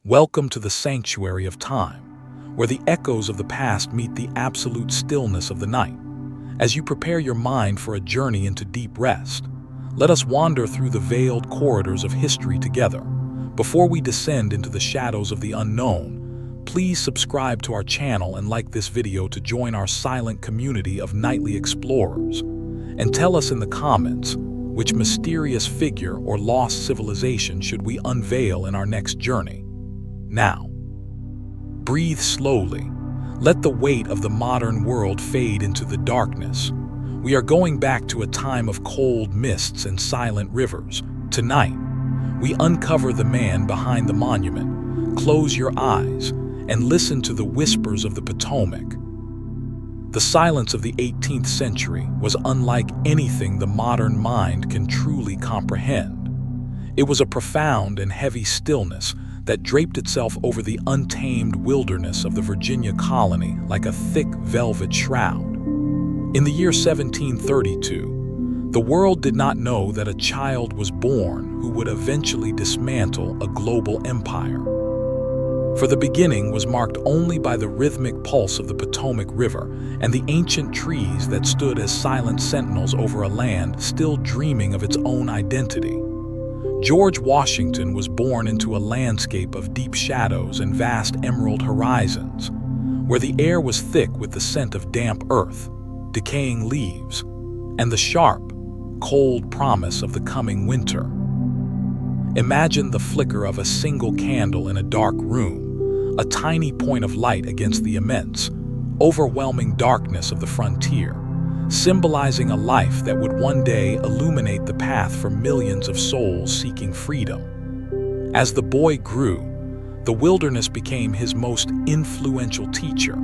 Welcome to the sanctuary of time, where the echoes of the past meet the absolute stillness of the night. As you prepare your mind for a journey into deep rest, let us wander through the veiled corridors of history together. Before we descend into the shadows of the unknown, please subscribe to our channel and like this video to join our silent community of nightly explorers. And tell us in the comments, which mysterious figure or lost civilization should we unveil in our next journey? Now, breathe slowly. Let the weight of the modern world fade into the darkness. We are going back to a time of cold mists and silent rivers. Tonight, we uncover the man behind the monument. Close your eyes and listen to the whispers of the Potomac. The silence of the 18th century was unlike anything the modern mind can truly comprehend. It was a profound and heavy stillness that draped itself over the untamed wilderness of the Virginia colony like a thick velvet shroud. In the year 1732, the world did not know that a child was born who would eventually dismantle a global empire. For the beginning was marked only by the rhythmic pulse of the Potomac River and the ancient trees that stood as silent sentinels over a land still dreaming of its own identity. George Washington was born into a landscape of deep shadows and vast emerald horizons, where the air was thick with the scent of damp earth, decaying leaves, and the sharp, cold promise of the coming winter. Imagine the flicker of a single candle in a dark room, a tiny point of light against the immense, overwhelming darkness of the frontier, symbolizing a life that would one day illuminate the path for millions of souls seeking freedom. As the boy grew, the wilderness became his most influential teacher,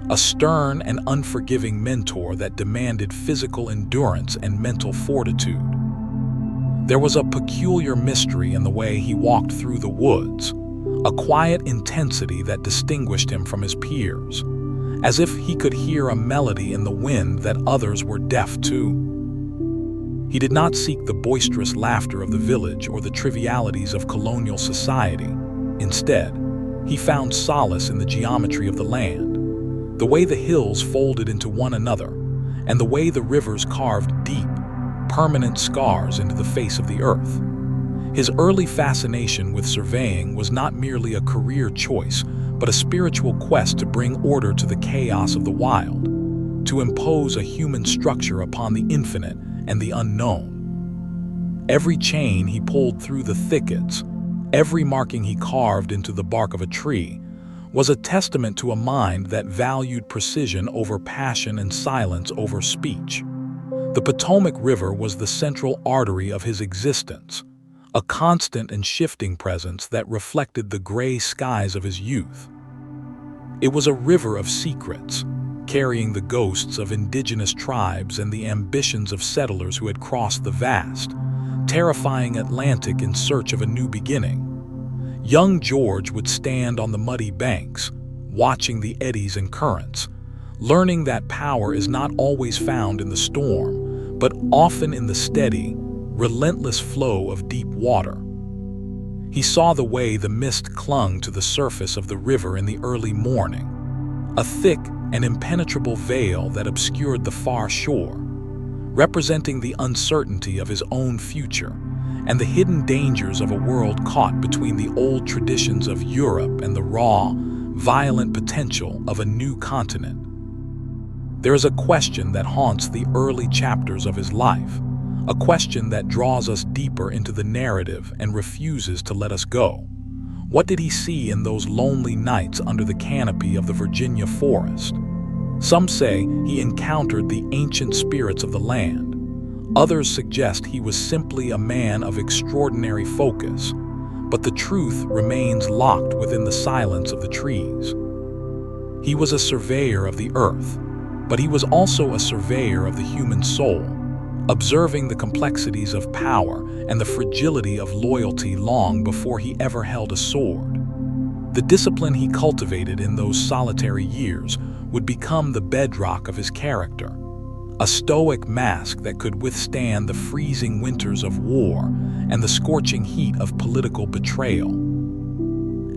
a stern and unforgiving mentor that demanded physical endurance and mental fortitude. There was a peculiar mystery in the way he walked through the woods, a quiet intensity that distinguished him from his peers, as if he could hear a melody in the wind that others were deaf to. He did not seek the boisterous laughter of the village or the trivialities of colonial society. Instead, he found solace in the geometry of the land, the way the hills folded into one another, and the way the rivers carved deep, permanent scars into the face of the earth. His early fascination with surveying was not merely a career choice, but a spiritual quest to bring order to the chaos of the wild, to impose a human structure upon the infinite and the unknown. Every chain he pulled through the thickets, every marking he carved into the bark of a tree, was a testament to a mind that valued precision over passion and silence over speech. The Potomac River was the central artery of his existence, a constant and shifting presence that reflected the gray skies of his youth. It was a river of secrets, carrying the ghosts of indigenous tribes and the ambitions of settlers who had crossed the vast, terrifying Atlantic in search of a new beginning. Young George would stand on the muddy banks, watching the eddies and currents, learning that power is not always found in the storm, but often in the steady, relentless flow of deep water. He saw the way the mist clung to the surface of the river in the early morning, a thick and impenetrable veil that obscured the far shore, representing the uncertainty of his own future and the hidden dangers of a world caught between the old traditions of Europe and the raw, violent potential of a new continent. There is a question that haunts the early chapters of his life, a question that draws us deeper into the narrative and refuses to let us go. What did he see in those lonely nights under the canopy of the Virginia forest? Some say he encountered the ancient spirits of the land. Others suggest he was simply a man of extraordinary focus, but the truth remains locked within the silence of the trees. He was a surveyor of the earth, but he was also a surveyor of the human soul, observing the complexities of power and the fragility of loyalty long before he ever held a sword. The discipline he cultivated in those solitary years would become the bedrock of his character, a stoic mask that could withstand the freezing winters of war and the scorching heat of political betrayal.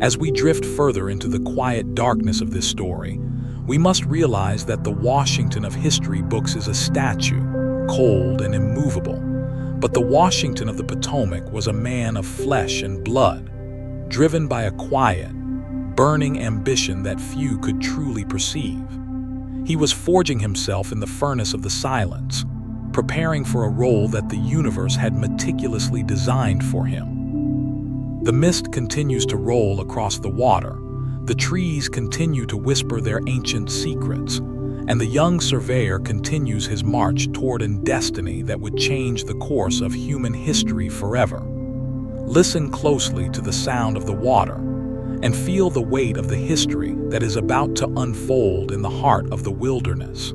As we drift further into the quiet darkness of this story, we must realize that the Washington of history books is a statue, cold and immovable. But the Washington of the Potomac was a man of flesh and blood, driven by a quiet, burning ambition that few could truly perceive. He was forging himself in the furnace of the silence, preparing for a role that the universe had meticulously designed for him. The mist continues to roll across the water, the trees continue to whisper their ancient secrets, and the young surveyor continues his march toward a destiny that would change the course of human history forever. Listen closely to the sound of the water, and feel the weight of the history that is about to unfold in the heart of the wilderness.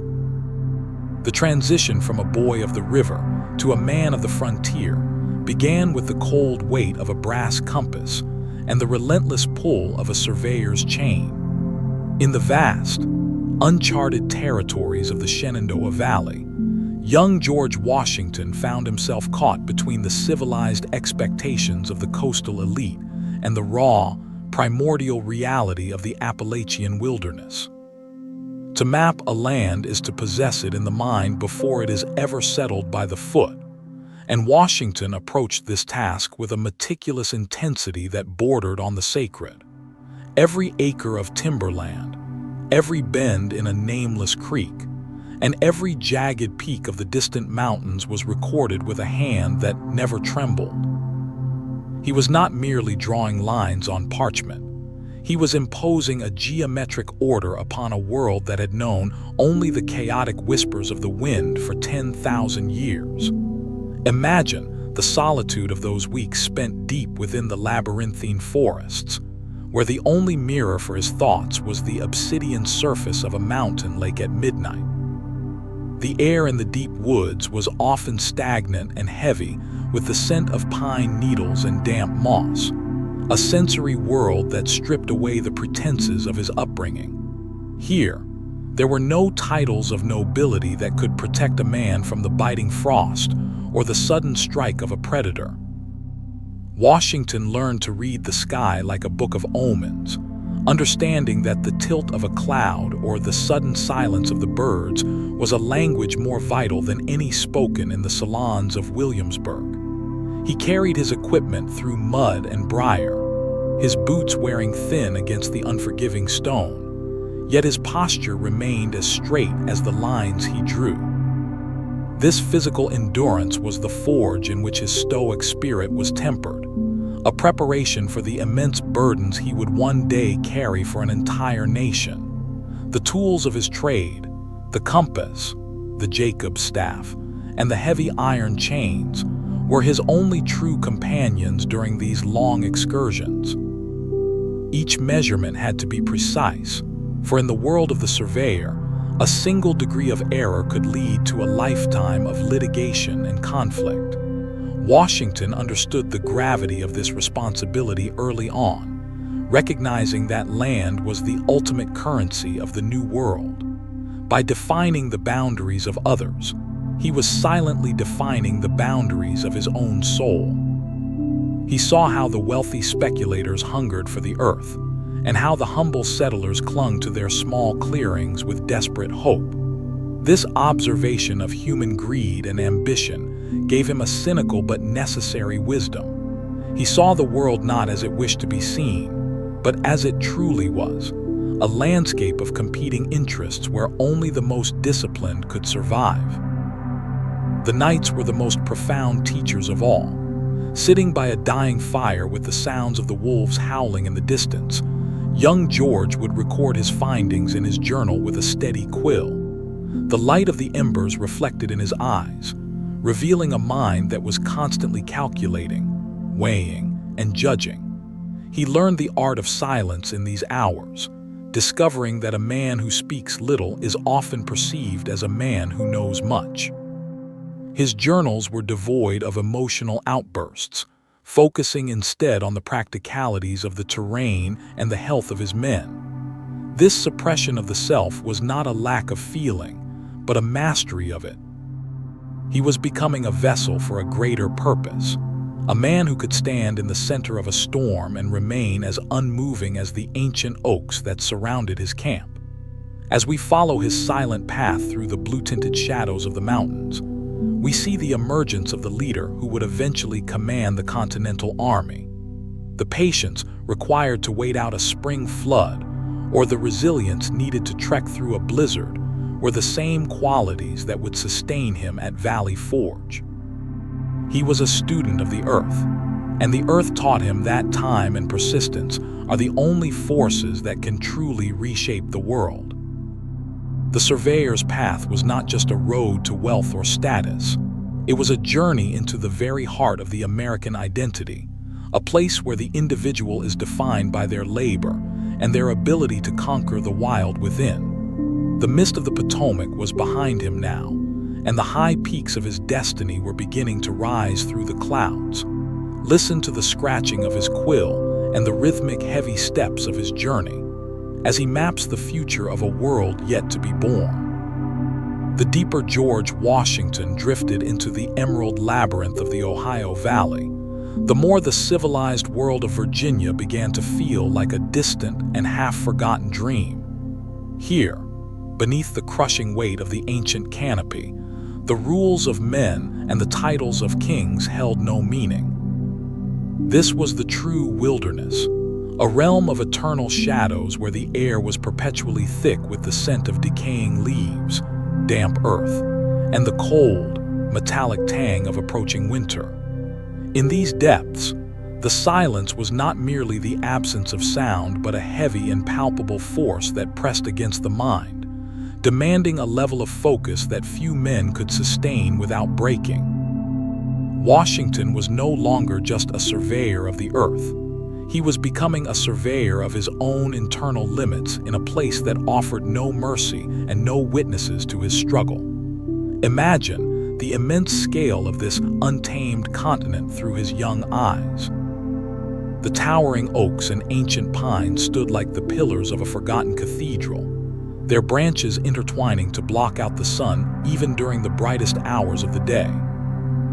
The transition from a boy of the river to a man of the frontier began with the cold weight of a brass compass and the relentless pull of a surveyor's chain. In the vast, uncharted territories of the Shenandoah Valley, young George Washington found himself caught between the civilized expectations of the coastal elite and the raw, primordial reality of the Appalachian wilderness. To map a land is to possess it in the mind before it is ever settled by the foot, and Washington approached this task with a meticulous intensity that bordered on the sacred. Every acre of timberland, every bend in a nameless creek, and every jagged peak of the distant mountains was recorded with a hand that never trembled. He was not merely drawing lines on parchment. He was imposing a geometric order upon a world that had known only the chaotic whispers of the wind for 10,000 years. Imagine the solitude of those weeks spent deep within the labyrinthine forests, where the only mirror for his thoughts was the obsidian surface of a mountain lake at midnight. The air in the deep woods was often stagnant and heavy with the scent of pine needles and damp moss, a sensory world that stripped away the pretenses of his upbringing. Here, there were no titles of nobility that could protect a man from the biting frost or the sudden strike of a predator. Washington learned to read the sky like a book of omens, understanding that the tilt of a cloud or the sudden silence of the birds was a language more vital than any spoken in the salons of Williamsburg. He carried his equipment through mud and briar, his boots wearing thin against the unforgiving stone, yet his posture remained as straight as the lines he drew. This physical endurance was the forge in which his stoic spirit was tempered, a preparation for the immense burdens he would one day carry for an entire nation. The tools of his trade, the compass, the Jacob's staff, and the heavy iron chains were his only true companions during these long excursions. Each measurement had to be precise, for in the world of the surveyor, a single degree of error could lead to a lifetime of litigation and conflict. Washington understood the gravity of this responsibility early on, recognizing that land was the ultimate currency of the New World. By defining the boundaries of others, he was silently defining the boundaries of his own soul. He saw how the wealthy speculators hungered for the earth, and how the humble settlers clung to their small clearings with desperate hope. This observation of human greed and ambition gave him a cynical but necessary wisdom. He saw the world not as it wished to be seen, but as it truly was, a landscape of competing interests where only the most disciplined could survive. The nights were the most profound teachers of all. Sitting by a dying fire with the sounds of the wolves howling in the distance, young George would record his findings in his journal with a steady quill. The light of the embers reflected in his eyes, revealing a mind that was constantly calculating, weighing, and judging. He learned the art of silence in these hours, discovering that a man who speaks little is often perceived as a man who knows much. His journals were devoid of emotional outbursts, focusing instead on the practicalities of the terrain and the health of his men. This suppression of the self was not a lack of feeling, but a mastery of it. He was becoming a vessel for a greater purpose, a man who could stand in the center of a storm and remain as unmoving as the ancient oaks that surrounded his camp. As we follow his silent path through the blue-tinted shadows of the mountains, we see the emergence of the leader who would eventually command the Continental Army. The patience required to wait out a spring flood, or the resilience needed to trek through a blizzard, were the same qualities that would sustain him at Valley Forge. He was a student of the earth, and the earth taught him that time and persistence are the only forces that can truly reshape the world. The Surveyor's path was not just a road to wealth or status. It was a journey into the very heart of the American identity, a place where the individual is defined by their labor and their ability to conquer the wild within. The mist of the Potomac was behind him now, and the high peaks of his destiny were beginning to rise through the clouds. Listen to the scratching of his quill and the rhythmic heavy steps of his journey, as he maps the future of a world yet to be born. The deeper George Washington drifted into the emerald labyrinth of the Ohio Valley, the more the civilized world of Virginia began to feel like a distant and half-forgotten dream. Here, beneath the crushing weight of the ancient canopy, the rules of men and the titles of kings held no meaning. This was the true wilderness, a realm of eternal shadows where the air was perpetually thick with the scent of decaying leaves, damp earth, and the cold, metallic tang of approaching winter. In these depths, the silence was not merely the absence of sound but a heavy and palpable force that pressed against the mind, demanding a level of focus that few men could sustain without breaking. Washington was no longer just a surveyor of the earth. He was becoming a surveyor of his own internal limits in a place that offered no mercy and no witnesses to his struggle. Imagine the immense scale of this untamed continent through his young eyes. The towering oaks and ancient pines stood like the pillars of a forgotten cathedral, their branches intertwining to block out the sun even during the brightest hours of the day.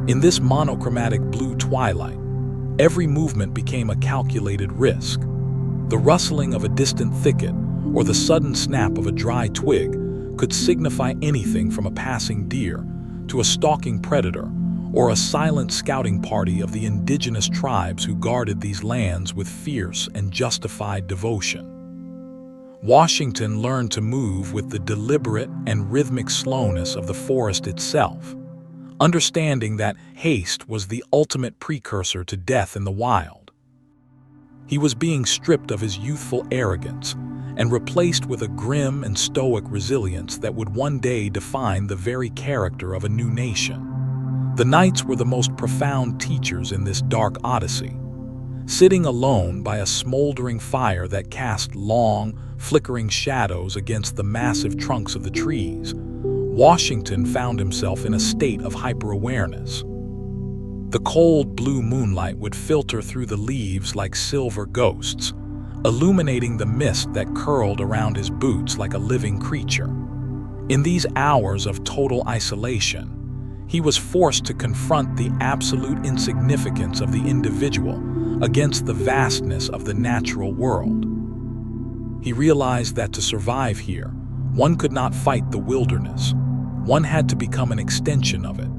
In this monochromatic blue twilight, every movement became a calculated risk. The rustling of a distant thicket or the sudden snap of a dry twig could signify anything from a passing deer to a stalking predator or a silent scouting party of the indigenous tribes who guarded these lands with fierce and justified devotion. Washington learned to move with the deliberate and rhythmic slowness of the forest itself, understanding that haste was the ultimate precursor to death in the wild. He was being stripped of his youthful arrogance and replaced with a grim and stoic resilience that would one day define the very character of a new nation. The nights were the most profound teachers in this dark odyssey. Sitting alone by a smoldering fire that cast long, flickering shadows against the massive trunks of the trees, Washington found himself in a state of hyper-awareness. The cold blue moonlight would filter through the leaves like silver ghosts, illuminating the mist that curled around his boots like a living creature. In these hours of total isolation, he was forced to confront the absolute insignificance of the individual against the vastness of the natural world. He realized that to survive here, one could not fight the wilderness. One had to become an extension of it.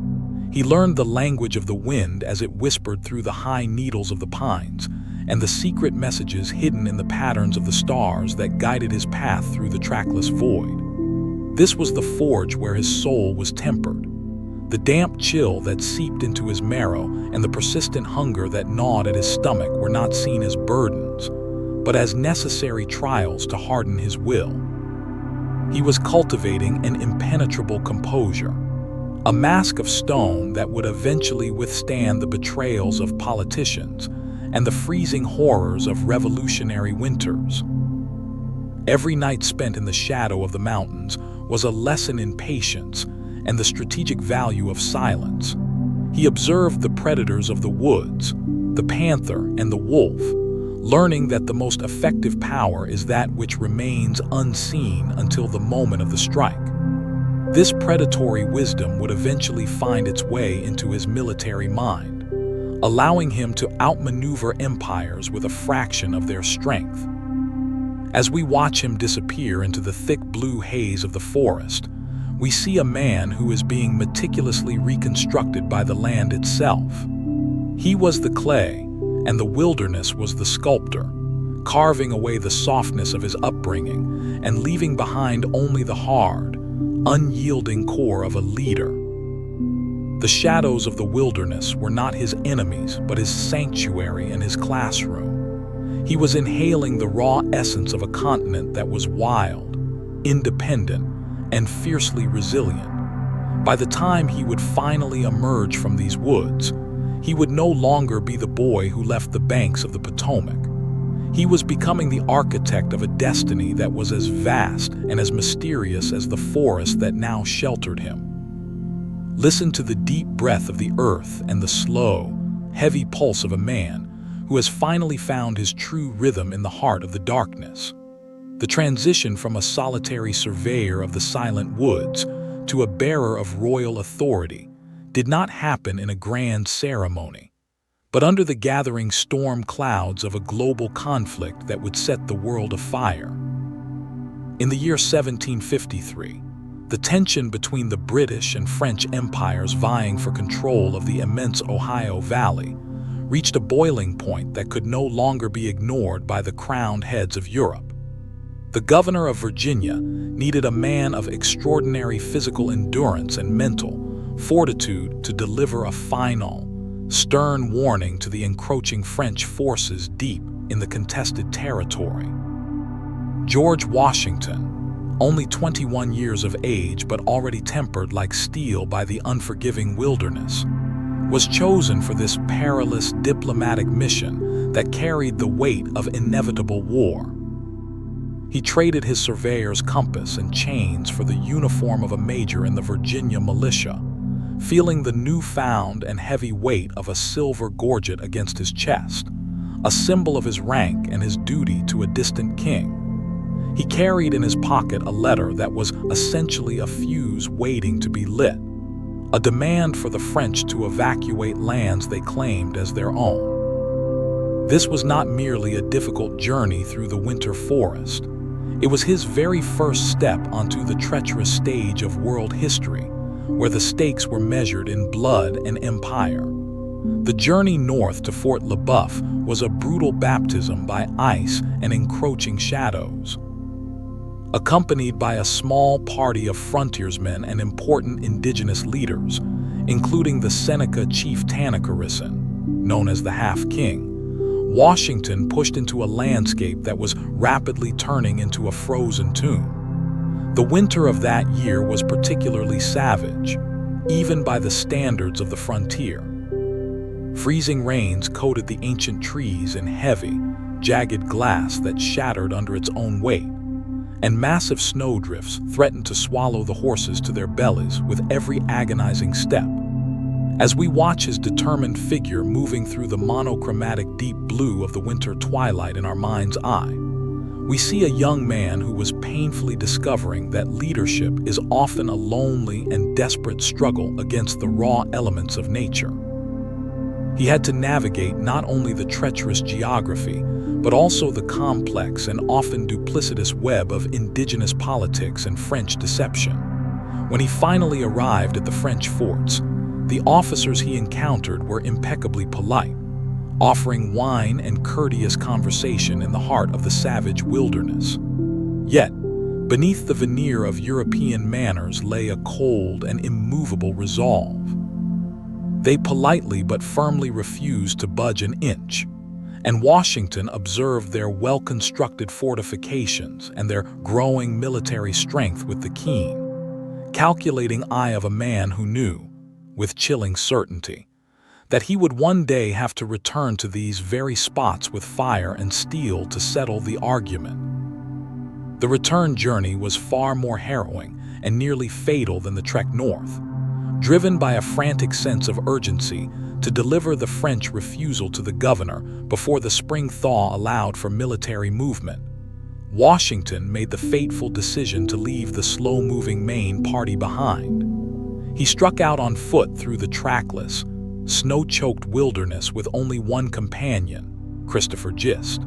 He learned the language of the wind as it whispered through the high needles of the pines, and the secret messages hidden in the patterns of the stars that guided his path through the trackless void. This was the forge where his soul was tempered. The damp chill that seeped into his marrow and the persistent hunger that gnawed at his stomach were not seen as burdens, but as necessary trials to harden his will. He was cultivating an impenetrable composure, a mask of stone that would eventually withstand the betrayals of politicians and the freezing horrors of revolutionary winters. Every night spent in the shadow of the mountains was a lesson in patience and the strategic value of silence. He observed the predators of the woods, the panther and the wolf, learning that the most effective power is that which remains unseen until the moment of the strike. This predatory wisdom would eventually find its way into his military mind, allowing him to outmaneuver empires with a fraction of their strength. As we watch him disappear into the thick blue haze of the forest, we see a man who is being meticulously reconstructed by the land itself. He was the clay, and the wilderness was the sculptor, carving away the softness of his upbringing and leaving behind only the hard, unyielding core of a leader. The shadows of the wilderness were not his enemies, but his sanctuary and his classroom. He was inhaling the raw essence of a continent that was wild, independent, and fiercely resilient. By the time he would finally emerge from these woods, he would no longer be the boy who left the banks of the Potomac. He was becoming the architect of a destiny that was as vast and as mysterious as the forest that now sheltered him. Listen to the deep breath of the earth and the slow, heavy pulse of a man who has finally found his true rhythm in the heart of the darkness. The transition from a solitary surveyor of the silent woods to a bearer of royal authority did not happen in a grand ceremony, but under the gathering storm clouds of a global conflict that would set the world afire. In the year 1753, the tension between the British and French empires vying for control of the immense Ohio Valley reached a boiling point that could no longer be ignored by the crowned heads of Europe. The governor of Virginia needed a man of extraordinary physical endurance and mental fortitude to deliver a final, stern warning to the encroaching French forces deep in the contested territory. George Washington, only 21 years of age but already tempered like steel by the unforgiving wilderness, was chosen for this perilous diplomatic mission that carried the weight of inevitable war. He traded his surveyor's compass and chains for the uniform of a major in the Virginia militia, feeling the newfound and heavy weight of a silver gorget against his chest, a symbol of his rank and his duty to a distant king. He carried in his pocket a letter that was essentially a fuse waiting to be lit, a demand for the French to evacuate lands they claimed as their own. This was not merely a difficult journey through the winter forest. It was his very first step onto the treacherous stage of world history, where the stakes were measured in blood and empire. The journey north to Fort LeBoeuf was a brutal baptism by ice and encroaching shadows. Accompanied by a small party of frontiersmen and important indigenous leaders, including the Seneca chief Tanacharison, known as the Half-King, Washington pushed into a landscape that was rapidly turning into a frozen tomb. The winter of that year was particularly savage, even by the standards of the frontier. Freezing rains coated the ancient trees in heavy, jagged glass that shattered under its own weight, and massive snowdrifts threatened to swallow the horses to their bellies with every agonizing step. As we watch his determined figure moving through the monochromatic deep blue of the winter twilight in our mind's eye, we see a young man who was painfully discovering that leadership is often a lonely and desperate struggle against the raw elements of nature. He had to navigate not only the treacherous geography, but also the complex and often duplicitous web of indigenous politics and French deception. When he finally arrived at the French forts, the officers he encountered were impeccably polite, offering wine and courteous conversation in the heart of the savage wilderness. Yet, beneath the veneer of European manners lay a cold and immovable resolve. They politely but firmly refused to budge an inch, and Washington observed their well-constructed fortifications and their growing military strength with the keen, calculating eye of a man who knew, with chilling certainty, that he would one day have to return to these very spots with fire and steel to settle the argument. The return journey was far more harrowing and nearly fatal than the trek north. Driven by a frantic sense of urgency to deliver the French refusal to the governor before the spring thaw allowed for military movement, Washington made the fateful decision to leave the slow-moving main party behind. He struck out on foot through the trackless, snow-choked wilderness with only one companion, Christopher Gist.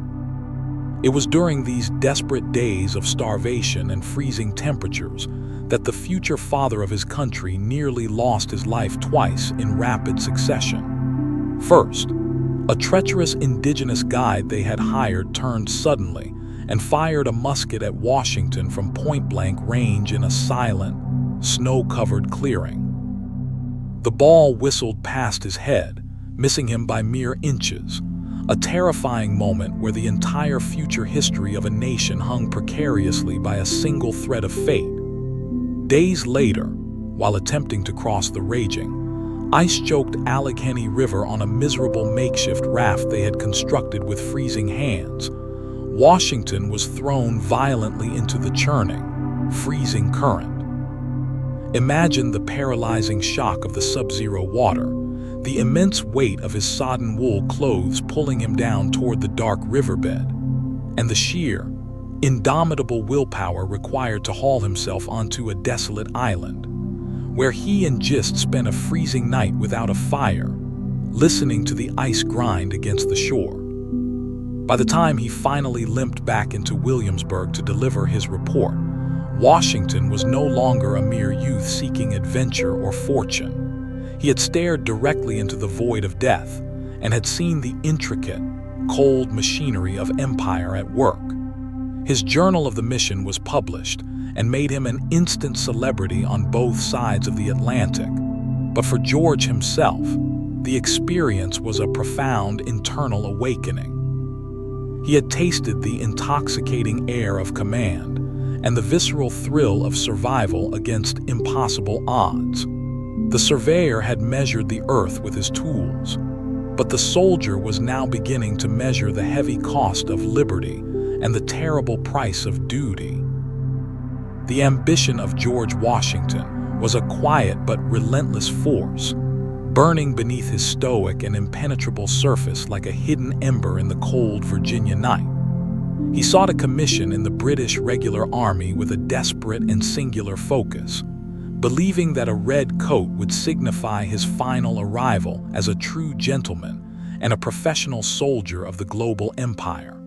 It was during these desperate days of starvation and freezing temperatures that the future father of his country nearly lost his life twice in rapid succession. First, a treacherous indigenous guide they had hired turned suddenly and fired a musket at Washington from point-blank range in a silent, snow-covered clearing. The ball whistled past his head, missing him by mere inches, a terrifying moment where the entire future history of a nation hung precariously by a single thread of fate. Days later, while attempting to cross the raging, ice-choked Allegheny River on a miserable makeshift raft they had constructed with freezing hands, Washington was thrown violently into the churning, freezing current. Imagine the paralyzing shock of the sub-zero water, the immense weight of his sodden wool clothes pulling him down toward the dark riverbed, and the sheer, indomitable willpower required to haul himself onto a desolate island, where he and Gist spent a freezing night without a fire, listening to the ice grind against the shore. By the time he finally limped back into Williamsburg to deliver his report, Washington was no longer a mere youth seeking adventure or fortune. He had stared directly into the void of death and had seen the intricate, cold machinery of empire at work. His journal of the mission was published and made him an instant celebrity on both sides of the Atlantic. But for George himself, the experience was a profound internal awakening. He had tasted the intoxicating air of command and the visceral thrill of survival against impossible odds. The surveyor had measured the earth with his tools, but the soldier was now beginning to measure the heavy cost of liberty and the terrible price of duty. The ambition of George Washington was a quiet but relentless force, burning beneath his stoic and impenetrable surface like a hidden ember in the cold Virginia night. He sought a commission in the British regular army with a desperate and singular focus, believing that a red coat would signify his final arrival as a true gentleman and a professional soldier of the global empire.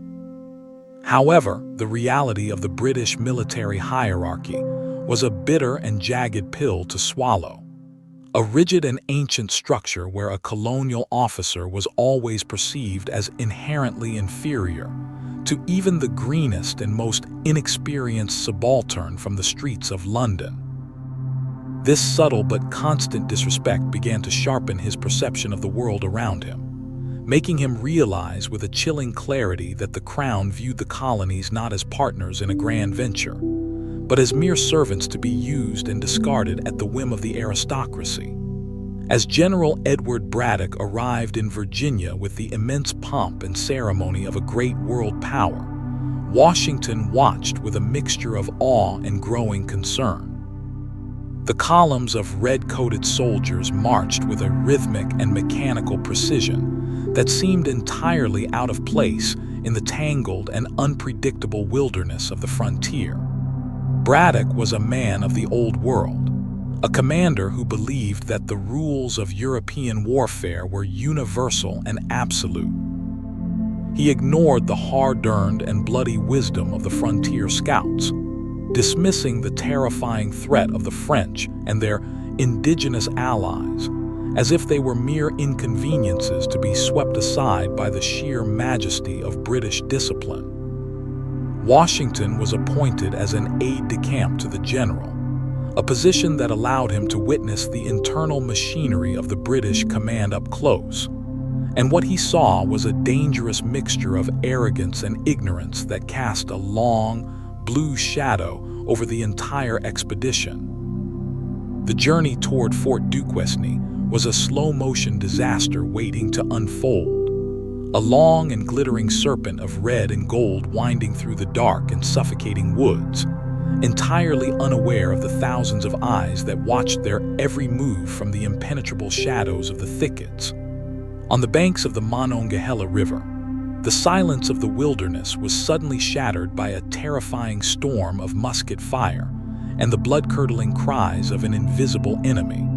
However, the reality of the British military hierarchy was a bitter and jagged pill to swallow. A rigid and ancient structure where a colonial officer was always perceived as inherently inferior to even the greenest and most inexperienced subaltern from the streets of London. This subtle but constant disrespect began to sharpen his perception of the world around him, making him realize with a chilling clarity that the Crown viewed the colonies not as partners in a grand venture, but as mere servants to be used and discarded at the whim of the aristocracy. As General Edward Braddock arrived in Virginia with the immense pomp and ceremony of a great world power, Washington watched with a mixture of awe and growing concern. The columns of red-coated soldiers marched with a rhythmic and mechanical precision that seemed entirely out of place in the tangled and unpredictable wilderness of the frontier. Braddock was a man of the old world, a commander who believed that the rules of European warfare were universal and absolute. He ignored the hard-earned and bloody wisdom of the frontier scouts, dismissing the terrifying threat of the French and their indigenous allies as if they were mere inconveniences to be swept aside by the sheer majesty of British discipline. Washington was appointed as an aide-de-camp to the general, a position that allowed him to witness the internal machinery of the British command up close. And what he saw was a dangerous mixture of arrogance and ignorance that cast a long, blue shadow over the entire expedition. The journey toward Fort Duquesne was a slow-motion disaster waiting to unfold, a long and glittering serpent of red and gold winding through the dark and suffocating woods, entirely unaware of the thousands of eyes that watched their every move from the impenetrable shadows of the thickets. On the banks of the Monongahela River, the silence of the wilderness was suddenly shattered by a terrifying storm of musket fire and the blood-curdling cries of an invisible enemy.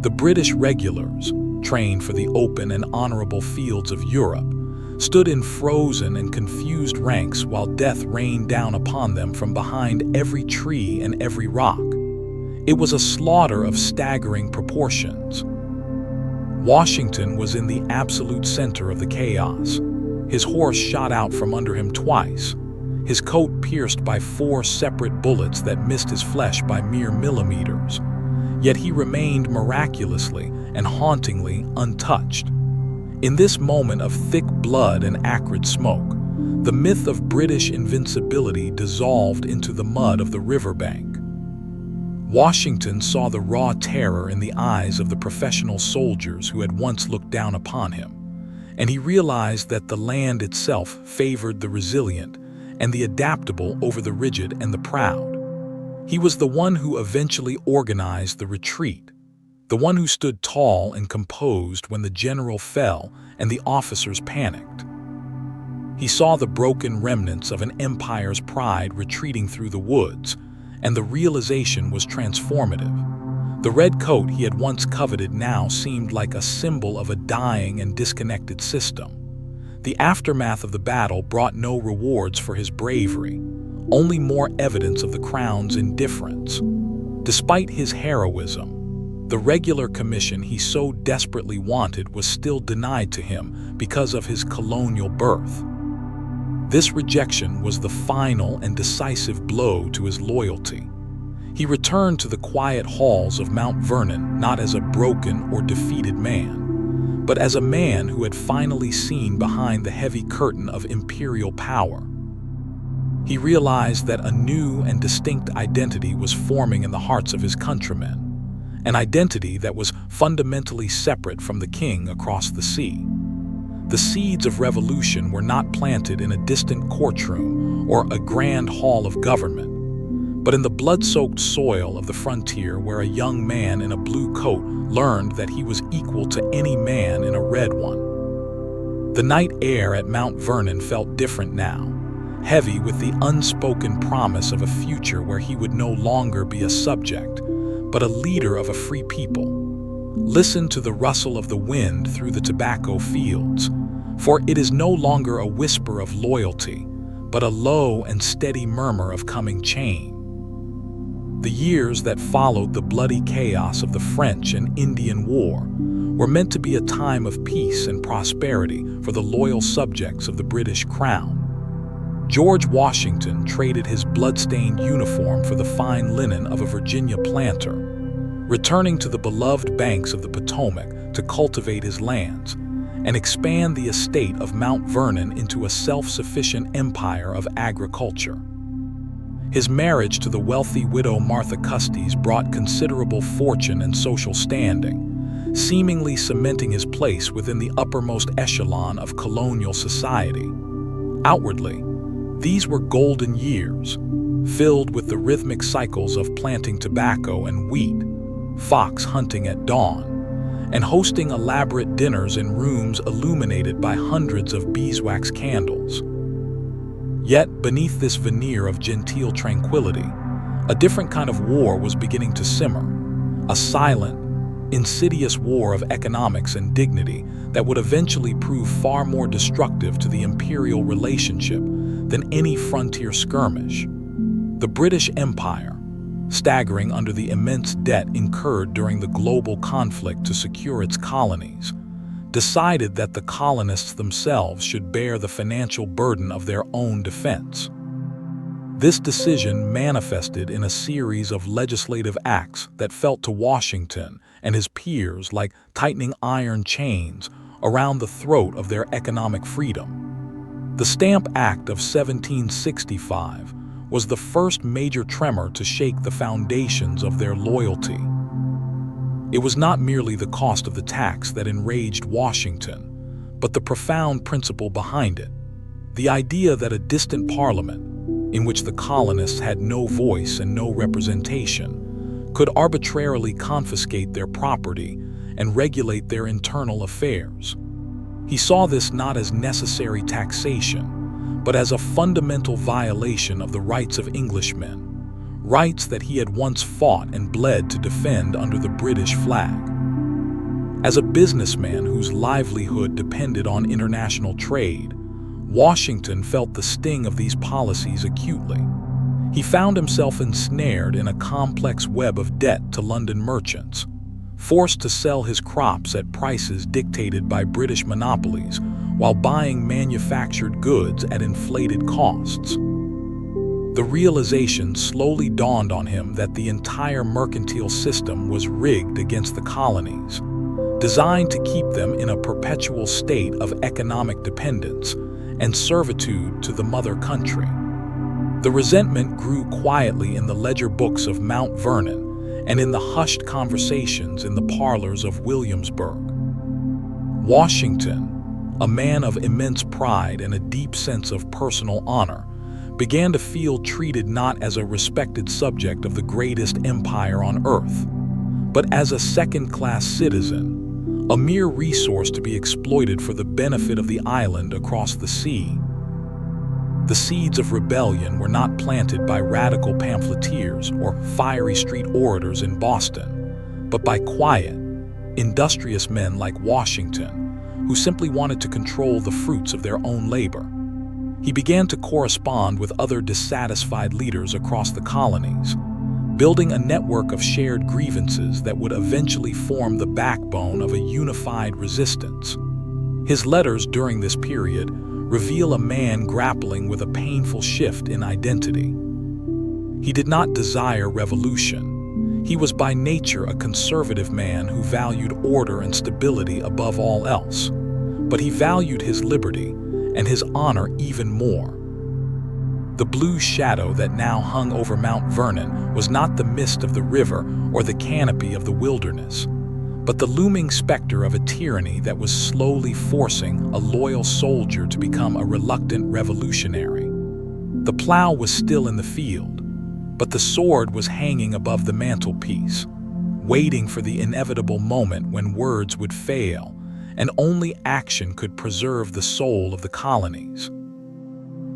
The British regulars, trained for the open and honorable fields of Europe, stood in frozen and confused ranks while death rained down upon them from behind every tree and every rock. It was a slaughter of staggering proportions. Washington was in the absolute center of the chaos. His horse shot out from under him twice, his coat pierced by 4 separate bullets that missed his flesh by mere millimeters. Yet he remained miraculously and hauntingly untouched. In this moment of thick blood and acrid smoke, the myth of British invincibility dissolved into the mud of the riverbank. Washington saw the raw terror in the eyes of the professional soldiers who had once looked down upon him, and he realized that the land itself favored the resilient and the adaptable over the rigid and the proud. He was the one who eventually organized the retreat, the one who stood tall and composed when the general fell and the officers panicked. He saw the broken remnants of an empire's pride retreating through the woods, and the realization was transformative. The red coat he had once coveted now seemed like a symbol of a dying and disconnected system. The aftermath of the battle brought no rewards for his bravery, only more evidence of the crown's indifference. Despite his heroism, the regular commission he so desperately wanted was still denied to him because of his colonial birth. This rejection was the final and decisive blow to his loyalty. He returned to the quiet halls of Mount Vernon not as a broken or defeated man, but as a man who had finally seen behind the heavy curtain of imperial power. He realized that a new and distinct identity was forming in the hearts of his countrymen, an identity that was fundamentally separate from the king across the sea. The seeds of revolution were not planted in a distant courtroom or a grand hall of government, but in the blood-soaked soil of the frontier where a young man in a blue coat learned that he was equal to any man in a red one. The night air at Mount Vernon felt different now, heavy with the unspoken promise of a future where he would no longer be a subject, but a leader of a free people. Listen to the rustle of the wind through the tobacco fields, for it is no longer a whisper of loyalty, but a low and steady murmur of coming change. The years that followed the bloody chaos of the French and Indian War were meant to be a time of peace and prosperity for the loyal subjects of the British Crown. George Washington traded his blood-stained uniform for the fine linen of a Virginia planter, returning to the beloved banks of the Potomac to cultivate his lands and expand the estate of Mount Vernon into a self-sufficient empire of agriculture. His marriage to the wealthy widow Martha Custis brought considerable fortune and social standing, seemingly cementing his place within the uppermost echelon of colonial society. Outwardly, these were golden years, filled with the rhythmic cycles of planting tobacco and wheat, fox hunting at dawn, and hosting elaborate dinners in rooms illuminated by hundreds of beeswax candles. Yet, beneath this veneer of genteel tranquility, a different kind of war was beginning to simmer, a silent, insidious war of economics and dignity that would eventually prove far more destructive to the imperial relationship than any frontier skirmish. The British Empire, staggering under the immense debt incurred during the global conflict to secure its colonies, decided that the colonists themselves should bear the financial burden of their own defense. This decision manifested in a series of legislative acts that felt to Washington and his peers like tightening iron chains around the throat of their economic freedom. The Stamp Act of 1765 was the first major tremor to shake the foundations of their loyalty. It was not merely the cost of the tax that enraged Washington, but the profound principle behind it, the idea that a distant parliament, in which the colonists had no voice and no representation, could arbitrarily confiscate their property and regulate their internal affairs. He saw this not as necessary taxation, but as a fundamental violation of the rights of Englishmen, rights that he had once fought and bled to defend under the British flag. As a businessman whose livelihood depended on international trade, Washington felt the sting of these policies acutely. He found himself ensnared in a complex web of debt to London merchants, forced to sell his crops at prices dictated by British monopolies while buying manufactured goods at inflated costs. The realization slowly dawned on him that the entire mercantile system was rigged against the colonies, designed to keep them in a perpetual state of economic dependence and servitude to the mother country. The resentment grew quietly in the ledger books of Mount Vernon and in the hushed conversations in the parlors of Williamsburg. Washington, a man of immense pride and a deep sense of personal honor, began to feel treated not as a respected subject of the greatest empire on earth, but as a second-class citizen, a mere resource to be exploited for the benefit of the island across the sea. The seeds of rebellion were not planted by radical pamphleteers or fiery street orators in Boston, but by quiet, industrious men like Washington, who simply wanted to control the fruits of their own labor. He began to correspond with other dissatisfied leaders across the colonies, building a network of shared grievances that would eventually form the backbone of a unified resistance. His letters during this period reveal a man grappling with a painful shift in identity. He did not desire revolution. He was by nature a conservative man who valued order and stability above all else, but he valued his liberty and his honor even more. The blue shadow that now hung over Mount Vernon was not the mist of the river or the canopy of the wilderness, but the looming specter of a tyranny that was slowly forcing a loyal soldier to become a reluctant revolutionary. The plow was still in the field, but the sword was hanging above the mantelpiece, waiting for the inevitable moment when words would fail and only action could preserve the soul of the colonies.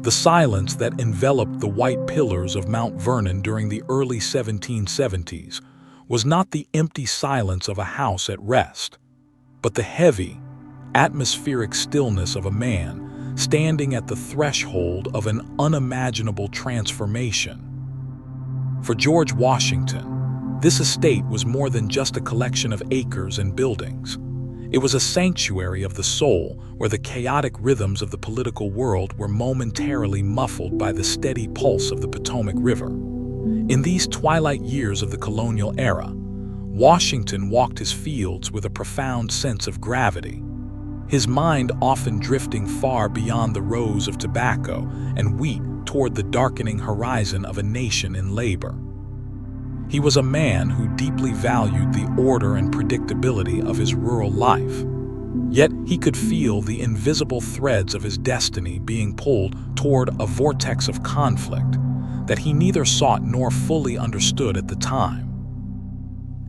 The silence that enveloped the white pillars of Mount Vernon during the early 1770s was not the empty silence of a house at rest, but the heavy, atmospheric stillness of a man standing at the threshold of an unimaginable transformation. For George Washington, this estate was more than just a collection of acres and buildings. It was a sanctuary of the soul where the chaotic rhythms of the political world were momentarily muffled by the steady pulse of the Potomac River. In these twilight years of the colonial era, Washington walked his fields with a profound sense of gravity, his mind often drifting far beyond the rows of tobacco and wheat toward the darkening horizon of a nation in labor. He was a man who deeply valued the order and predictability of his rural life. Yet he could feel the invisible threads of his destiny being pulled toward a vortex of conflict that he neither sought nor fully understood at the time.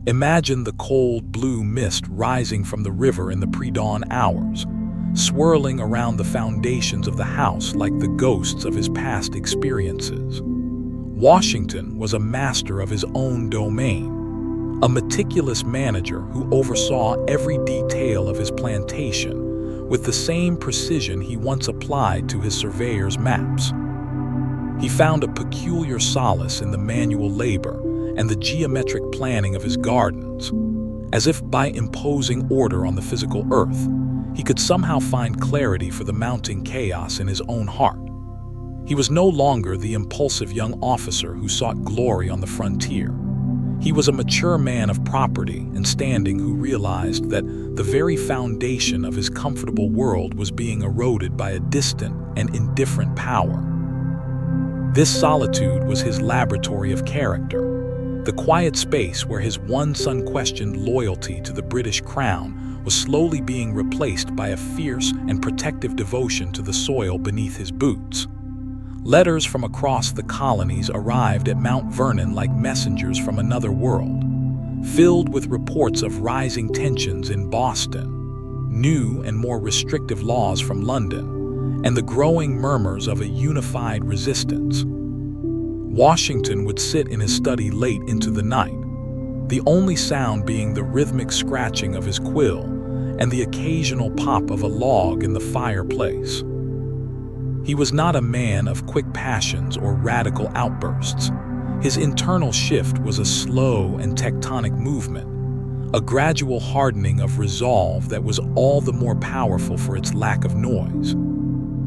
Imagine the cold blue mist rising from the river in the pre-dawn hours, swirling around the foundations of the house like the ghosts of his past experiences. Washington was a master of his own domain, a meticulous manager who oversaw every detail of his plantation with the same precision he once applied to his surveyor's maps. He found a peculiar solace in the manual labor and the geometric planning of his gardens. As if by imposing order on the physical earth, he could somehow find clarity for the mounting chaos in his own heart. He was no longer the impulsive young officer who sought glory on the frontier. He was a mature man of property and standing who realized that the very foundation of his comfortable world was being eroded by a distant and indifferent power. This solitude was his laboratory of character, the quiet space where his once unquestioned loyalty to the British crown was slowly being replaced by a fierce and protective devotion to the soil beneath his boots. Letters from across the colonies arrived at Mount Vernon like messengers from another world, filled with reports of rising tensions in Boston, new and more restrictive laws from London, and the growing murmurs of a unified resistance. Washington would sit in his study late into the night, the only sound being the rhythmic scratching of his quill and the occasional pop of a log in the fireplace. He was not a man of quick passions or radical outbursts. His internal shift was a slow and tectonic movement, a gradual hardening of resolve that was all the more powerful for its lack of noise.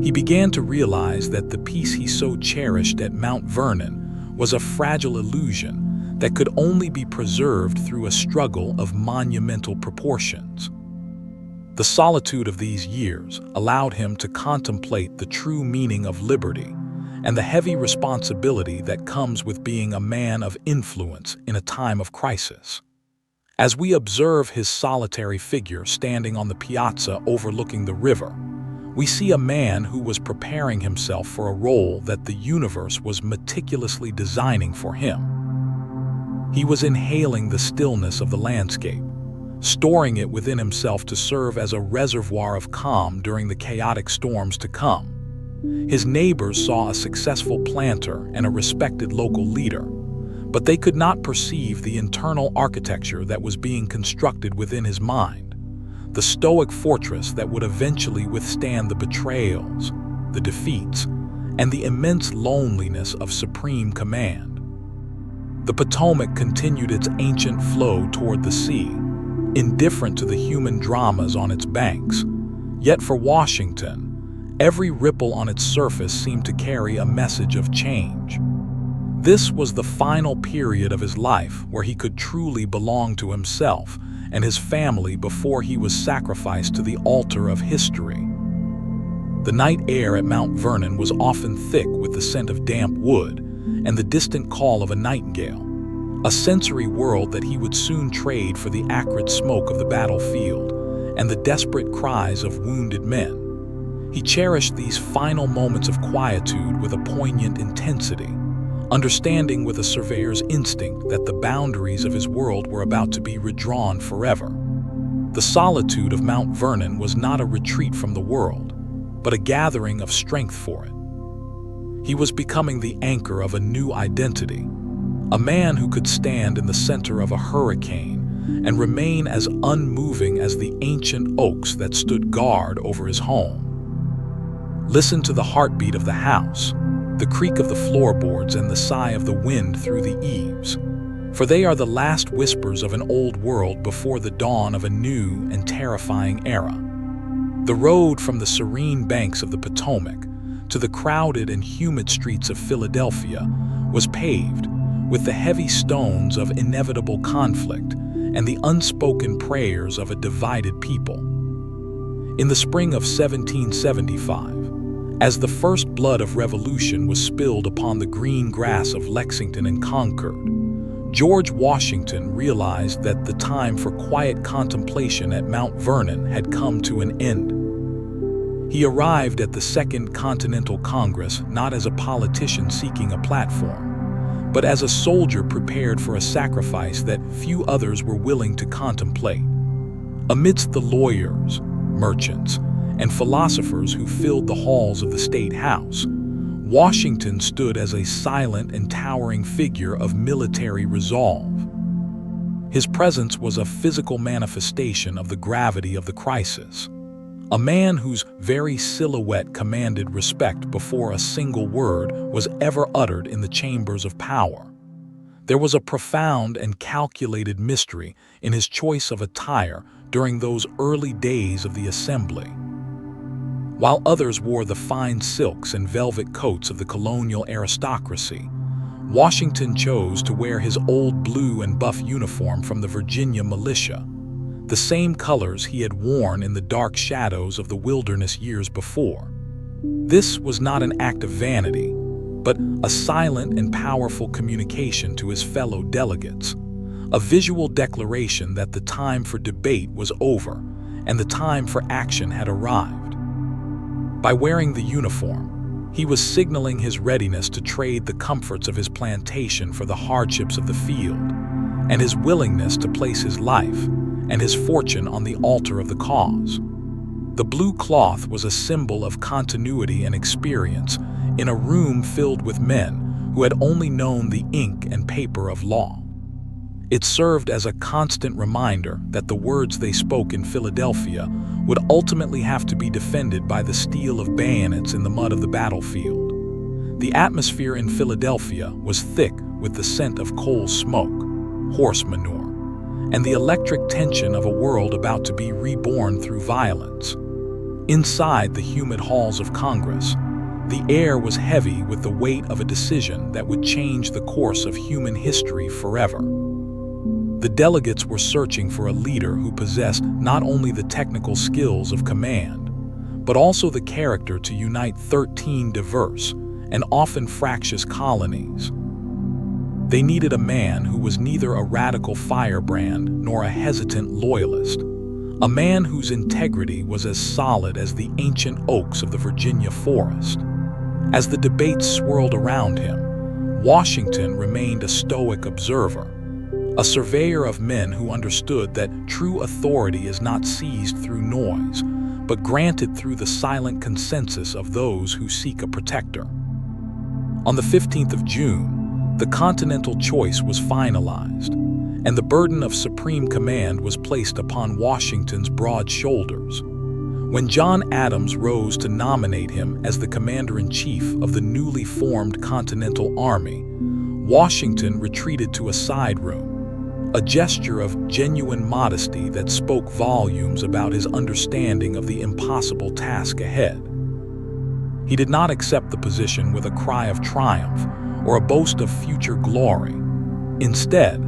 He began to realize that the peace he so cherished at Mount Vernon was a fragile illusion that could only be preserved through a struggle of monumental proportions. The solitude of these years allowed him to contemplate the true meaning of liberty and the heavy responsibility that comes with being a man of influence in a time of crisis. As we observe his solitary figure standing on the piazza overlooking the river, we see a man who was preparing himself for a role that the universe was meticulously designing for him. He was inhaling the stillness of the landscape, storing it within himself to serve as a reservoir of calm during the chaotic storms to come. His neighbors saw a successful planter and a respected local leader, but they could not perceive the internal architecture that was being constructed within his mind, the stoic fortress that would eventually withstand the betrayals, the defeats, and the immense loneliness of supreme command. The Potomac continued its ancient flow toward the sea, indifferent to the human dramas on its banks. Yet for Washington, every ripple on its surface seemed to carry a message of change. This was the final period of his life where he could truly belong to himself and his family before he was sacrificed to the altar of history. The night air at Mount Vernon was often thick with the scent of damp wood and the distant call of a nightingale, a sensory world that he would soon trade for the acrid smoke of the battlefield and the desperate cries of wounded men. He cherished these final moments of quietude with a poignant intensity, understanding with a surveyor's instinct that the boundaries of his world were about to be redrawn forever. The solitude of Mount Vernon was not a retreat from the world, but a gathering of strength for it. He was becoming the anchor of a new identity, a man who could stand in the center of a hurricane and remain as unmoving as the ancient oaks that stood guard over his home. Listen to the heartbeat of the house, the creak of the floorboards and the sigh of the wind through the eaves, for they are the last whispers of an old world before the dawn of a new and terrifying era. The road from the serene banks of the Potomac to the crowded and humid streets of Philadelphia was paved with the heavy stones of inevitable conflict and the unspoken prayers of a divided people. In the spring of 1775, as the first blood of revolution was spilled upon the green grass of Lexington and Concord, George Washington realized that the time for quiet contemplation at Mount Vernon had come to an end. He arrived at the Second Continental Congress not as a politician seeking a platform, but as a soldier prepared for a sacrifice that few others were willing to contemplate. Amidst the lawyers, merchants, and philosophers who filled the halls of the State House, Washington stood as a silent and towering figure of military resolve. His presence was a physical manifestation of the gravity of the crisis, a man whose very silhouette commanded respect before a single word was ever uttered in the chambers of power. There was a profound and calculated mystery in his choice of attire during those early days of the assembly. While others wore the fine silks and velvet coats of the colonial aristocracy, Washington chose to wear his old blue and buff uniform from the Virginia militia, the same colors he had worn in the dark shadows of the wilderness years before. This was not an act of vanity, but a silent and powerful communication to his fellow delegates, a visual declaration that the time for debate was over and the time for action had arrived. By wearing the uniform, he was signaling his readiness to trade the comforts of his plantation for the hardships of the field, and his willingness to place his life and his fortune on the altar of the cause. The blue cloth was a symbol of continuity and experience in a room filled with men who had only known the ink and paper of law. It served as a constant reminder that the words they spoke in Philadelphia would ultimately have to be defended by the steel of bayonets in the mud of the battlefield. The atmosphere in Philadelphia was thick with the scent of coal smoke, horse manure, and the electric tension of a world about to be reborn through violence. Inside the humid halls of Congress, the air was heavy with the weight of a decision that would change the course of human history forever. The delegates were searching for a leader who possessed not only the technical skills of command, but also the character to unite 13 diverse and often fractious colonies. They needed a man who was neither a radical firebrand nor a hesitant loyalist, a man whose integrity was as solid as the ancient oaks of the Virginia forest. As the debates swirled around him, Washington remained a stoic observer, a surveyor of men who understood that true authority is not seized through noise, but granted through the silent consensus of those who seek a protector. On the 15th of June, the continental choice was finalized, and the burden of supreme command was placed upon Washington's broad shoulders. When John Adams rose to nominate him as the commander-in-chief of the newly formed Continental Army, Washington retreated to a side room, a gesture of genuine modesty that spoke volumes about his understanding of the impossible task ahead. He did not accept the position with a cry of triumph or a boast of future glory. Instead,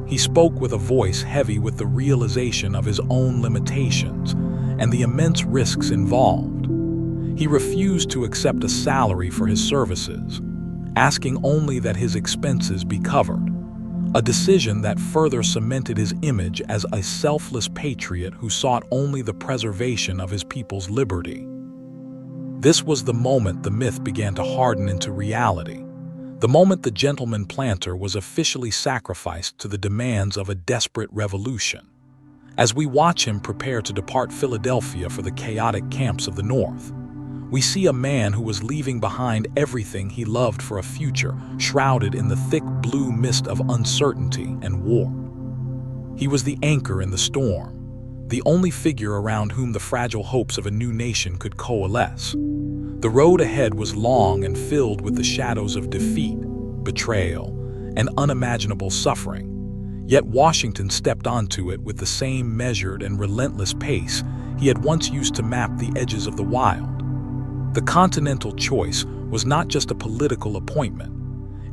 he spoke with a voice heavy with the realization of his own limitations and the immense risks involved. He refused to accept a salary for his services, asking only that his expenses be covered, a decision that further cemented his image as a selfless patriot who sought only the preservation of his people's liberty. This was the moment the myth began to harden into reality, the moment the gentleman planter was officially sacrificed to the demands of a desperate revolution. As we watch him prepare to depart Philadelphia for the chaotic camps of the North, we see a man who was leaving behind everything he loved for a future shrouded in the thick blue mist of uncertainty and war. He was the anchor in the storm, the only figure around whom the fragile hopes of a new nation could coalesce. The road ahead was long and filled with the shadows of defeat, betrayal, and unimaginable suffering. Yet Washington stepped onto it with the same measured and relentless pace he had once used to map the edges of the wild. The continental choice was not just a political appointment.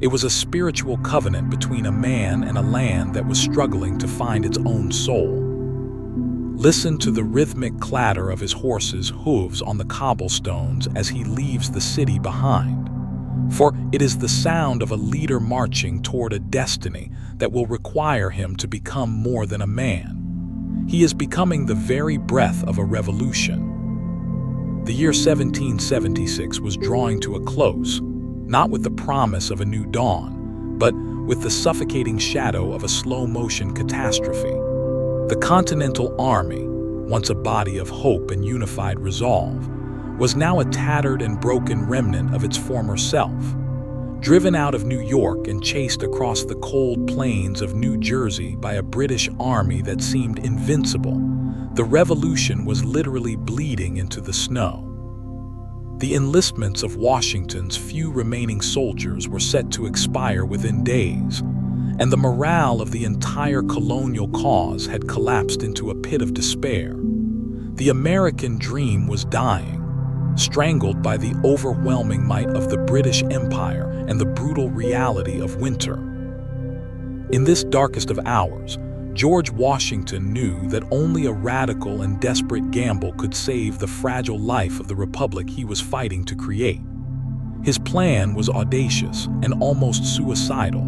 It was a spiritual covenant between a man and a land that was struggling to find its own soul. Listen to the rhythmic clatter of his horse's hooves on the cobblestones as he leaves the city behind. For it is the sound of a leader marching toward a destiny that will require him to become more than a man. He is becoming the very breath of a revolution. The year 1776 was drawing to a close, not with the promise of a new dawn, but with the suffocating shadow of a slow-motion catastrophe. The Continental Army, once a body of hope and unified resolve, was now a tattered and broken remnant of its former self. Driven out of New York and chased across the cold plains of New Jersey by a British army that seemed invincible, the revolution was literally bleeding into the snow. The enlistments of Washington's few remaining soldiers were set to expire within days, and the morale of the entire colonial cause had collapsed into a pit of despair. The American dream was dying, strangled by the overwhelming might of the British Empire and the brutal reality of winter. In this darkest of hours, George Washington knew that only a radical and desperate gamble could save the fragile life of the republic he was fighting to create. His plan was audacious and almost suicidal: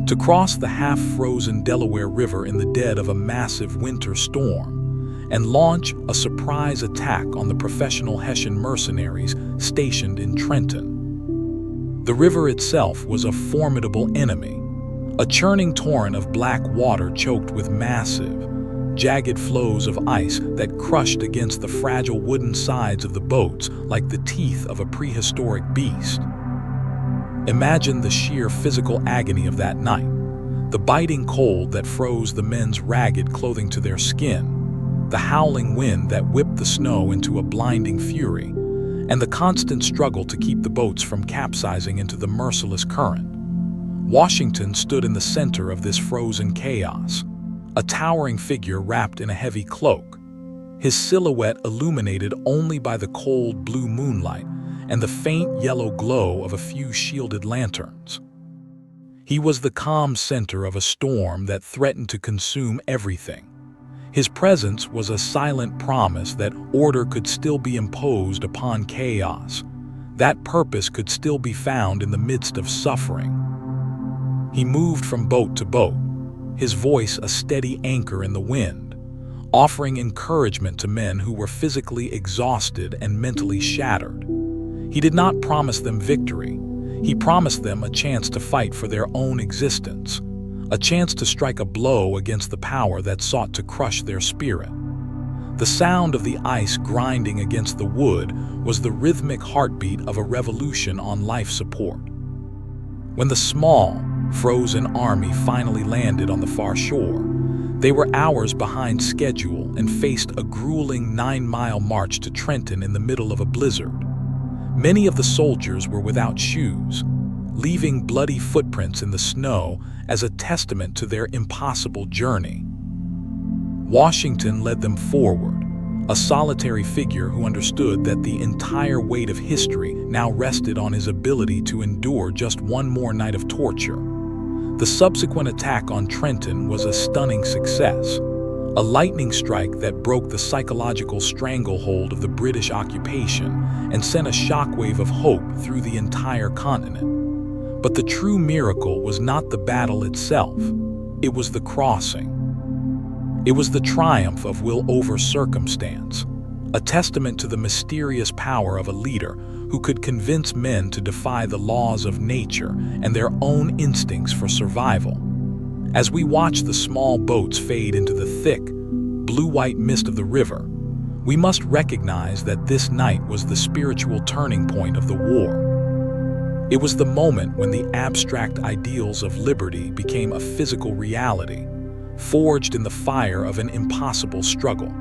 to cross the half-frozen Delaware River in the dead of a massive winter storm and launch a surprise attack on the professional Hessian mercenaries stationed in Trenton. The river itself was a formidable enemy, a churning torrent of black water choked with massive, jagged flows of ice that crushed against the fragile wooden sides of the boats like the teeth of a prehistoric beast. Imagine the sheer physical agony of that night. The biting cold that froze the men's ragged clothing to their skin, the howling wind that whipped the snow into a blinding fury, and the constant struggle to keep the boats from capsizing into the merciless current. Washington stood in the center of this frozen chaos, a towering figure wrapped in a heavy cloak, his silhouette illuminated only by the cold blue moonlight and the faint yellow glow of a few shielded lanterns. He was the calm center of a storm that threatened to consume everything. His presence was a silent promise that order could still be imposed upon chaos, that purpose could still be found in the midst of suffering. He moved from boat to boat, his voice a steady anchor in the wind, offering encouragement to men who were physically exhausted and mentally shattered. He did not promise them victory. He promised them a chance to fight for their own existence, a chance to strike a blow against the power that sought to crush their spirit. The sound of the ice grinding against the wood was the rhythmic heartbeat of a revolution on life support. When the small, frozen army finally landed on the far shore, they were hours behind schedule and faced a grueling 9-mile march to Trenton in the middle of a blizzard. Many of the soldiers were without shoes, leaving bloody footprints in the snow as a testament to their impossible journey. Washington led them forward, a solitary figure who understood that the entire weight of history now rested on his ability to endure just one more night of torture. The subsequent attack on Trenton was a stunning success, a lightning strike that broke the psychological stranglehold of the British occupation and sent a shockwave of hope through the entire continent. But the true miracle was not the battle itself, it was the crossing. It was the triumph of will over circumstance, a testament to the mysterious power of a leader who could convince men to defy the laws of nature and their own instincts for survival. As we watch the small boats fade into the thick, blue-white mist of the river, we must recognize that this night was the spiritual turning point of the war. It was the moment when the abstract ideals of liberty became a physical reality, forged in the fire of an impossible struggle.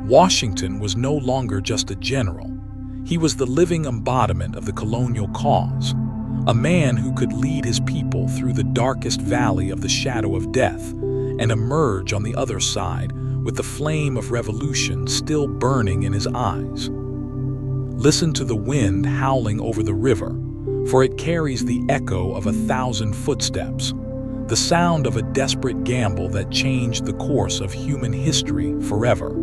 Washington was no longer just a general. He was the living embodiment of the colonial cause, a man who could lead his people through the darkest valley of the shadow of death and emerge on the other side with the flame of revolution still burning in his eyes. Listen to the wind howling over the river, for it carries the echo of 1,000 footsteps, the sound of a desperate gamble that changed the course of human history forever.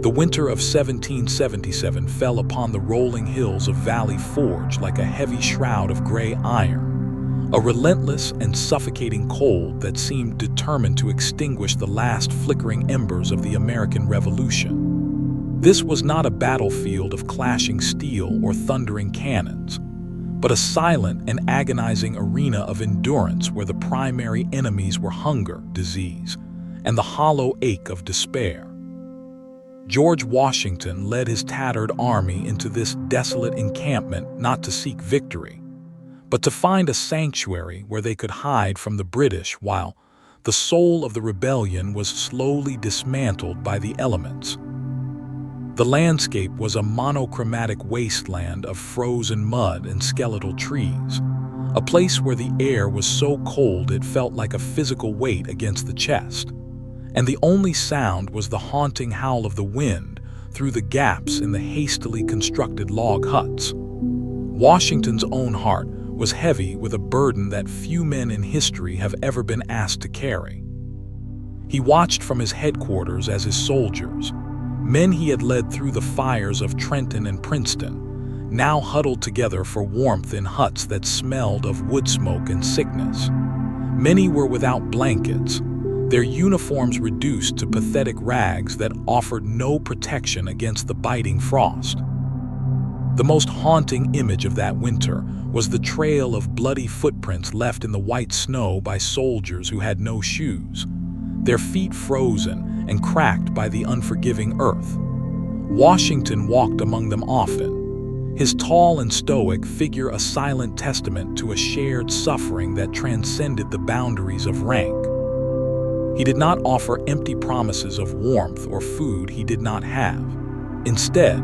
The winter of 1777 fell upon the rolling hills of Valley Forge like a heavy shroud of gray iron, a relentless and suffocating cold that seemed determined to extinguish the last flickering embers of the American Revolution. This was not a battlefield of clashing steel or thundering cannons, but a silent and agonizing arena of endurance where the primary enemies were hunger, disease, and the hollow ache of despair. George Washington led his tattered army into this desolate encampment not to seek victory, but to find a sanctuary where they could hide from the British while the soul of the rebellion was slowly dismantled by the elements. The landscape was a monochromatic wasteland of frozen mud and skeletal trees, a place where the air was so cold it felt like a physical weight against the chest, and the only sound was the haunting howl of the wind through the gaps in the hastily constructed log huts. Washington's own heart was heavy with a burden that few men in history have ever been asked to carry. He watched from his headquarters as his soldiers, men he had led through the fires of Trenton and Princeton, now huddled together for warmth in huts that smelled of wood smoke and sickness. Many were without blankets, their uniforms reduced to pathetic rags that offered no protection against the biting frost. The most haunting image of that winter was the trail of bloody footprints left in the white snow by soldiers who had no shoes, their feet frozen and cracked by the unforgiving earth. Washington walked among them often, His tall and stoic figure a silent testament to a shared suffering that transcended the boundaries of rank. He did not offer empty promises of warmth or food he did not have. Instead,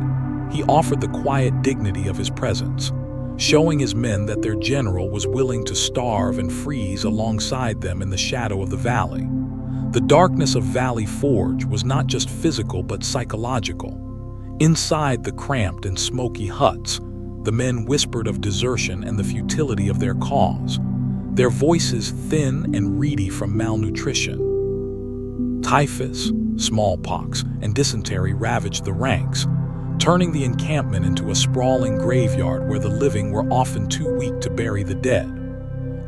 he offered the quiet dignity of his presence, showing his men that their general was willing to starve and freeze alongside them in the shadow of the valley. The darkness of Valley Forge was not just physical but psychological. Inside the cramped and smoky huts, the men whispered of desertion and the futility of their cause, their voices thin and reedy from malnutrition. Typhus, smallpox, and dysentery ravaged the ranks, turning the encampment into a sprawling graveyard where the living were often too weak to bury the dead.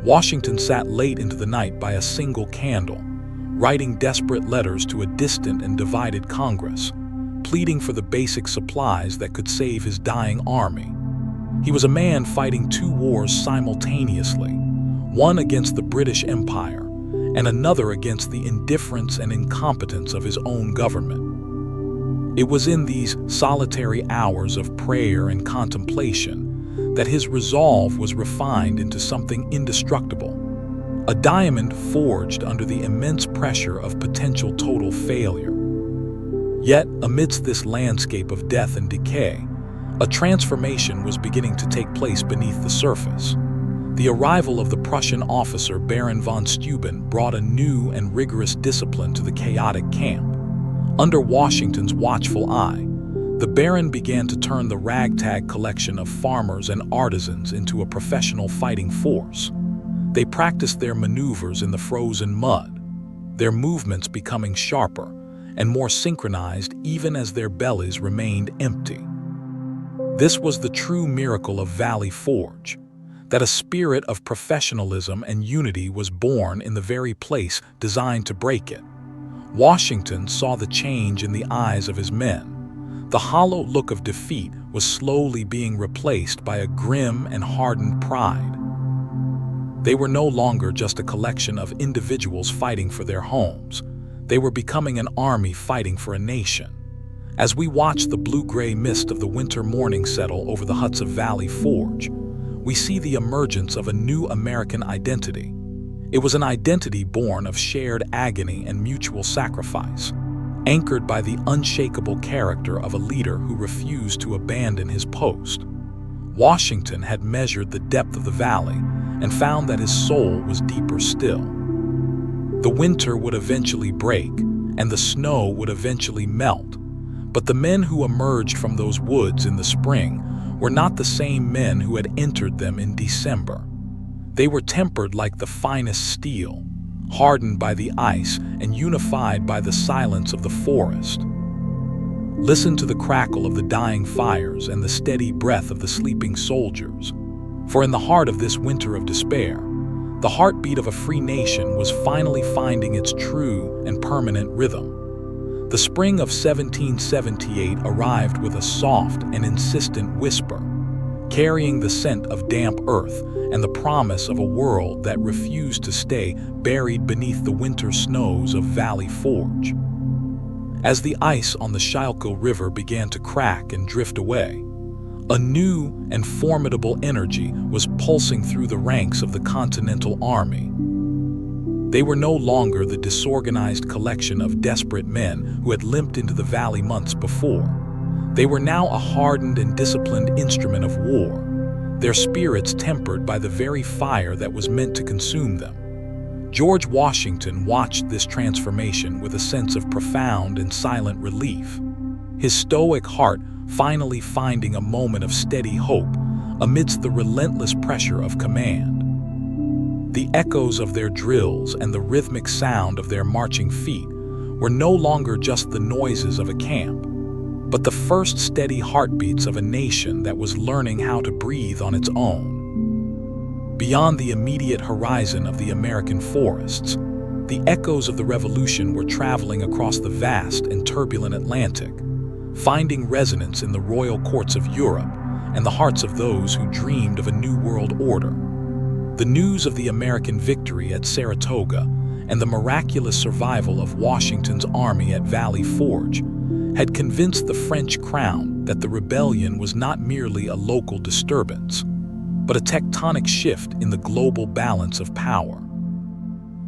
Washington sat late into the night by a single candle, writing desperate letters to a distant and divided Congress, pleading for the basic supplies that could save his dying army. He was a man fighting two wars simultaneously, one against the British Empire and another against the indifference and incompetence of his own government. It was in these solitary hours of prayer and contemplation that his resolve was refined into something indestructible, a diamond forged under the immense pressure of potential total failure. Yet, amidst this landscape of death and decay, a transformation was beginning to take place beneath the surface. The arrival of the Prussian officer Baron von Steuben brought a new and rigorous discipline to the chaotic camp. Under Washington's watchful eye, the Baron began to turn the ragtag collection of farmers and artisans into a professional fighting force. They practiced their maneuvers in the frozen mud, their movements becoming sharper and more synchronized even as their bellies remained empty. This was the true miracle of Valley Forge, that a spirit of professionalism and unity was born in the very place designed to break it. Washington saw the change in the eyes of his men. The hollow look of defeat was slowly being replaced by a grim and hardened pride. They were no longer just a collection of individuals fighting for their homes. They were becoming an army fighting for a nation. As we watch the blue-gray mist of the winter morning settle over the huts of Valley Forge, we see the emergence of a new American identity. It was an identity born of shared agony and mutual sacrifice, anchored by the unshakable character of a leader who refused to abandon his post. Washington had measured the depth of the valley and found that his soul was deeper still. The winter would eventually break, and the snow would eventually melt. But the men who emerged from those woods in the spring were not the same men who had entered them in December. They were tempered like the finest steel, hardened by the ice and unified by the silence of the forest. Listen to the crackle of the dying fires and the steady breath of the sleeping soldiers. For in the heart of this winter of despair, the heartbeat of a free nation was finally finding its true and permanent rhythm. The spring of 1778 arrived with a soft and insistent whisper, carrying the scent of damp earth and the promise of a world that refused to stay buried beneath the winter snows of Valley Forge. As the ice on the Schuylkill River began to crack and drift away, a new and formidable energy was pulsing through the ranks of the Continental Army. They were no longer the disorganized collection of desperate men who had limped into the valley months before. They were now a hardened and disciplined instrument of war, their spirits tempered by the very fire that was meant to consume them. George Washington watched this transformation with a sense of profound and silent relief, his stoic heart finally finding a moment of steady hope amidst the relentless pressure of command. The echoes of their drills and the rhythmic sound of their marching feet were no longer just the noises of a camp, but the first steady heartbeats of a nation that was learning how to breathe on its own. Beyond the immediate horizon of the American forests, the echoes of the Revolution were traveling across the vast and turbulent Atlantic, finding resonance in the royal courts of Europe and the hearts of those who dreamed of a new world order. The news of the American victory at Saratoga and the miraculous survival of Washington's army at Valley Forge had convinced the French crown that the rebellion was not merely a local disturbance, but a tectonic shift in the global balance of power.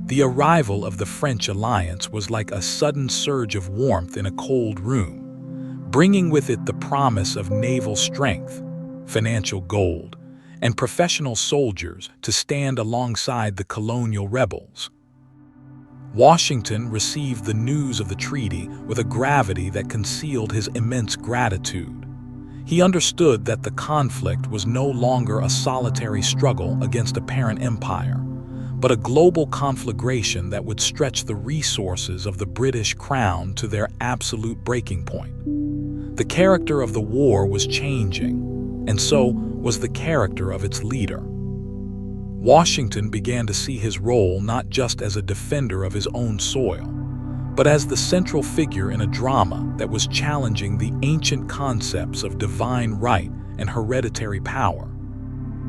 The arrival of the French alliance was like a sudden surge of warmth in a cold room, bringing with it the promise of naval strength, financial gold, and professional soldiers to stand alongside the colonial rebels. Washington received the news of the treaty with a gravity that concealed his immense gratitude. He understood that the conflict was no longer a solitary struggle against a parent empire, but a global conflagration that would stretch the resources of the British Crown to their absolute breaking point. The character of the war was changing, and so was the character of its leader. Washington began to see his role not just as a defender of his own soil, but as the central figure in a drama that was challenging the ancient concepts of divine right and hereditary power.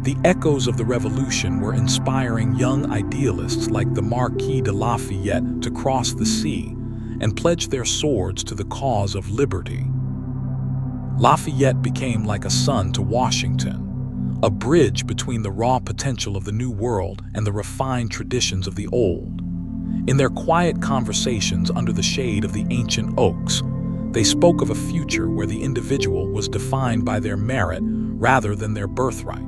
The echoes of the Revolution were inspiring young idealists like the Marquis de Lafayette to cross the sea and pledge their swords to the cause of liberty. Lafayette became like a son to Washington, a bridge between the raw potential of the New World and the refined traditions of the Old. In their quiet conversations under the shade of the ancient oaks, they spoke of a future where the individual was defined by their merit rather than their birthright.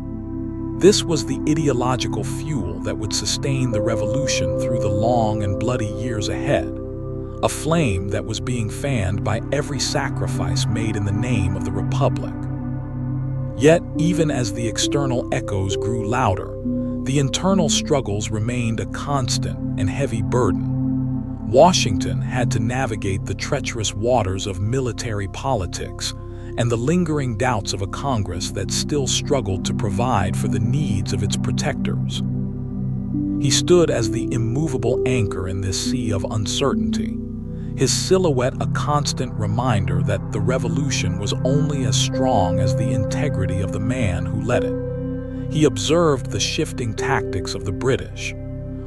This was the ideological fuel that would sustain the revolution through the long and bloody years ahead, a flame that was being fanned by every sacrifice made in the name of the Republic. Yet, even as the external echoes grew louder, the internal struggles remained a constant and heavy burden. Washington had to navigate the treacherous waters of military politics and the lingering doubts of a Congress that still struggled to provide for the needs of its protectors. He stood as the immovable anchor in this sea of uncertainty, his silhouette a constant reminder that the revolution was only as strong as the integrity of the man who led it. He observed the shifting tactics of the British,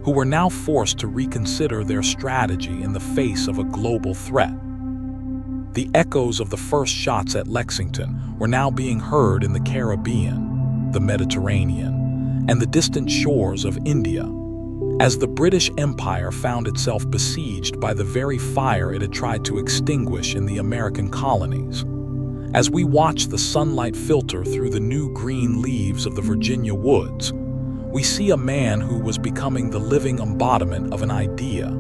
who were now forced to reconsider their strategy in the face of a global threat. The echoes of the first shots at Lexington were now being heard in the Caribbean, the Mediterranean, and the distant shores of India, as the British Empire found itself besieged by the very fire it had tried to extinguish in the American colonies. As we watch the sunlight filter through the new green leaves of the Virginia woods, we see a man who was becoming the living embodiment of an idea.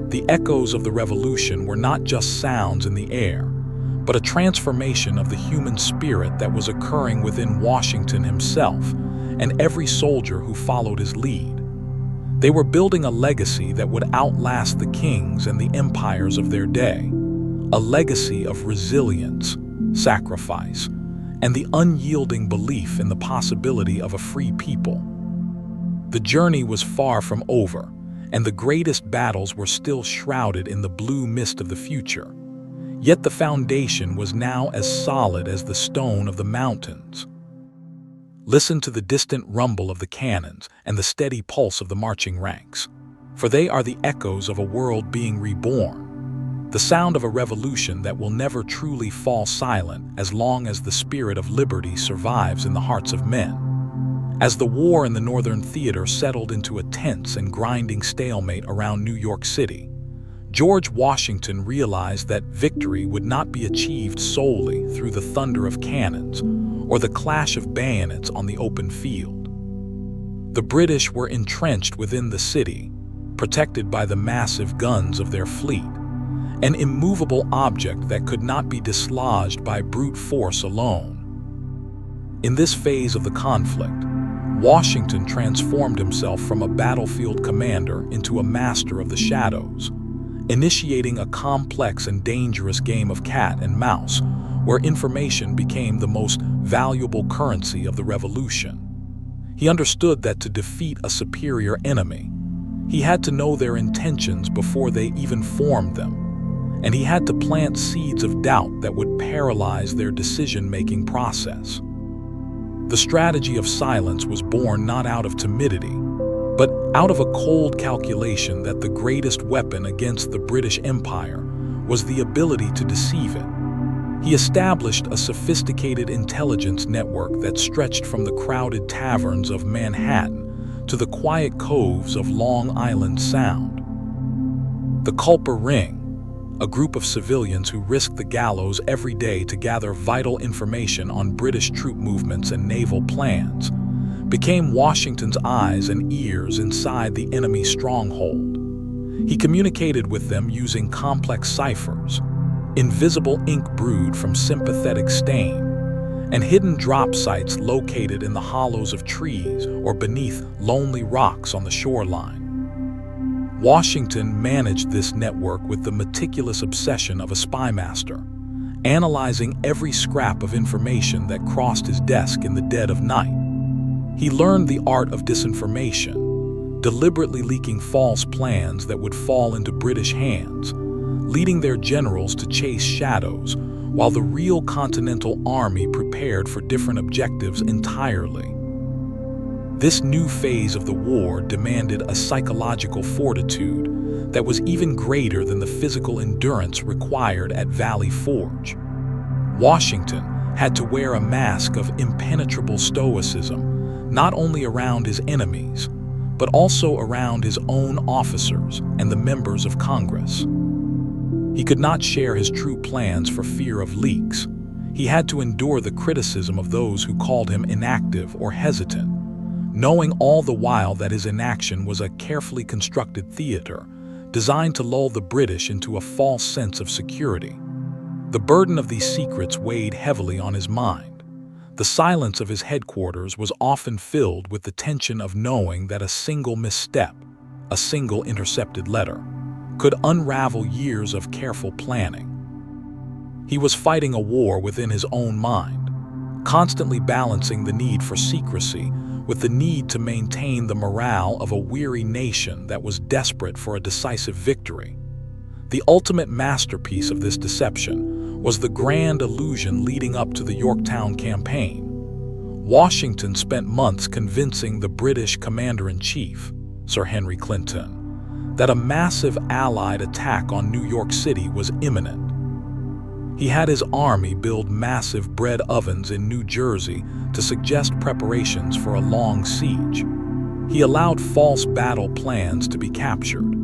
The echoes of the Revolution were not just sounds in the air, but a transformation of the human spirit that was occurring within Washington himself and every soldier who followed his lead. They were building a legacy that would outlast the kings and the empires of their day, a legacy of resilience, sacrifice, and the unyielding belief in the possibility of a free people. The journey was far from over, and the greatest battles were still shrouded in the blue mist of the future. Yet the foundation was now as solid as the stone of the mountains. Listen to the distant rumble of the cannons and the steady pulse of the marching ranks, for they are the echoes of a world being reborn, the sound of a revolution that will never truly fall silent as long as the spirit of liberty survives in the hearts of men. As the war in the Northern Theater settled into a tense and grinding stalemate around New York City, George Washington realized that victory would not be achieved solely through the thunder of cannons or the clash of bayonets on the open field. The British were entrenched within the city, protected by the massive guns of their fleet, an immovable object that could not be dislodged by brute force alone. In this phase of the conflict, Washington transformed himself from a battlefield commander into a master of the shadows, initiating a complex and dangerous game of cat and mouse, where information became the most valuable currency of the revolution. He understood that to defeat a superior enemy, he had to know their intentions before they even formed them, and he had to plant seeds of doubt that would paralyze their decision-making process. The strategy of silence was born not out of timidity, but out of a cold calculation that the greatest weapon against the British Empire was the ability to deceive it. He established a sophisticated intelligence network that stretched from the crowded taverns of Manhattan to the quiet coves of Long Island Sound. The Culper Ring, a group of civilians who risked the gallows every day to gather vital information on British troop movements and naval plans, became Washington's eyes and ears inside the enemy stronghold. He communicated with them using complex ciphers, invisible ink brewed from sympathetic stain, and hidden drop sites located in the hollows of trees or beneath lonely rocks on the shoreline. Washington managed this network with the meticulous obsession of a spymaster, analyzing every scrap of information that crossed his desk in the dead of night. He learned the art of disinformation, deliberately leaking false plans that would fall into British hands, leading their generals to chase shadows while the real Continental Army prepared for different objectives entirely. This new phase of the war demanded a psychological fortitude that was even greater than the physical endurance required at Valley Forge. Washington had to wear a mask of impenetrable stoicism, not only around his enemies, but also around his own officers and the members of Congress. He could not share his true plans for fear of leaks. He had to endure the criticism of those who called him inactive or hesitant, knowing all the while that his inaction was a carefully constructed theater designed to lull the British into a false sense of security. The burden of these secrets weighed heavily on his mind. The silence of his headquarters was often filled with the tension of knowing that a single misstep, a single intercepted letter, could unravel years of careful planning. He was fighting a war within his own mind, constantly balancing the need for secrecy with the need to maintain the morale of a weary nation that was desperate for a decisive victory. The ultimate masterpiece of this deception was the grand illusion leading up to the Yorktown campaign. Washington spent months convincing the British Commander-in-Chief, Sir Henry Clinton, that a massive Allied attack on New York City was imminent. He had his army build massive bread ovens in New Jersey to suggest preparations for a long siege. He allowed false battle plans to be captured.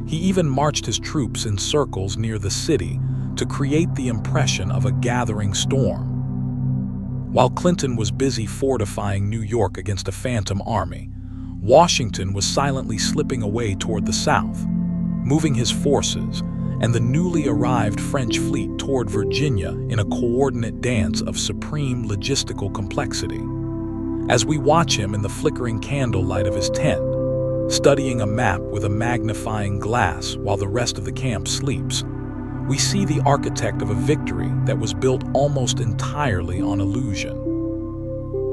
He even marched his troops in circles near the city to create the impression of a gathering storm. While Clinton was busy fortifying New York against a phantom army, Washington was silently slipping away toward the south, moving his forces and the newly arrived French fleet toward Virginia in a coordinate dance of supreme logistical complexity. As we watch him in the flickering candlelight of his tent, studying a map with a magnifying glass while the rest of the camp sleeps, we see the architect of a victory that was built almost entirely on illusion.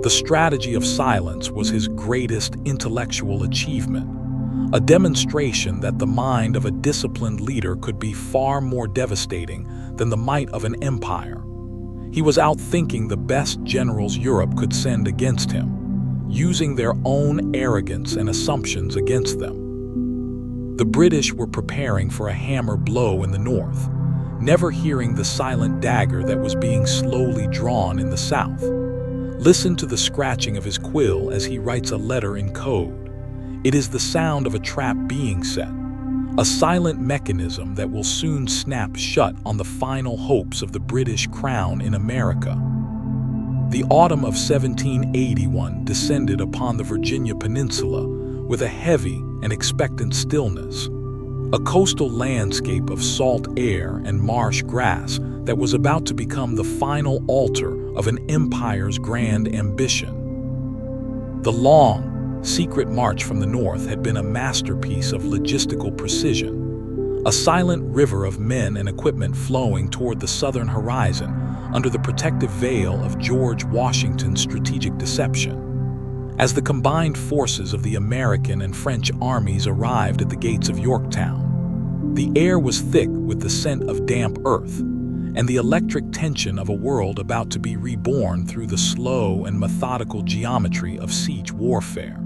The strategy of silence was his greatest intellectual achievement, a demonstration that the mind of a disciplined leader could be far more devastating than the might of an empire. He was outthinking the best generals Europe could send against him, using their own arrogance and assumptions against them. The British were preparing for a hammer blow in the north, never hearing the silent dagger that was being slowly drawn in the south. Listen to the scratching of his quill as he writes a letter in code. It is the sound of a trap being set, a silent mechanism that will soon snap shut on the final hopes of the British crown in America. The autumn of 1781 descended upon the Virginia Peninsula with a heavy and expectant stillness, a coastal landscape of salt air and marsh grass that was about to become the final altar of an empire's grand ambition. The long, secret march from the north had been a masterpiece of logistical precision, a silent river of men and equipment flowing toward the southern horizon under the protective veil of George Washington's strategic deception. As the combined forces of the American and French armies arrived at the gates of Yorktown, the air was thick with the scent of damp earth and the electric tension of a world about to be reborn through the slow and methodical geometry of siege warfare.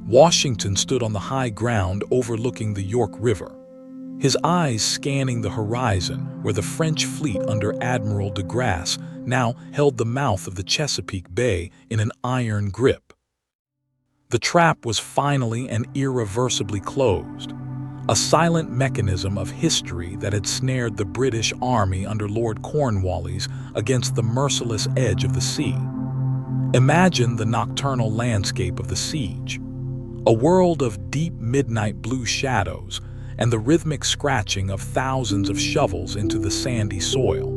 Washington stood on the high ground overlooking the York River, his eyes scanning the horizon where the French fleet under Admiral de Grasse now held the mouth of the Chesapeake Bay in an iron grip. The trap was finally and irreversibly closed, a silent mechanism of history that had snared the British Army under Lord Cornwallis against the merciless edge of the sea. Imagine the nocturnal landscape of the siege, a world of deep midnight blue shadows and the rhythmic scratching of thousands of shovels into the sandy soil.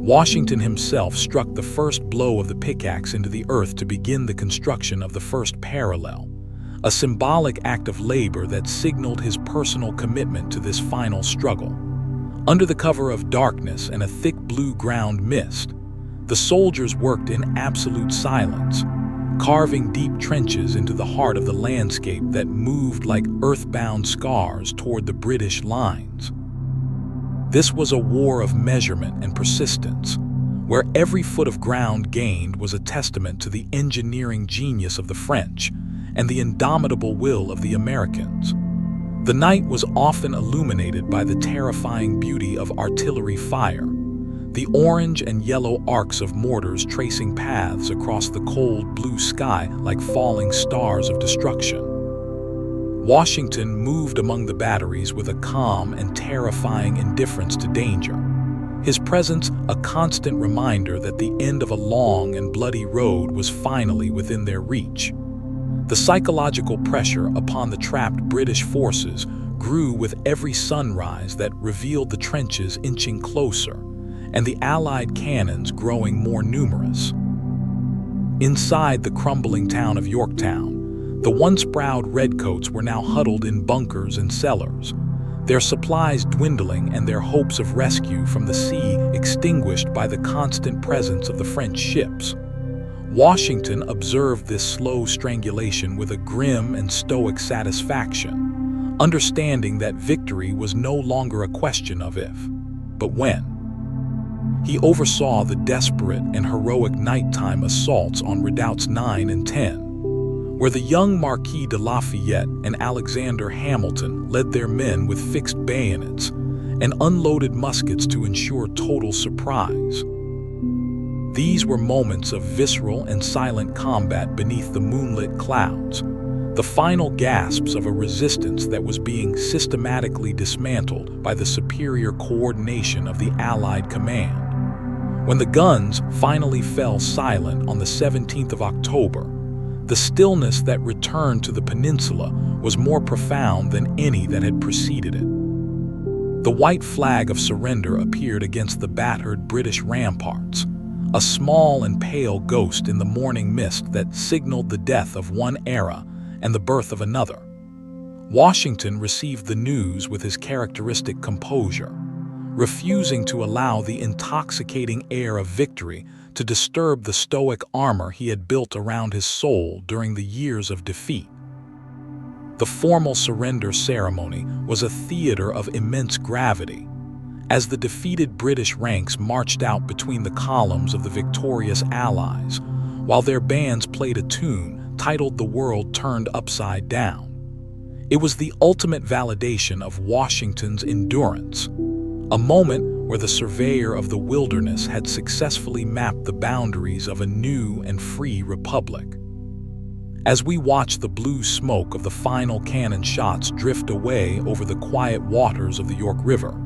Washington himself struck the first blow of the pickaxe into the earth to begin the construction of the first parallel, a symbolic act of labor that signaled his personal commitment to this final struggle. Under the cover of darkness and a thick blue ground mist, the soldiers worked in absolute silence, carving deep trenches into the heart of the landscape that moved like earthbound scars toward the British lines. This was a war of measurement and persistence, where every foot of ground gained was a testament to the engineering genius of the French and the indomitable will of the Americans. The night was often illuminated by the terrifying beauty of artillery fire, the orange and yellow arcs of mortars tracing paths across the cold blue sky like falling stars of destruction. Washington moved among the batteries with a calm and terrifying indifference to danger, his presence a constant reminder that the end of a long and bloody road was finally within their reach. The psychological pressure upon the trapped British forces grew with every sunrise that revealed the trenches inching closer and the Allied cannons growing more numerous. Inside the crumbling town of Yorktown, the once proud redcoats were now huddled in bunkers and cellars, their supplies dwindling and their hopes of rescue from the sea extinguished by the constant presence of the French ships. Washington observed this slow strangulation with a grim and stoic satisfaction, understanding that victory was no longer a question of if, but when. He oversaw the desperate and heroic nighttime assaults on redoubts 9 and 10, where the young Marquis de Lafayette and Alexander Hamilton led their men with fixed bayonets and unloaded muskets to ensure total surprise. These were moments of visceral and silent combat beneath the moonlit clouds, the final gasps of a resistance that was being systematically dismantled by the superior coordination of the Allied command. When the guns finally fell silent on the 17th of October, the stillness that returned to the peninsula was more profound than any that had preceded it. The white flag of surrender appeared against the battered British ramparts, a small and pale ghost in the morning mist that signaled the death of one era and the birth of another. Washington received the news with his characteristic composure, refusing to allow the intoxicating air of victory to disturb the stoic armor he had built around his soul during the years of defeat. The formal surrender ceremony was a theater of immense gravity, as the defeated British ranks marched out between the columns of the victorious Allies, while their bands played a tune titled "The World Turned Upside Down." It was the ultimate validation of Washington's endurance, a moment where the surveyor of the wilderness had successfully mapped the boundaries of a new and free republic. As we watch the blue smoke of the final cannon shots drift away over the quiet waters of the York River,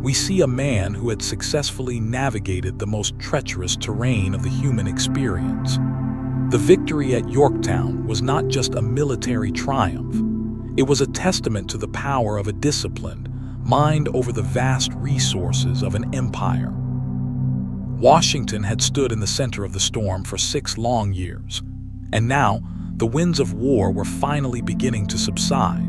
we see a man who had successfully navigated the most treacherous terrain of the human experience. The victory at Yorktown was not just a military triumph. It was a testament to the power of a disciplined mind over the vast resources of an empire. Washington had stood in the center of the storm for 6 long years, and now the winds of war were finally beginning to subside.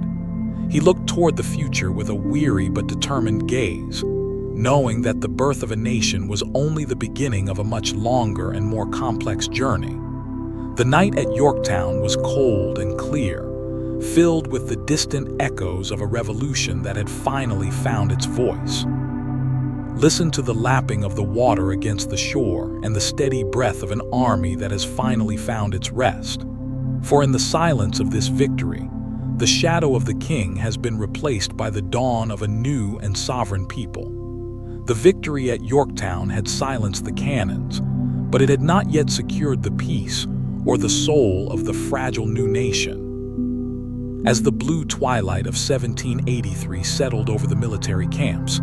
He looked toward the future with a weary but determined gaze, knowing that the birth of a nation was only the beginning of a much longer and more complex journey. The night at Yorktown was cold and clear, filled with the distant echoes of a revolution that had finally found its voice. Listen to the lapping of the water against the shore and the steady breath of an army that has finally found its rest. For in the silence of this victory, The shadow of the king has been replaced by the dawn of a new and sovereign people. The victory at Yorktown had silenced the cannons, but it had not yet secured the peace or the soul of the fragile new nation. As the blue twilight of 1783 settled over the military camps,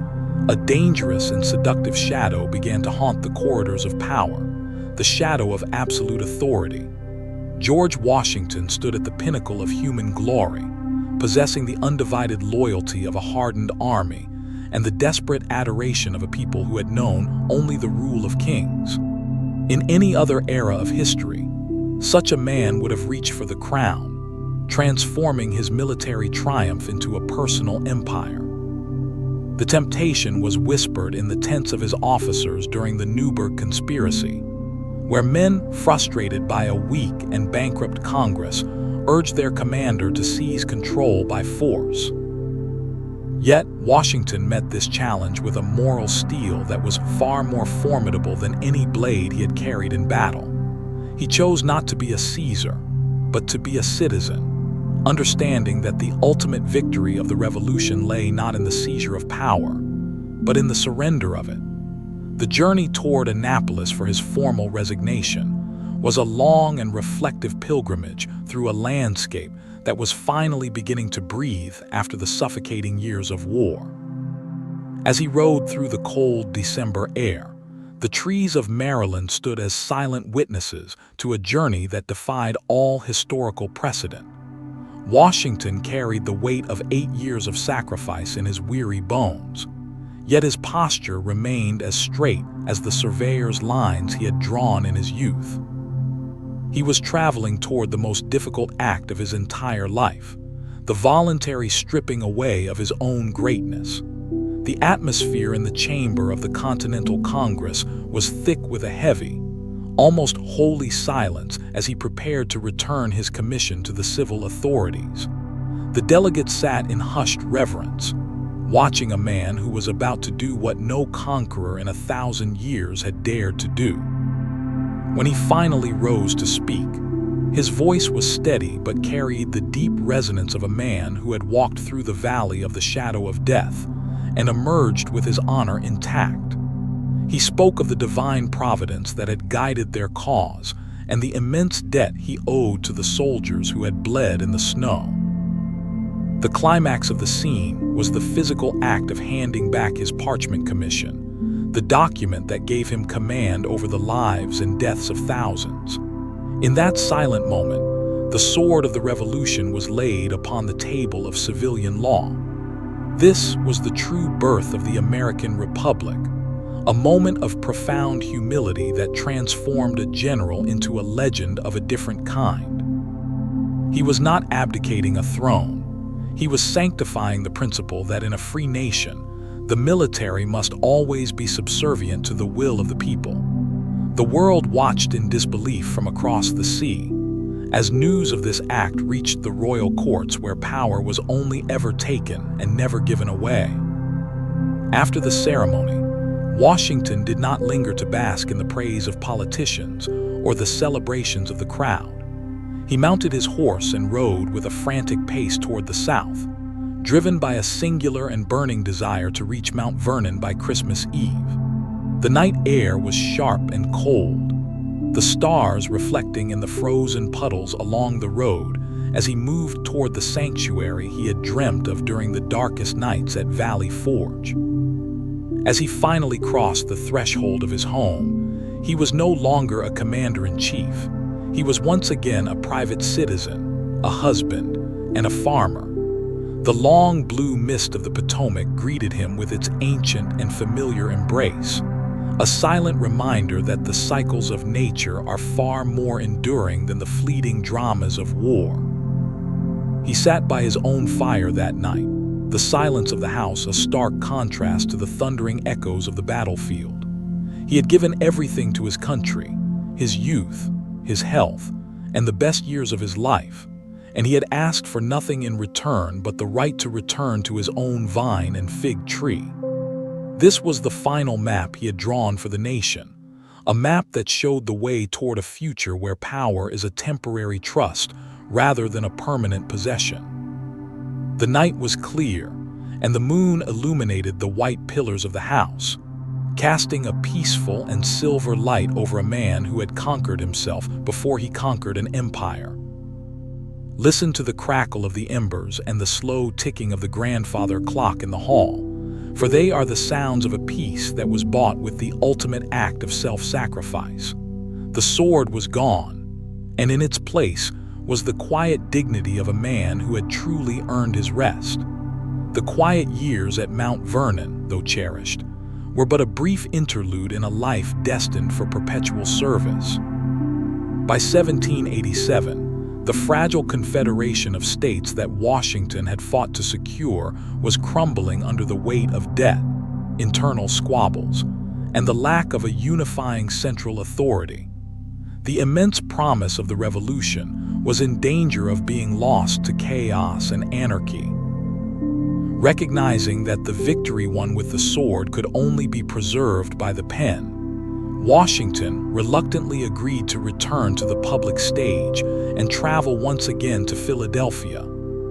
a dangerous and seductive shadow began to haunt the corridors of power, the shadow of absolute authority. George Washington stood at the pinnacle of human glory, possessing the undivided loyalty of a hardened army and the desperate adoration of a people who had known only the rule of kings. In any other era of history, such a man would have reached for the crown, transforming his military triumph into a personal empire. The temptation was whispered in the tents of his officers during the Newburgh conspiracy, where men frustrated by a weak and bankrupt Congress urged their commander to seize control by force. Yet, Washington met this challenge with a moral steel that was far more formidable than any blade he had carried in battle. He chose not to be a Caesar, but to be a citizen, understanding that the ultimate victory of the revolution lay not in the seizure of power, but in the surrender of it. The journey toward Annapolis for his formal resignation was a long and reflective pilgrimage through a landscape that was finally beginning to breathe after the suffocating years of war. As he rode through the cold December air, the trees of Maryland stood as silent witnesses to a journey that defied all historical precedent. Washington carried the weight of 8 years of sacrifice in his weary bones, yet his posture remained as straight as the Surveyor's lines he had drawn in his youth. He was traveling toward the most difficult act of his entire life, the voluntary stripping away of his own greatness. The atmosphere in the chamber of the Continental Congress was thick with a heavy, almost holy silence as he prepared to return his commission to the civil authorities. The delegates sat in hushed reverence, watching a man who was about to do what no conqueror in 1,000 years had dared to do. When he finally rose to speak, his voice was steady but carried the deep resonance of a man who had walked through the valley of the shadow of death and emerged with his honor intact. He spoke of the divine providence that had guided their cause and the immense debt he owed to the soldiers who had bled in the snow. The climax of the scene was the physical act of handing back his parchment commission, the document that gave him command over the lives and deaths of thousands. In that silent moment, the sword of the revolution was laid upon the table of civilian law. This was the true birth of the American Republic, a moment of profound humility that transformed a general into a legend of a different kind. He was not abdicating a throne. He was sanctifying the principle that in a free nation, the military must always be subservient to the will of the people. The world watched in disbelief from across the sea, as news of this act reached the royal courts where power was only ever taken and never given away. After the ceremony, Washington did not linger to bask in the praise of politicians or the celebrations of the crowd. He mounted his horse and rode with a frantic pace toward the south, driven by a singular and burning desire to reach Mount Vernon by Christmas Eve. The night air was sharp and cold, the stars reflecting in the frozen puddles along the road as he moved toward the sanctuary he had dreamt of during the darkest nights at Valley Forge. As he finally crossed the threshold of his home, he was no longer a commander-in-chief. He was once again a private citizen, a husband, and a farmer. The long blue mist of the Potomac greeted him with its ancient and familiar embrace, a silent reminder that the cycles of nature are far more enduring than the fleeting dramas of war. He sat by his own fire that night, the silence of the house a stark contrast to the thundering echoes of the battlefield. He had given everything to his country, his youth, his health, and the best years of his life, and he had asked for nothing in return but the right to return to his own vine and fig tree. This was the final map he had drawn for the nation, a map that showed the way toward a future where power is a temporary trust rather than a permanent possession. The night was clear, and the moon illuminated the white pillars of the house, casting a peaceful and silver light over a man who had conquered himself before he conquered an empire. Listen to the crackle of the embers and the slow ticking of the grandfather clock in the hall, for they are the sounds of a peace that was bought with the ultimate act of self-sacrifice. The sword was gone, and in its place was the quiet dignity of a man who had truly earned his rest. The quiet years at Mount Vernon, though cherished, were but a brief interlude in a life destined for perpetual service. By 1787, the fragile confederation of states that Washington had fought to secure was crumbling under the weight of debt, internal squabbles, and the lack of a unifying central authority. The immense promise of the revolution was in danger of being lost to chaos and anarchy. Recognizing that the victory won with the sword could only be preserved by the pen, Washington reluctantly agreed to return to the public stage and travel once again to Philadelphia,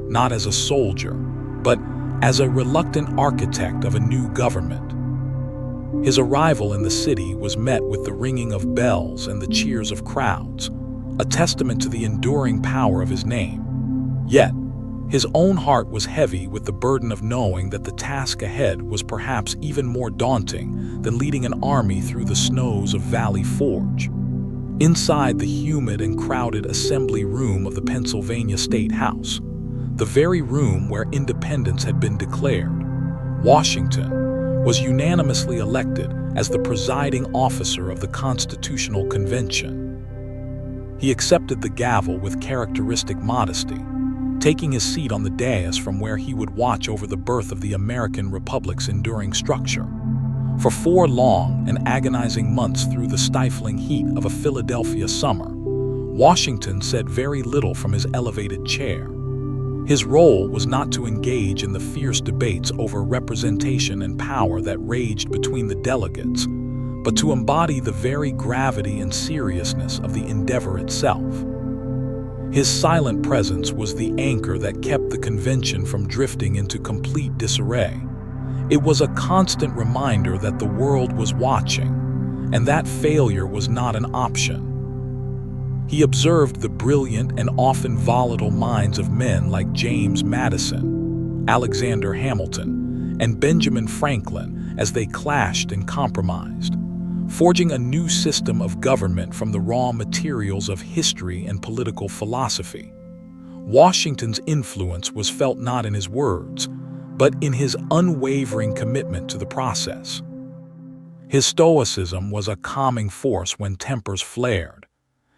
not as a soldier, but as a reluctant architect of a new government. His arrival in the city was met with the ringing of bells and the cheers of crowds, a testament to the enduring power of his name. Yet, his own heart was heavy with the burden of knowing that the task ahead was perhaps even more daunting than leading an army through the snows of Valley Forge. Inside the humid and crowded assembly room of the Pennsylvania State House, the very room where independence had been declared, Washington was unanimously elected as the presiding officer of the Constitutional Convention. He accepted the gavel with characteristic modesty, taking his seat on the dais from where he would watch over the birth of the American Republic's enduring structure. For 4 long and agonizing months through the stifling heat of a Philadelphia summer, Washington said very little from his elevated chair. His role was not to engage in the fierce debates over representation and power that raged between the delegates, but to embody the very gravity and seriousness of the endeavor itself. His silent presence was the anchor that kept the convention from drifting into complete disarray. It was a constant reminder that the world was watching, and that failure was not an option. He observed the brilliant and often volatile minds of men like James Madison, Alexander Hamilton, and Benjamin Franklin as they clashed and compromised, forging a new system of government from the raw materials of history and political philosophy. Washington's influence was felt not in his words, but in his unwavering commitment to the process. His stoicism was a calming force when tempers flared,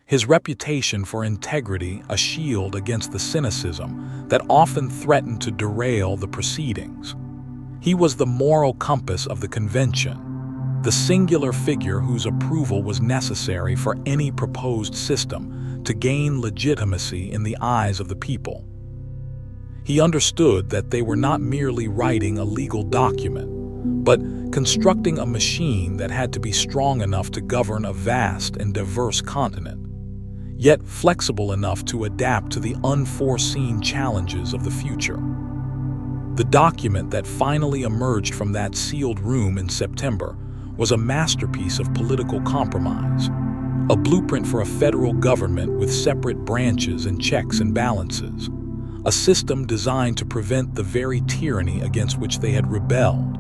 his reputation for integrity a shield against the cynicism that often threatened to derail the proceedings. He was the moral compass of the convention, the singular figure whose approval was necessary for any proposed system to gain legitimacy in the eyes of the people. He understood that they were not merely writing a legal document, but constructing a machine that had to be strong enough to govern a vast and diverse continent, yet flexible enough to adapt to the unforeseen challenges of the future. The document that finally emerged from that sealed room in September was a masterpiece of political compromise, a blueprint for a federal government with separate branches and checks and balances, a system designed to prevent the very tyranny against which they had rebelled.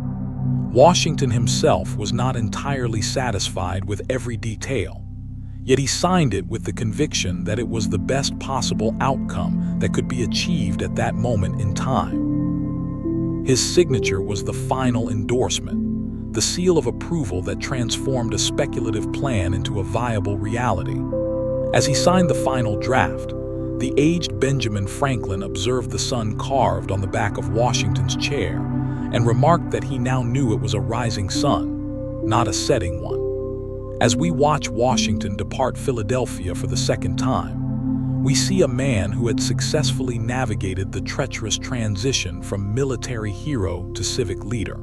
Washington himself was not entirely satisfied with every detail, yet he signed it with the conviction that it was the best possible outcome that could be achieved at that moment in time. His signature was the final endorsement, the seal of approval that transformed a speculative plan into a viable reality. As he signed the final draft, the aged Benjamin Franklin observed the sun carved on the back of Washington's chair and remarked that he now knew it was a rising sun, not a setting one. As we watch Washington depart Philadelphia for the second time, we see a man who had successfully navigated the treacherous transition from military hero to civic leader.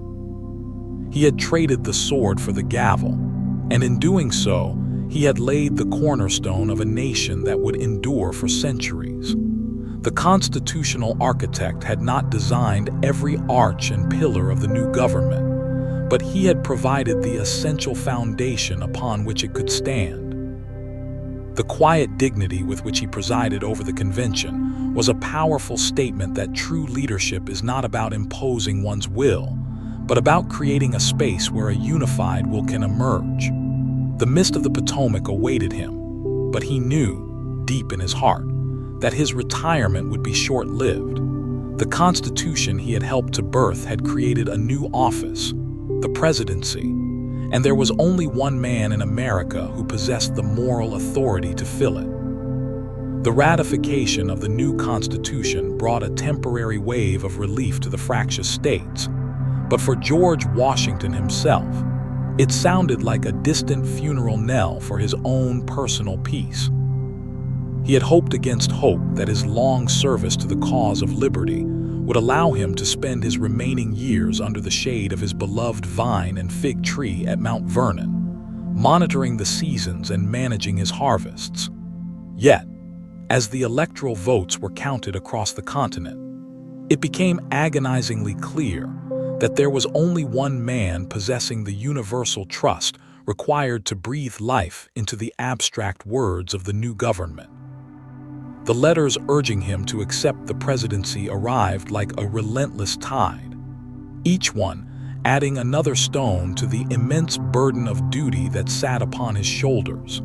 He had traded the sword for the gavel, and in doing so, he had laid the cornerstone of a nation that would endure for centuries. The constitutional architect had not designed every arch and pillar of the new government, but he had provided the essential foundation upon which it could stand. The quiet dignity with which he presided over the convention was a powerful statement that true leadership is not about imposing one's will, but about creating a space where a unified will can emerge. The mist of the Potomac awaited him, but he knew, deep in his heart, that his retirement would be short-lived. The Constitution he had helped to birth had created a new office, the presidency, and there was only one man in America who possessed the moral authority to fill it. The ratification of the new Constitution brought a temporary wave of relief to the fractious states, but for George Washington himself, it sounded like a distant funeral knell for his own personal peace. He had hoped against hope that his long service to the cause of liberty would allow him to spend his remaining years under the shade of his beloved vine and fig tree at Mount Vernon, monitoring the seasons and managing his harvests. Yet, as the electoral votes were counted across the continent, it became agonizingly clear that there was only one man possessing the universal trust required to breathe life into the abstract words of the new government. The letters urging him to accept the presidency arrived like a relentless tide, each one adding another stone to the immense burden of duty that sat upon his shoulders.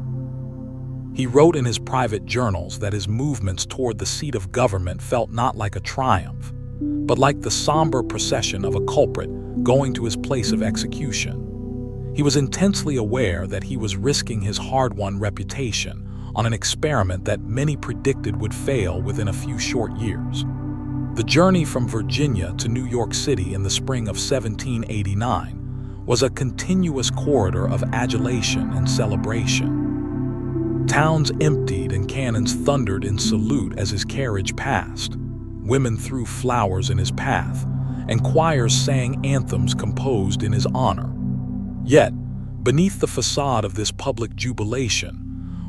He wrote in his private journals that his movements toward the seat of government felt not like a triumph, but like the somber procession of a culprit going to his place of execution. He was intensely aware that he was risking his hard-won reputation on an experiment that many predicted would fail within a few short years. The journey from Virginia to New York City in the spring of 1789 was a continuous corridor of adulation and celebration. Towns emptied and cannons thundered in salute as his carriage passed. Women threw flowers in his path, and choirs sang anthems composed in his honor. Yet, beneath the facade of this public jubilation,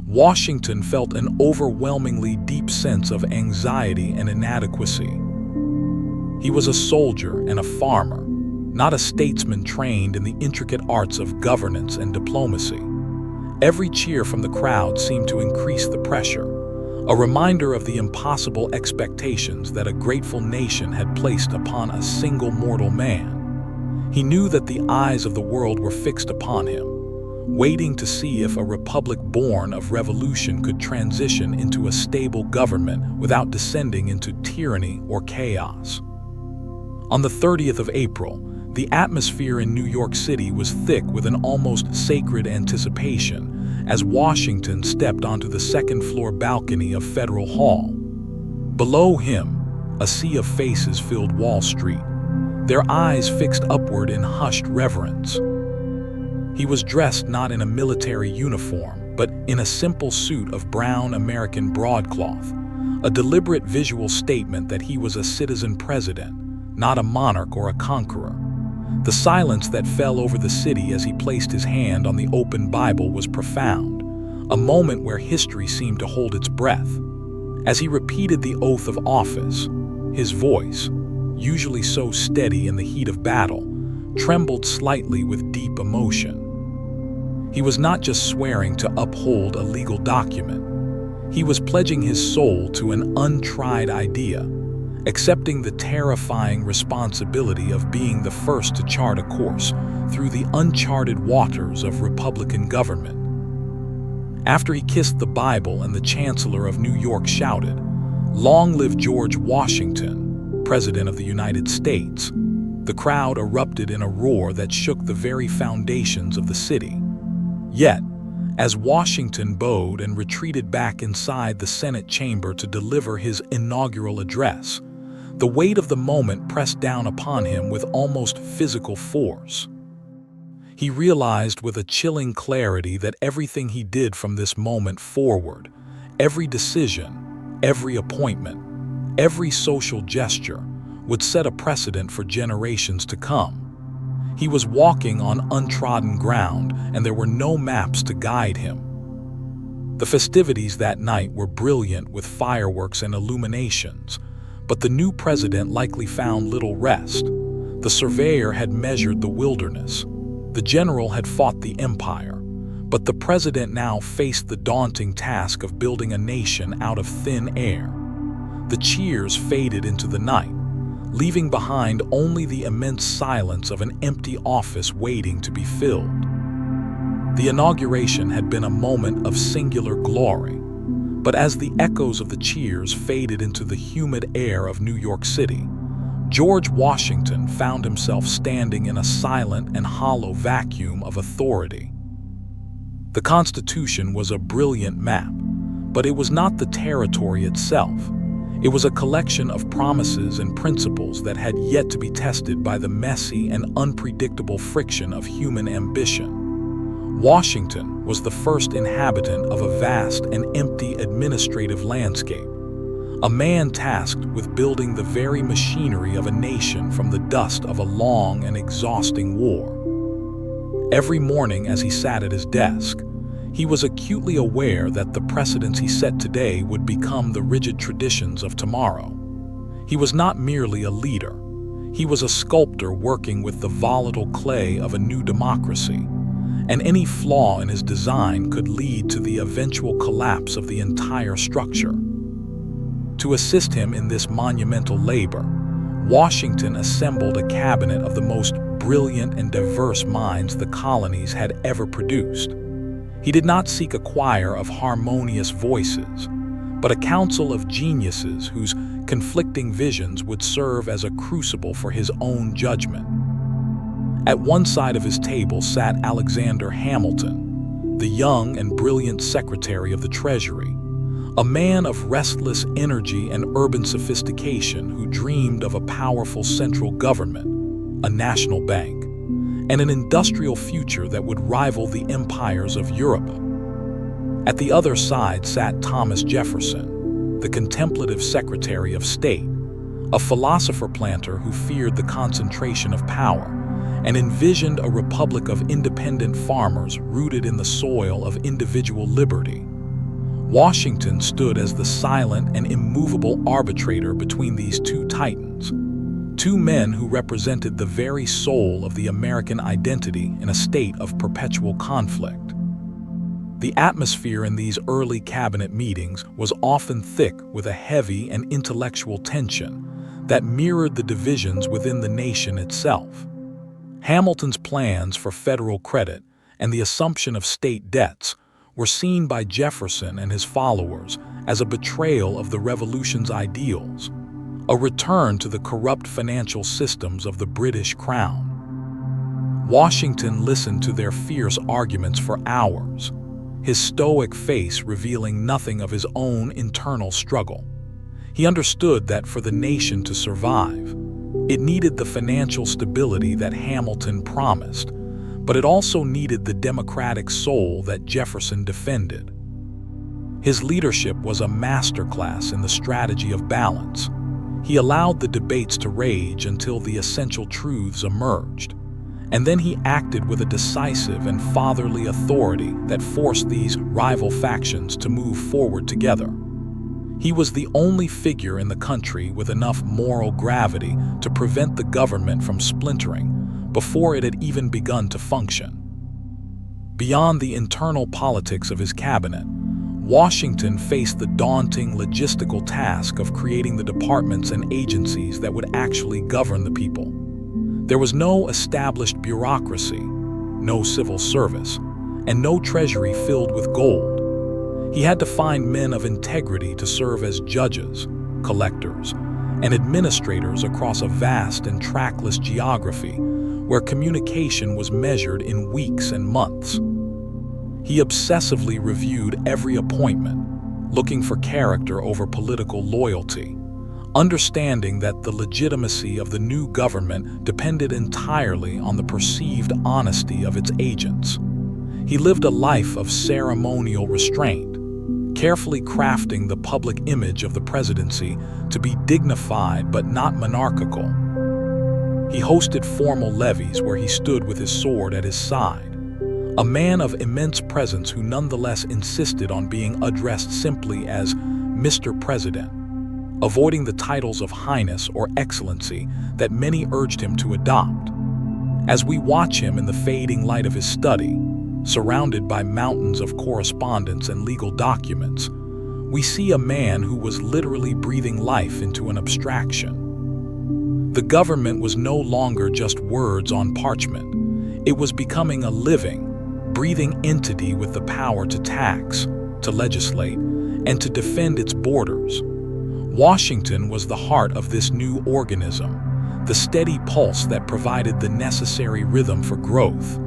Washington felt an overwhelmingly deep sense of anxiety and inadequacy. He was a soldier and a farmer, not a statesman trained in the intricate arts of governance and diplomacy. Every cheer from the crowd seemed to increase the pressure, a reminder of the impossible expectations that a grateful nation had placed upon a single mortal man. He knew that the eyes of the world were fixed upon him, waiting to see if a republic born of revolution could transition into a stable government without descending into tyranny or chaos. On the 30th of April, the atmosphere in New York City was thick with an almost sacred anticipation as Washington stepped onto the second-floor balcony of Federal Hall. Below him, a sea of faces filled Wall Street, their eyes fixed upward in hushed reverence. He was dressed not in a military uniform, but in a simple suit of brown American broadcloth, a deliberate visual statement that he was a citizen president, not a monarch or a conqueror. The silence that fell over the city as he placed his hand on the open Bible was profound, a moment where history seemed to hold its breath. As he repeated the oath of office, his voice, usually so steady in the heat of battle, trembled slightly with deep emotion. He was not just swearing to uphold a legal document. He was pledging his soul to an untried idea, accepting the terrifying responsibility of being the first to chart a course through the uncharted waters of Republican government. After he kissed the Bible and the Chancellor of New York shouted, "Long live George Washington, President of the United States," the crowd erupted in a roar that shook the very foundations of the city. Yet, as Washington bowed and retreated back inside the Senate chamber to deliver his inaugural address, the weight of the moment pressed down upon him with almost physical force. He realized with a chilling clarity that everything he did from this moment forward, every decision, every appointment, every social gesture, would set a precedent for generations to come. He was walking on untrodden ground, and there were no maps to guide him. The festivities that night were brilliant with fireworks and illuminations, but the new president likely found little rest. The Surveyor had measured the wilderness. The general had fought the empire. But the president now faced the daunting task of building a nation out of thin air. The cheers faded into the night, leaving behind only the immense silence of an empty office waiting to be filled. The inauguration had been a moment of singular glory, but as the echoes of the cheers faded into the humid air of New York City, George Washington found himself standing in a silent and hollow vacuum of authority. The Constitution was a brilliant map, but it was not the territory itself. It was a collection of promises and principles that had yet to be tested by the messy and unpredictable friction of human ambition. Washington was the first inhabitant of a vast and empty administrative landscape, a man tasked with building the very machinery of a nation from the dust of a long and exhausting war. Every morning as he sat at his desk, he was acutely aware that the precedents he set today would become the rigid traditions of tomorrow. He was not merely a leader. He was a sculptor working with the volatile clay of a new democracy, and any flaw in his design could lead to the eventual collapse of the entire structure. To assist him in this monumental labor, Washington assembled a cabinet of the most brilliant and diverse minds the colonies had ever produced. He did not seek a choir of harmonious voices, but a council of geniuses whose conflicting visions would serve as a crucible for his own judgment. At one side of his table sat Alexander Hamilton, the young and brilliant Secretary of the Treasury, a man of restless energy and urban sophistication who dreamed of a powerful central government, a national bank, and an industrial future that would rival the empires of Europe. At the other side sat Thomas Jefferson, the contemplative Secretary of State, a philosopher-planter who feared the concentration of power and envisioned a republic of independent farmers rooted in the soil of individual liberty. Washington stood as the silent and immovable arbitrator between these two titans, two men who represented the very soul of the American identity in a state of perpetual conflict. The atmosphere in these early cabinet meetings was often thick with a heavy and intellectual tension that mirrored the divisions within the nation itself. Hamilton's plans for federal credit and the assumption of state debts were seen by Jefferson and his followers as a betrayal of the Revolution's ideals, a return to the corrupt financial systems of the British Crown. Washington listened to their fierce arguments for hours, his stoic face revealing nothing of his own internal struggle. He understood that for the nation to survive, it needed the financial stability that Hamilton promised, but it also needed the democratic soul that Jefferson defended. His leadership was a masterclass in the strategy of balance. He allowed the debates to rage until the essential truths emerged, and then he acted with a decisive and fatherly authority that forced these rival factions to move forward together. He was the only figure in the country with enough moral gravity to prevent the government from splintering before it had even begun to function. Beyond the internal politics of his cabinet, Washington faced the daunting logistical task of creating the departments and agencies that would actually govern the people. There was no established bureaucracy, no civil service, and no treasury filled with gold. He had to find men of integrity to serve as judges, collectors, and administrators across a vast and trackless geography where communication was measured in weeks and months. He obsessively reviewed every appointment, looking for character over political loyalty, understanding that the legitimacy of the new government depended entirely on the perceived honesty of its agents. He lived a life of ceremonial restraint, carefully crafting the public image of the presidency to be dignified but not monarchical. He hosted formal levees where he stood with his sword at his side, a man of immense presence who nonetheless insisted on being addressed simply as Mr. President, avoiding the titles of Highness or Excellency that many urged him to adopt. As we watch him in the fading light of his study, surrounded by mountains of correspondence and legal documents, we see a man who was literally breathing life into an abstraction. The government was no longer just words on parchment. It was becoming a living, breathing entity with the power to tax, to legislate, and to defend its borders. Washington was the heart of this new organism, the steady pulse that provided the necessary rhythm for growth.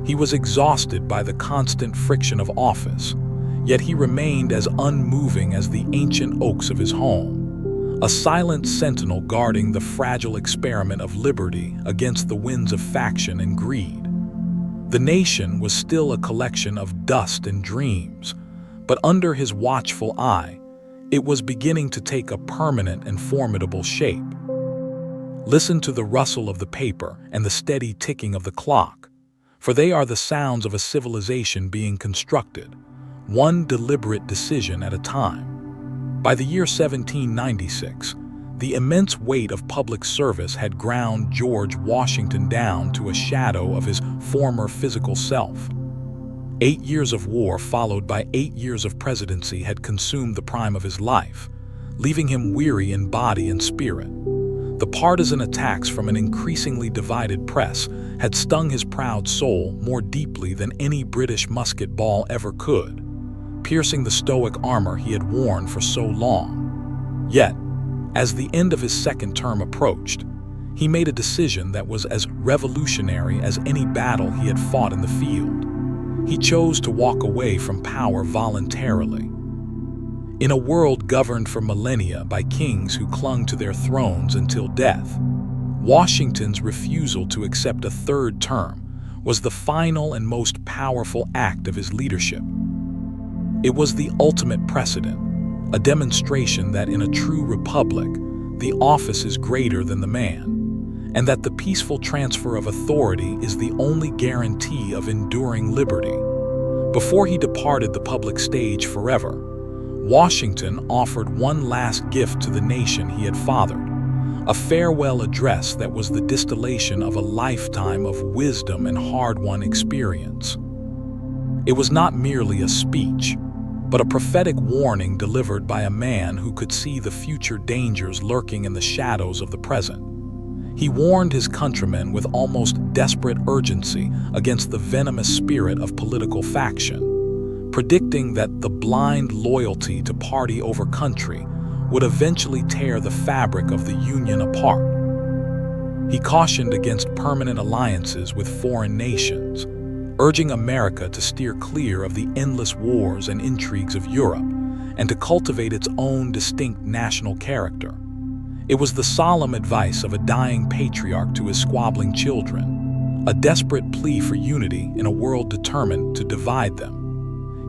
He was exhausted by the constant friction of office, yet he remained as unmoving as the ancient oaks of his home, a silent sentinel guarding the fragile experiment of liberty against the winds of faction and greed. The nation was still a collection of dust and dreams, but under his watchful eye, it was beginning to take a permanent and formidable shape. Listen to the rustle of the paper and the steady ticking of the clock, for they are the sounds of a civilization being constructed, one deliberate decision at a time. By the year 1796, the immense weight of public service had ground George Washington down to a shadow of his former physical self. 8 years of war followed by 8 years of presidency had consumed the prime of his life, leaving him weary in body and spirit. The partisan attacks from an increasingly divided press had stung his proud soul more deeply than any British musket ball ever could, piercing the stoic armor he had worn for so long. Yet, as the end of his second term approached, he made a decision that was as revolutionary as any battle he had fought in the field. He chose to walk away from power voluntarily. In a world governed for millennia by kings who clung to their thrones until death, Washington's refusal to accept a third term was the final and most powerful act of his leadership. It was the ultimate precedent, a demonstration that in a true republic, the office is greater than the man, and that the peaceful transfer of authority is the only guarantee of enduring liberty. Before he departed the public stage forever, Washington offered one last gift to the nation he had fathered, a farewell address that was the distillation of a lifetime of wisdom and hard-won experience. It was not merely a speech, but a prophetic warning delivered by a man who could see the future dangers lurking in the shadows of the present. He warned his countrymen with almost desperate urgency against the venomous spirit of political faction, predicting that the blind loyalty to party over country would eventually tear the fabric of the Union apart. He cautioned against permanent alliances with foreign nations, urging America to steer clear of the endless wars and intrigues of Europe and to cultivate its own distinct national character. It was the solemn advice of a dying patriarch to his squabbling children, a desperate plea for unity in a world determined to divide them.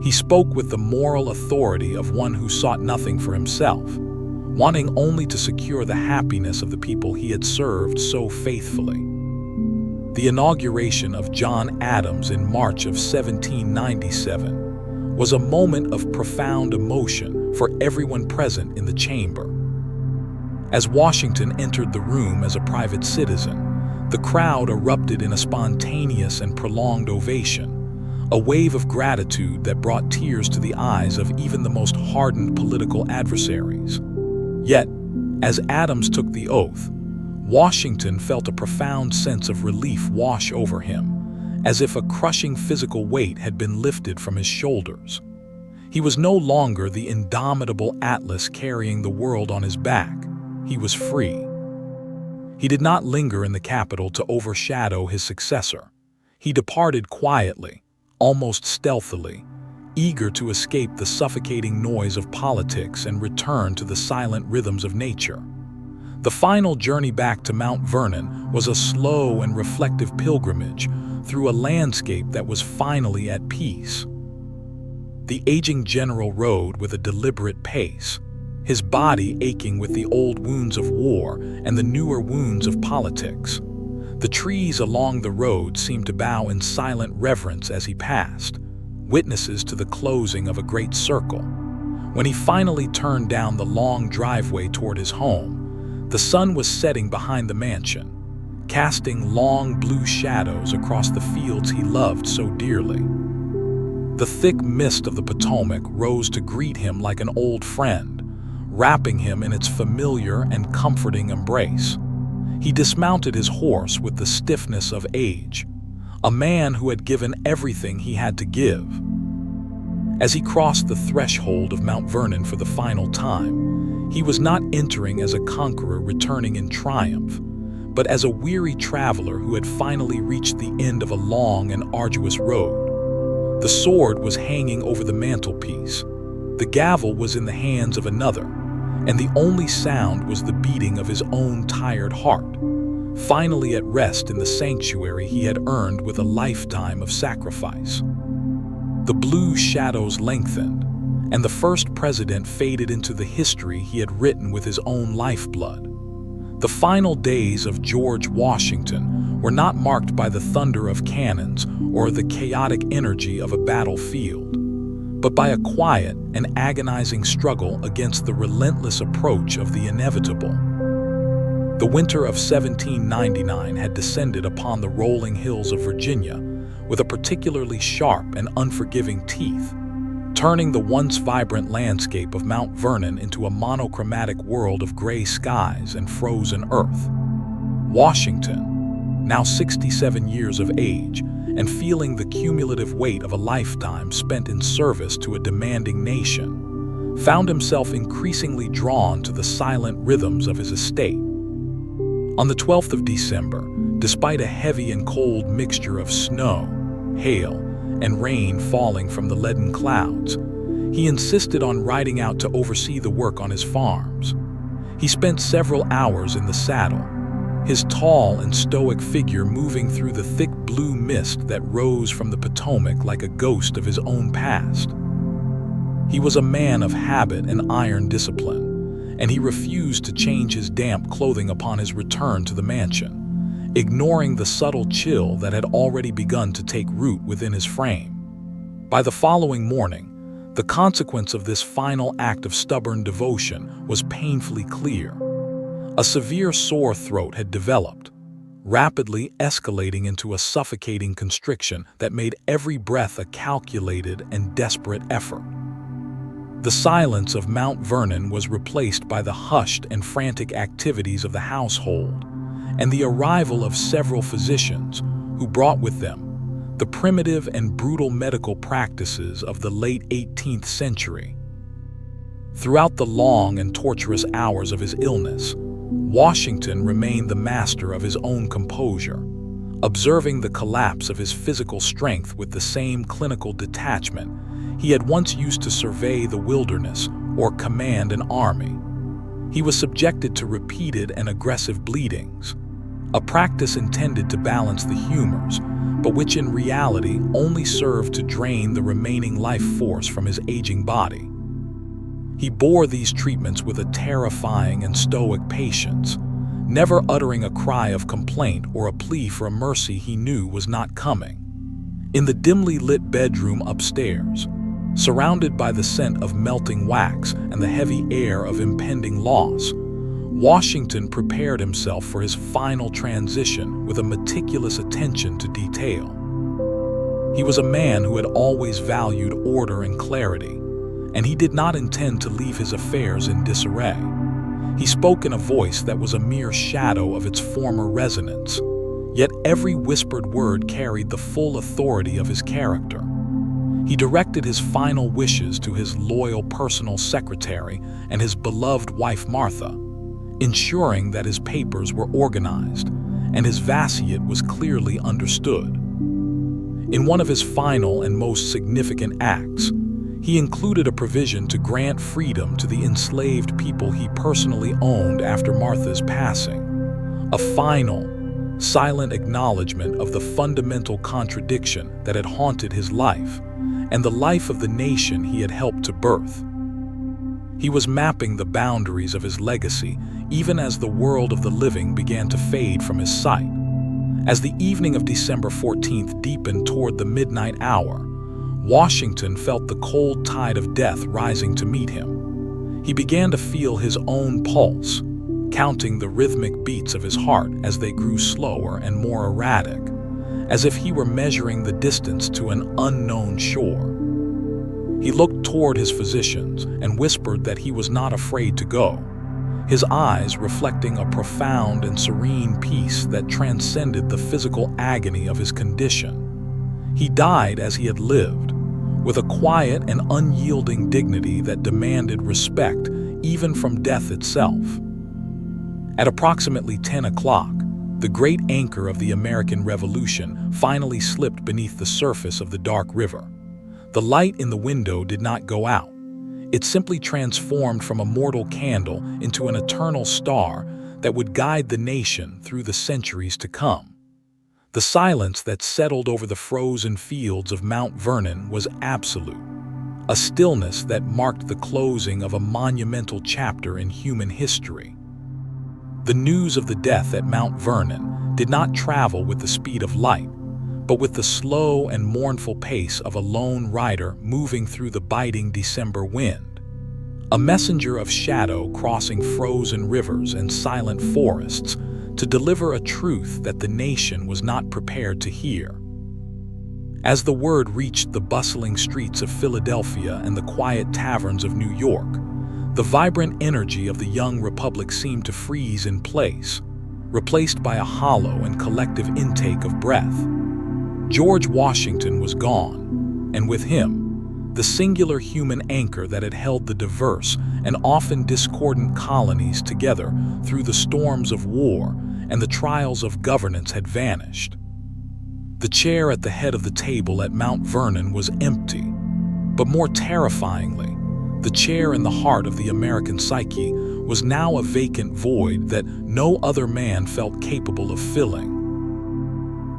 He spoke with the moral authority of one who sought nothing for himself, wanting only to secure the happiness of the people he had served so faithfully. The inauguration of John Adams in March of 1797 was a moment of profound emotion for everyone present in the chamber. As Washington entered the room as a private citizen, the crowd erupted in a spontaneous and prolonged ovation, a wave of gratitude that brought tears to the eyes of even the most hardened political adversaries. Yet, as Adams took the oath, Washington felt a profound sense of relief wash over him, as if a crushing physical weight had been lifted from his shoulders. He was no longer the indomitable Atlas carrying the world on his back. He was free. He did not linger in the capital to overshadow his successor. He departed quietly, almost stealthily, eager to escape the suffocating noise of politics and return to the silent rhythms of nature. The final journey back to Mount Vernon was a slow and reflective pilgrimage through a landscape that was finally at peace. The aging general rode with a deliberate pace, his body aching with the old wounds of war and the newer wounds of politics. The trees along the road seemed to bow in silent reverence as he passed, witnesses to the closing of a great circle. When he finally turned down the long driveway toward his home, the sun was setting behind the mansion, casting long blue shadows across the fields he loved so dearly. The thick mist of the Potomac rose to greet him like an old friend, wrapping him in its familiar and comforting embrace. He dismounted his horse with the stiffness of age, a man who had given everything he had to give. As he crossed the threshold of Mount Vernon for the final time, he was not entering as a conqueror returning in triumph, but as a weary traveler who had finally reached the end of a long and arduous road. The sword was hanging over the mantelpiece, the gavel was in the hands of another, and the only sound was the beating of his own tired heart, finally at rest in the sanctuary he had earned with a lifetime of sacrifice. The blue shadows lengthened, and the first president faded into the history he had written with his own lifeblood. The final days of George Washington were not marked by the thunder of cannons or the chaotic energy of a battlefield, but by a quiet and agonizing struggle against the relentless approach of the inevitable. The winter of 1799 had descended upon the rolling hills of Virginia with a particularly sharp and unforgiving teeth, turning the once vibrant landscape of Mount Vernon into a monochromatic world of gray skies and frozen earth. Washington, now 67 years of age and feeling the cumulative weight of a lifetime spent in service to a demanding nation, found himself increasingly drawn to the silent rhythms of his estate. On the 12th of December, despite a heavy and cold mixture of snow, hail, and rain falling from the leaden clouds, he insisted on riding out to oversee the work on his farms. He spent several hours in the saddle, his tall and stoic figure moving through the thick blue mist that rose from the Potomac like a ghost of his own past. He was a man of habit and iron discipline, and he refused to change his damp clothing upon his return to the mansion, ignoring the subtle chill that had already begun to take root within his frame. By the following morning, the consequence of this final act of stubborn devotion was painfully clear. A severe sore throat had developed, rapidly escalating into a suffocating constriction that made every breath a calculated and desperate effort. The silence of Mount Vernon was replaced by the hushed and frantic activities of the household, and the arrival of several physicians who brought with them the primitive and brutal medical practices of the late 18th century. Throughout the long and torturous hours of his illness, Washington remained the master of his own composure, observing the collapse of his physical strength with the same clinical detachment he had once used to survey the wilderness or command an army. He was subjected to repeated and aggressive bleedings, a practice intended to balance the humors, but which in reality only served to drain the remaining life force from his aging body. He bore these treatments with a terrifying and stoic patience, never uttering a cry of complaint or a plea for a mercy he knew was not coming. In the dimly lit bedroom upstairs, surrounded by the scent of melting wax and the heavy air of impending loss, Washington prepared himself for his final transition with a meticulous attention to detail. He was a man who had always valued order and clarity, and he did not intend to leave his affairs in disarray. He spoke in a voice that was a mere shadow of its former resonance, yet every whispered word carried the full authority of his character. He directed his final wishes to his loyal personal secretary and his beloved wife Martha, ensuring that his papers were organized and his vacillate was clearly understood. In one of his final and most significant acts, he included a provision to grant freedom to the enslaved people he personally owned after Martha's passing, a final, silent acknowledgement of the fundamental contradiction that had haunted his life and the life of the nation he had helped to birth. He was mapping the boundaries of his legacy even as the world of the living began to fade from his sight, As the evening of December 14th deepened toward the midnight hour, Washington felt the cold tide of death rising to meet him. He began to feel his own pulse, counting the rhythmic beats of his heart as they grew slower and more erratic, as if he were measuring the distance to an unknown shore. He looked toward his physicians and whispered that he was not afraid to go, his eyes reflecting a profound and serene peace that transcended the physical agony of his condition. He died as he had lived, with a quiet and unyielding dignity that demanded respect even from death itself. At approximately 10 o'clock, the great anchor of the American Revolution finally slipped beneath the surface of the dark river. The light in the window did not go out. It simply transformed from a mortal candle into an eternal star that would guide the nation through the centuries to come. The silence that settled over the frozen fields of Mount Vernon was absolute, a stillness that marked the closing of a monumental chapter in human history. The news of the death at Mount Vernon did not travel with the speed of light, but with the slow and mournful pace of a lone rider moving through the biting December wind, a messenger of shadow crossing frozen rivers and silent forests to deliver a truth that the nation was not prepared to hear. As the word reached the bustling streets of Philadelphia and the quiet taverns of New York, the vibrant energy of the young republic seemed to freeze in place, replaced by a hollow and collective intake of breath. George Washington was gone, and with him, the singular human anchor that had held the diverse and often discordant colonies together through the storms of war and the trials of governance had vanished. The chair at the head of the table at Mount Vernon was empty, but more terrifyingly, the chair in the heart of the American psyche was now a vacant void that no other man felt capable of filling.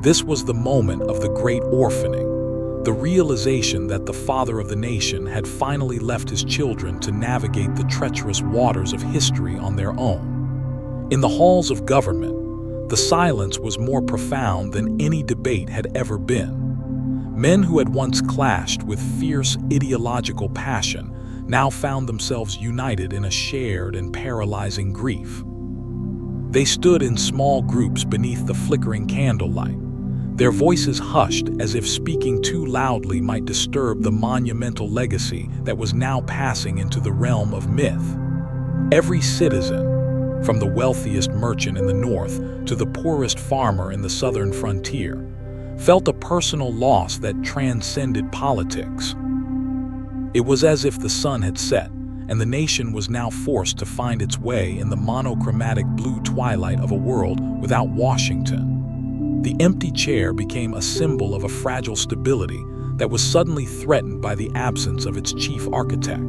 This was the moment of the great orphaning, the realization that the father of the nation had finally left his children to navigate the treacherous waters of history on their own. In the halls of government, the silence was more profound than any debate had ever been. Men who had once clashed with fierce ideological passion now found themselves united in a shared and paralyzing grief. They stood in small groups beneath the flickering candlelight, their voices hushed as if speaking too loudly might disturb the monumental legacy that was now passing into the realm of myth. Every citizen, from the wealthiest merchant in the north to the poorest farmer in the southern frontier, felt a personal loss that transcended politics. It was as if the sun had set, and the nation was now forced to find its way in the monochromatic blue twilight of a world without Washington. The empty chair became a symbol of a fragile stability that was suddenly threatened by the absence of its chief architect.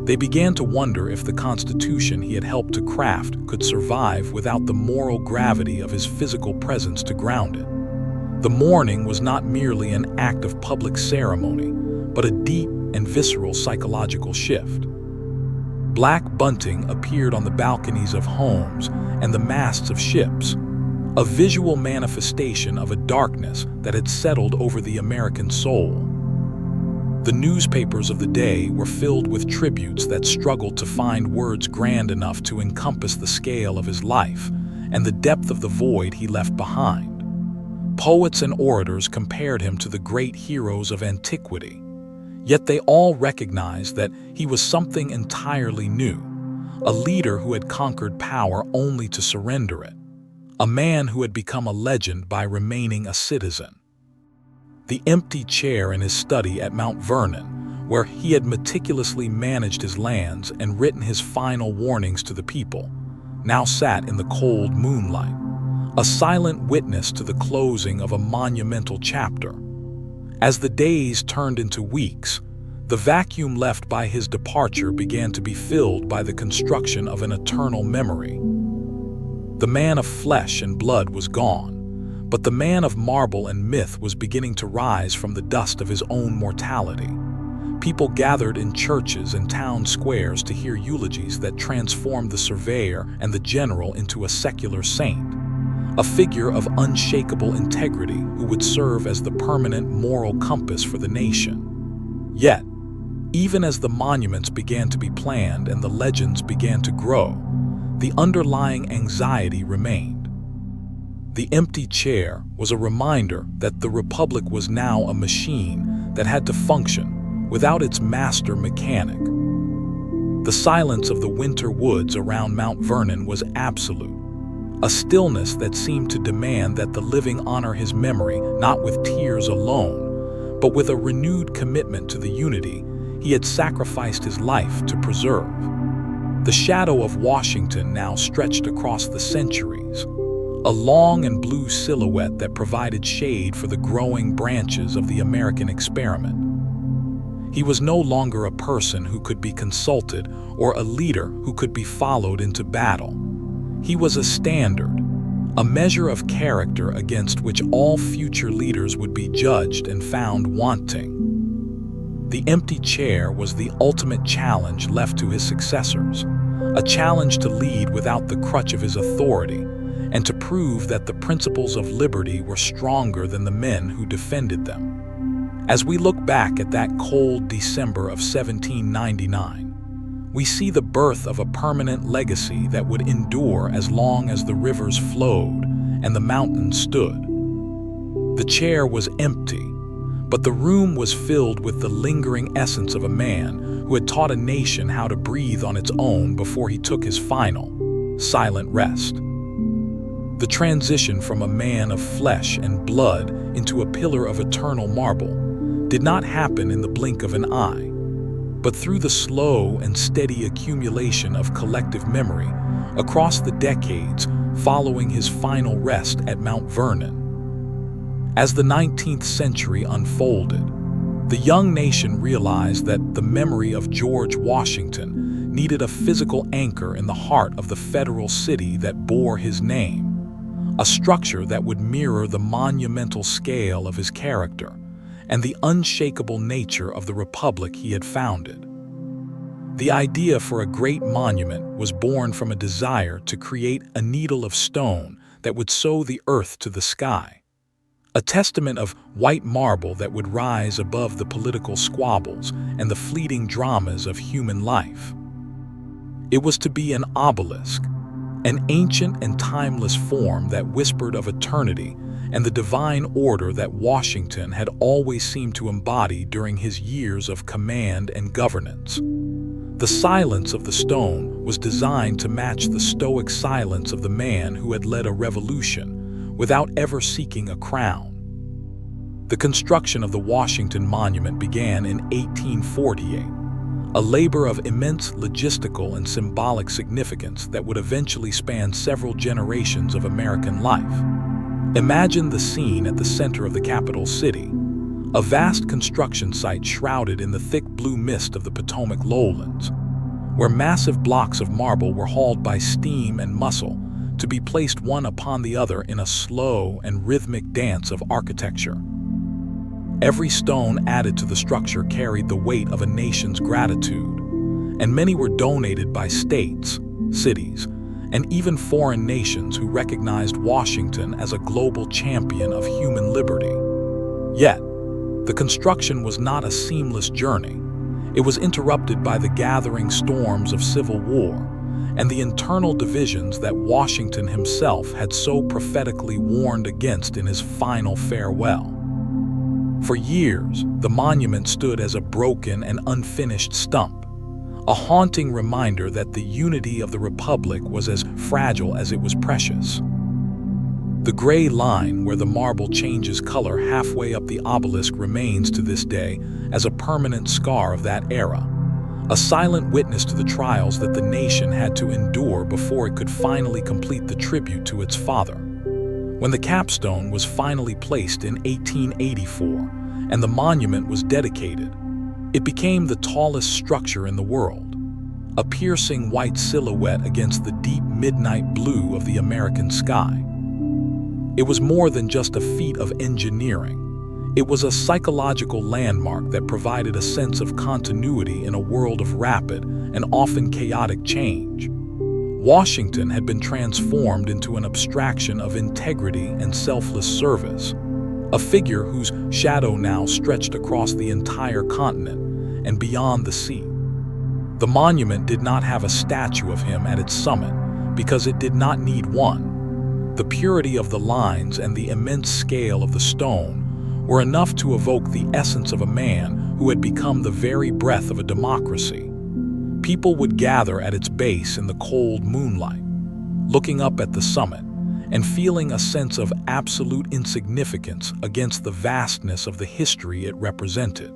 They began to wonder if the Constitution he had helped to craft could survive without the moral gravity of his physical presence to ground it. The mourning was not merely an act of public ceremony, but a deep and visceral psychological shift. Black bunting appeared on the balconies of homes and the masts of ships, a visual manifestation of a darkness that had settled over the American soul. The newspapers of the day were filled with tributes that struggled to find words grand enough to encompass the scale of his life and the depth of the void he left behind. Poets and orators compared him to the great heroes of antiquity, yet they all recognized that he was something entirely new, a leader who had conquered power only to surrender it, a man who had become a legend by remaining a citizen. The empty chair in his study at Mount Vernon, where he had meticulously managed his lands and written his final warnings to the people, now sat in the cold moonlight, a silent witness to the closing of a monumental chapter. As the days turned into weeks, the vacuum left by his departure began to be filled by the construction of an eternal memory. The man of flesh and blood was gone, but the man of marble and myth was beginning to rise from the dust of his own mortality. People gathered in churches and town squares to hear eulogies that transformed the surveyor and the general into a secular saint, a figure of unshakable integrity who would serve as the permanent moral compass for the nation. Yet, even as the monuments began to be planned and the legends began to grow, the underlying anxiety remained. The empty chair was a reminder that the Republic was now a machine that had to function without its master mechanic. The silence of the winter woods around Mount Vernon was absolute, a stillness that seemed to demand that the living honor his memory not with tears alone, but with a renewed commitment to the unity he had sacrificed his life to preserve. The shadow of Washington now stretched across the centuries, a long and blue silhouette that provided shade for the growing branches of the American experiment. He was no longer a person who could be consulted or a leader who could be followed into battle. He was a standard, a measure of character against which all future leaders would be judged and found wanting. The empty chair was the ultimate challenge left to his successors, a challenge to lead without the crutch of his authority, and to prove that the principles of liberty were stronger than the men who defended them. As we look back at that cold December of 1799, we see the birth of a permanent legacy that would endure as long as the rivers flowed and the mountains stood. The chair was empty, but the room was filled with the lingering essence of a man who had taught a nation how to breathe on its own before he took his final, silent rest. The transition from a man of flesh and blood into a pillar of eternal marble did not happen in the blink of an eye, but through the slow and steady accumulation of collective memory across the decades following his final rest at Mount Vernon. As the 19th century unfolded, the young nation realized that the memory of George Washington needed a physical anchor in the heart of the federal city that bore his name, a structure that would mirror the monumental scale of his character and the unshakable nature of the republic he had founded. The idea for a great monument was born from a desire to create a needle of stone that would sew the earth to the sky, a testament of white marble that would rise above the political squabbles and the fleeting dramas of human life. It was to be an obelisk, an ancient and timeless form that whispered of eternity and the divine order that Washington had always seemed to embody during his years of command and governance. The silence of the stone was designed to match the stoic silence of the man who had led a revolution without ever seeking a crown. The construction of the Washington Monument began in 1848, a labor of immense logistical and symbolic significance that would eventually span several generations of American life. Imagine the scene at the center of the capital city, a vast construction site shrouded in the thick blue mist of the Potomac lowlands, where massive blocks of marble were hauled by steam and muscle to be placed one upon the other in a slow and rhythmic dance of architecture. Every stone added to the structure carried the weight of a nation's gratitude, and many were donated by states, cities, and even foreign nations who recognized Washington as a global champion of human liberty. Yet, the construction was not a seamless journey. It was interrupted by the gathering storms of civil war and the internal divisions that Washington himself had so prophetically warned against in his final farewell. For years, the monument stood as a broken and unfinished stump, a haunting reminder that the unity of the Republic was as fragile as it was precious. The gray line where the marble changes color halfway up the obelisk remains to this day as a permanent scar of that era, a silent witness to the trials that the nation had to endure before it could finally complete the tribute to its father. When the capstone was finally placed in 1884 and the monument was dedicated, it became the tallest structure in the world, a piercing white silhouette against the deep midnight blue of the American sky. It was more than just a feat of engineering. It was a psychological landmark that provided a sense of continuity in a world of rapid and often chaotic change. Washington had been transformed into an abstraction of integrity and selfless service, a figure whose shadow now stretched across the entire continent and beyond the sea. The monument did not have a statue of him at its summit because it did not need one. The purity of the lines and the immense scale of the stone were enough to evoke the essence of a man who had become the very breath of a democracy. People would gather at its base in the cold moonlight, looking up at the summit and feeling a sense of absolute insignificance against the vastness of the history it represented.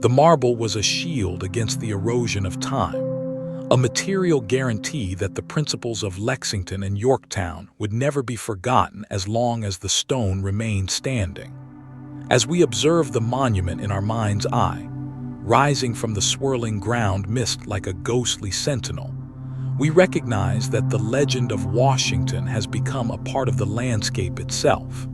The marble was a shield against the erosion of time, a material guarantee that the principles of Lexington and Yorktown would never be forgotten as long as the stone remained standing. As we observe the monument in our mind's eye, rising from the swirling ground mist like a ghostly sentinel, we recognize that the legend of Washington has become a part of the landscape itself.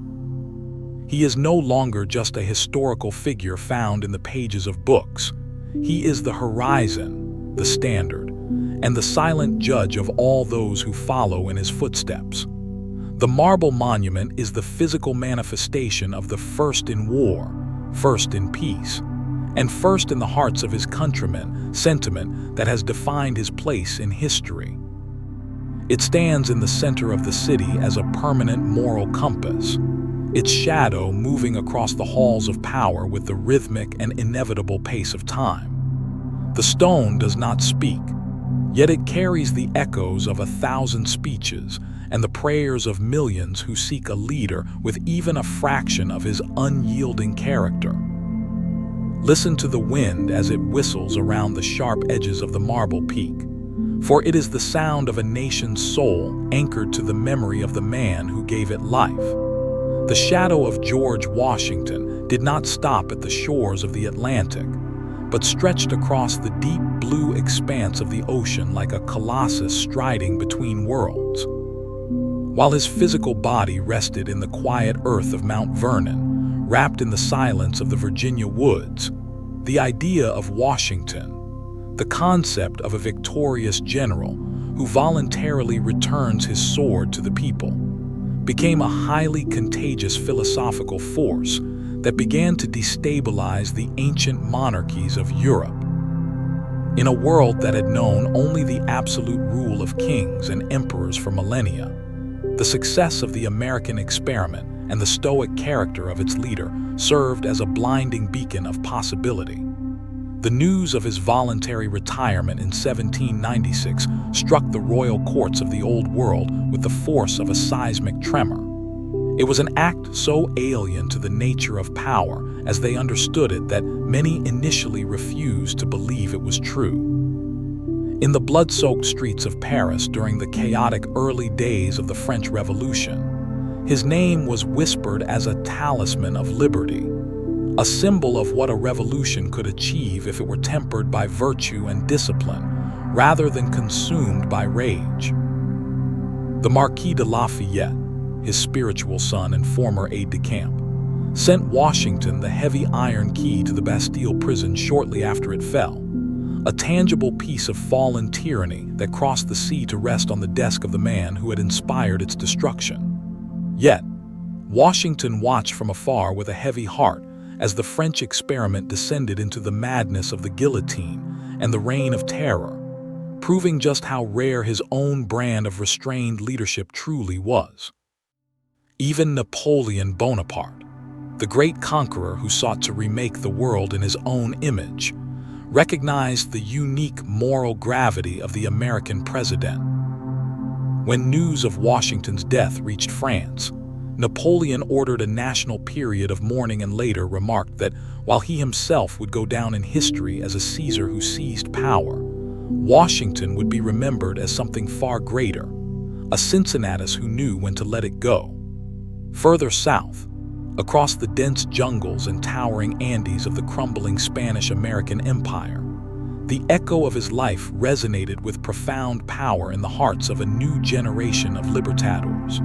He is no longer just a historical figure found in the pages of books. He is the horizon, the standard, and the silent judge of all those who follow in his footsteps. The marble monument is the physical manifestation of the first in war, first in peace, and first in the hearts of his countrymen sentiment that has defined his place in history. It stands in the center of the city as a permanent moral compass, its shadow moving across the halls of power with the rhythmic and inevitable pace of time. The stone does not speak, yet it carries the echoes of 1,000 speeches and the prayers of millions who seek a leader with even a fraction of his unyielding character. Listen to the wind as it whistles around the sharp edges of the marble peak, for it is the sound of a nation's soul anchored to the memory of the man who gave it life. The shadow of George Washington did not stop at the shores of the Atlantic, but stretched across the deep blue expanse of the ocean like a colossus striding between worlds. While his physical body rested in the quiet earth of Mount Vernon, wrapped in the silence of the Virginia woods, the idea of Washington, the concept of a victorious general who voluntarily returns his sword to the people, became a highly contagious philosophical force that began to destabilize the ancient monarchies of Europe. In a world that had known only the absolute rule of kings and emperors for millennia, the success of the American experiment and the stoic character of its leader served as a blinding beacon of possibility. The news of his voluntary retirement in 1796 struck the royal courts of the Old World with the force of a seismic tremor. It was an act so alien to the nature of power as they understood it that many initially refused to believe it was true. In the blood-soaked streets of Paris during the chaotic early days of the French Revolution, his name was whispered as a talisman of liberty, a symbol of what a revolution could achieve if it were tempered by virtue and discipline, rather than consumed by rage. The Marquis de Lafayette, his spiritual son and former aide-de-camp, sent Washington the heavy iron key to the Bastille prison shortly after it fell, a tangible piece of fallen tyranny that crossed the sea to rest on the desk of the man who had inspired its destruction. Yet, Washington watched from afar with a heavy heart as the French experiment descended into the madness of the guillotine and the reign of terror, proving just how rare his own brand of restrained leadership truly was. Even Napoleon Bonaparte, the great conqueror who sought to remake the world in his own image, recognized the unique moral gravity of the American president. When news of Washington's death reached France, Napoleon ordered a national period of mourning and later remarked that while he himself would go down in history as a Caesar who seized power, Washington would be remembered as something far greater, a Cincinnatus who knew when to let it go. Further south, across the dense jungles and towering Andes of the crumbling Spanish-American Empire, the echo of his life resonated with profound power in the hearts of a new generation of libertadors.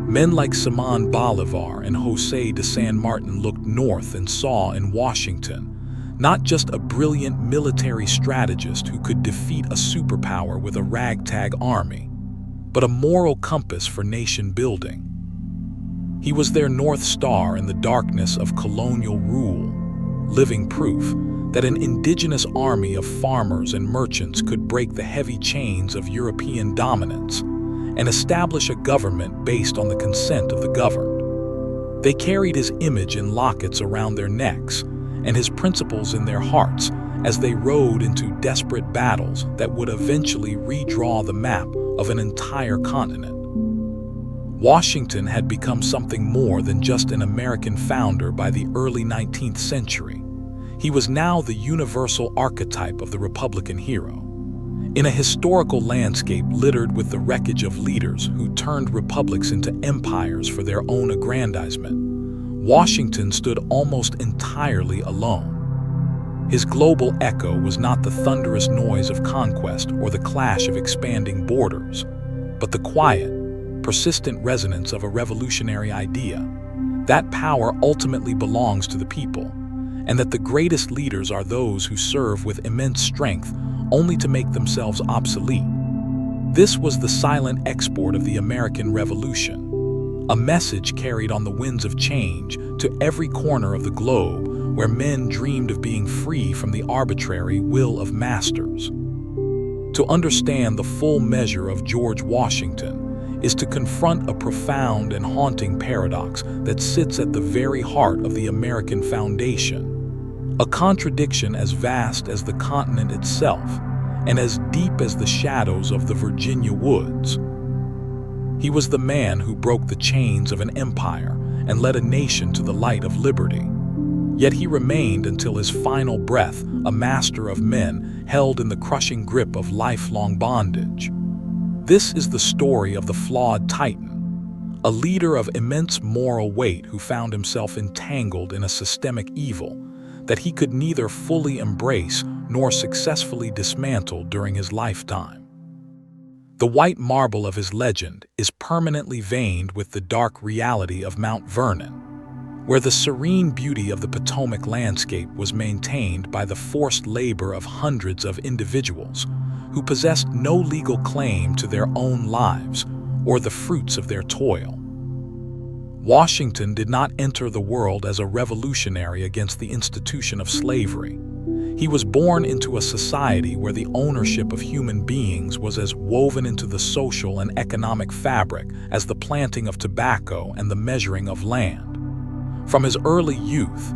Men like Simón Bolívar and José de San Martin looked north and saw in Washington not just a brilliant military strategist who could defeat a superpower with a ragtag army, but a moral compass for nation building. He was their North Star in the darkness of colonial rule, living proof that an indigenous army of farmers and merchants could break the heavy chains of European dominance and establish a government based on the consent of the governed. They carried his image in lockets around their necks and his principles in their hearts as they rode into desperate battles that would eventually redraw the map of an entire continent. Washington had become something more than just an American founder by the early 19th century. He was now the universal archetype of the Republican hero. In a historical landscape littered with the wreckage of leaders who turned republics into empires for their own aggrandizement, Washington stood almost entirely alone. His global echo was not the thunderous noise of conquest or the clash of expanding borders, but the quiet, persistent resonance of a revolutionary idea. That power ultimately belongs to the people, and that the greatest leaders are those who serve with immense strength only to make themselves obsolete. This was the silent export of the American Revolution, a message carried on the winds of change to every corner of the globe where men dreamed of being free from the arbitrary will of masters. To understand the full measure of George Washington is to confront a profound and haunting paradox that sits at the very heart of the American foundation, a contradiction as vast as the continent itself and as deep as the shadows of the Virginia woods. He was the man who broke the chains of an empire and led a nation to the light of liberty. Yet he remained until his final breath a master of men held in the crushing grip of lifelong bondage. This is the story of the Flawed Titan, a leader of immense moral weight who found himself entangled in a systemic evil that he could neither fully embrace nor successfully dismantle during his lifetime. The white marble of his legend is permanently veined with the dark reality of Mount Vernon, where the serene beauty of the Potomac landscape was maintained by the forced labor of hundreds of individuals who possessed no legal claim to their own lives or the fruits of their toil. Washington did not enter the world as a revolutionary against the institution of slavery. He was born into a society where the ownership of human beings was as woven into the social and economic fabric as the planting of tobacco and the measuring of land. From his early youth,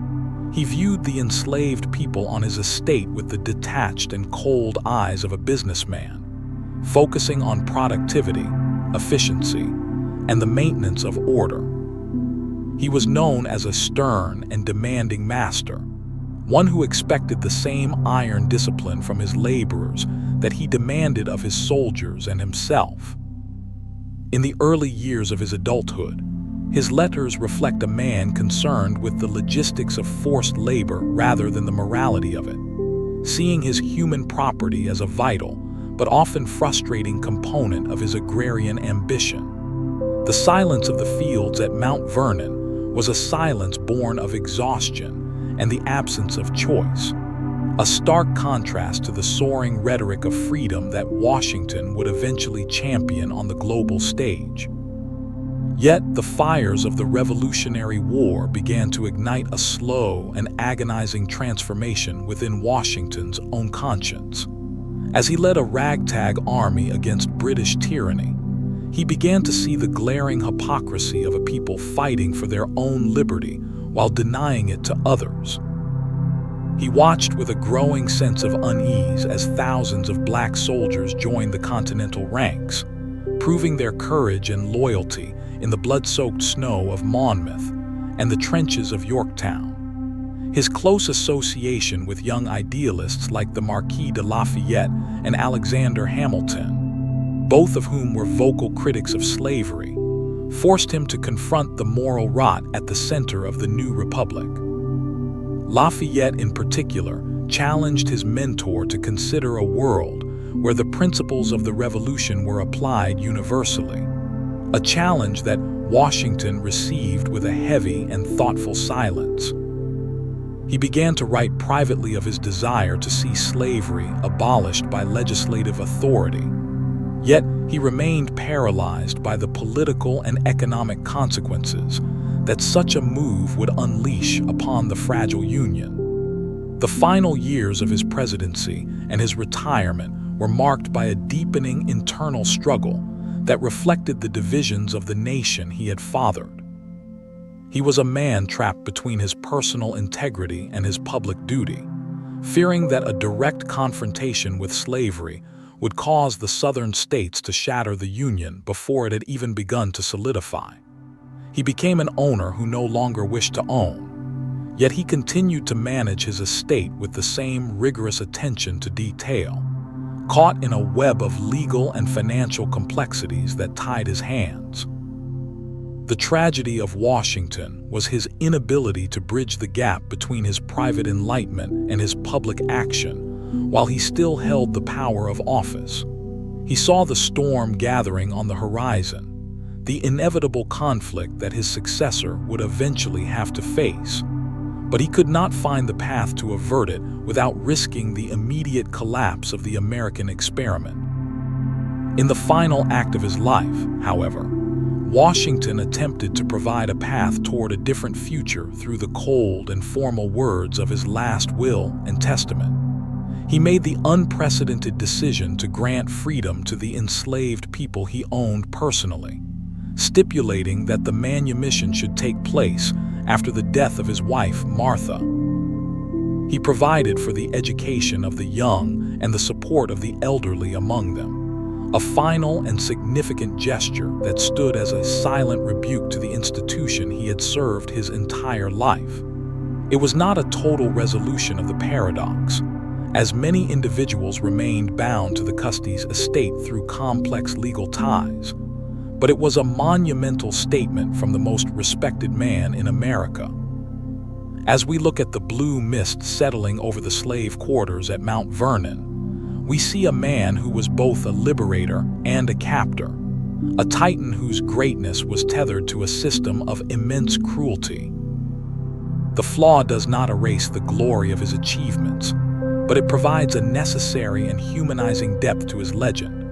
he viewed the enslaved people on his estate with the detached and cold eyes of a businessman, focusing on productivity, efficiency, and the maintenance of order. He was known as a stern and demanding master, one who expected the same iron discipline from his laborers that he demanded of his soldiers and himself. In the early years of his adulthood, his letters reflect a man concerned with the logistics of forced labor rather than the morality of it, seeing his human property as a vital but often frustrating component of his agrarian ambition. The silence of the fields at Mount Vernon was a silence born of exhaustion and the absence of choice, a stark contrast to the soaring rhetoric of freedom that Washington would eventually champion on the global stage. Yet the fires of the Revolutionary War began to ignite a slow and agonizing transformation within Washington's own conscience. As he led a ragtag army against British tyranny, he began to see the glaring hypocrisy of a people fighting for their own liberty while denying it to others. He watched with a growing sense of unease as thousands of black soldiers joined the Continental ranks, proving their courage and loyalty in the blood-soaked snow of Monmouth and the trenches of Yorktown. His close association with young idealists like the Marquis de Lafayette and Alexander Hamilton, both of whom were vocal critics of slavery, forced him to confront the moral rot at the center of the new republic. Lafayette, in particular, challenged his mentor to consider a world where the principles of the revolution were applied universally, a challenge that Washington received with a heavy and thoughtful silence. He began to write privately of his desire to see slavery abolished by legislative authority. Yet, he remained paralyzed by the political and economic consequences that such a move would unleash upon the fragile Union. The final years of his presidency and his retirement were marked by a deepening internal struggle that reflected the divisions of the nation he had fathered. He was a man trapped between his personal integrity and his public duty, fearing that a direct confrontation with slavery would cause the Southern states to shatter the Union before it had even begun to solidify. He became an owner who no longer wished to own, yet he continued to manage his estate with the same rigorous attention to detail, caught in a web of legal and financial complexities that tied his hands. The tragedy of Washington was his inability to bridge the gap between his private enlightenment and his public action while he still held the power of office. He saw the storm gathering on the horizon, the inevitable conflict that his successor would eventually have to face, but he could not find the path to avert it without risking the immediate collapse of the American experiment. In the final act of his life, however, Washington attempted to provide a path toward a different future through the cold and formal words of his last will and testament. He made the unprecedented decision to grant freedom to the enslaved people he owned personally, stipulating that the manumission should take place after the death of his wife, Martha. He provided for the education of the young and the support of the elderly among them, a final and significant gesture that stood as a silent rebuke to the institution he had served his entire life. It was not a total resolution of the paradox, as many individuals remained bound to the Custee's estate through complex legal ties, but it was a monumental statement from the most respected man in America. As we look at the blue mist settling over the slave quarters at Mount Vernon, we see a man who was both a liberator and a captor, a titan whose greatness was tethered to a system of immense cruelty. The flaw does not erase the glory of his achievements, but it provides a necessary and humanizing depth to his legend,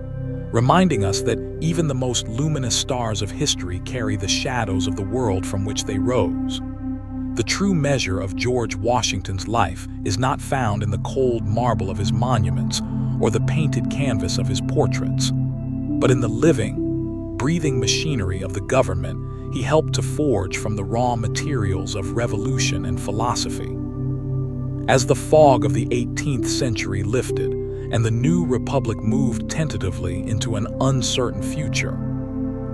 reminding us that even the most luminous stars of history carry the shadows of the world from which they rose. The true measure of George Washington's life is not found in the cold marble of his monuments or the painted canvas of his portraits, but in the living, breathing machinery of the government he helped to forge from the raw materials of revolution and philosophy. As the fog of the 18th century lifted and the new republic moved tentatively into an uncertain future,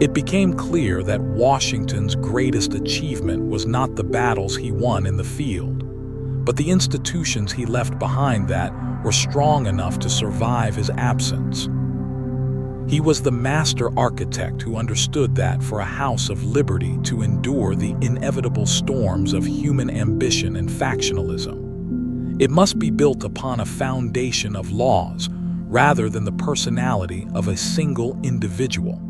it became clear that Washington's greatest achievement was not the battles he won in the field, but the institutions he left behind that were strong enough to survive his absence. He was the master architect who understood that for a house of liberty to endure the inevitable storms of human ambition and factionalism, it must be built upon a foundation of laws rather than the personality of a single individual.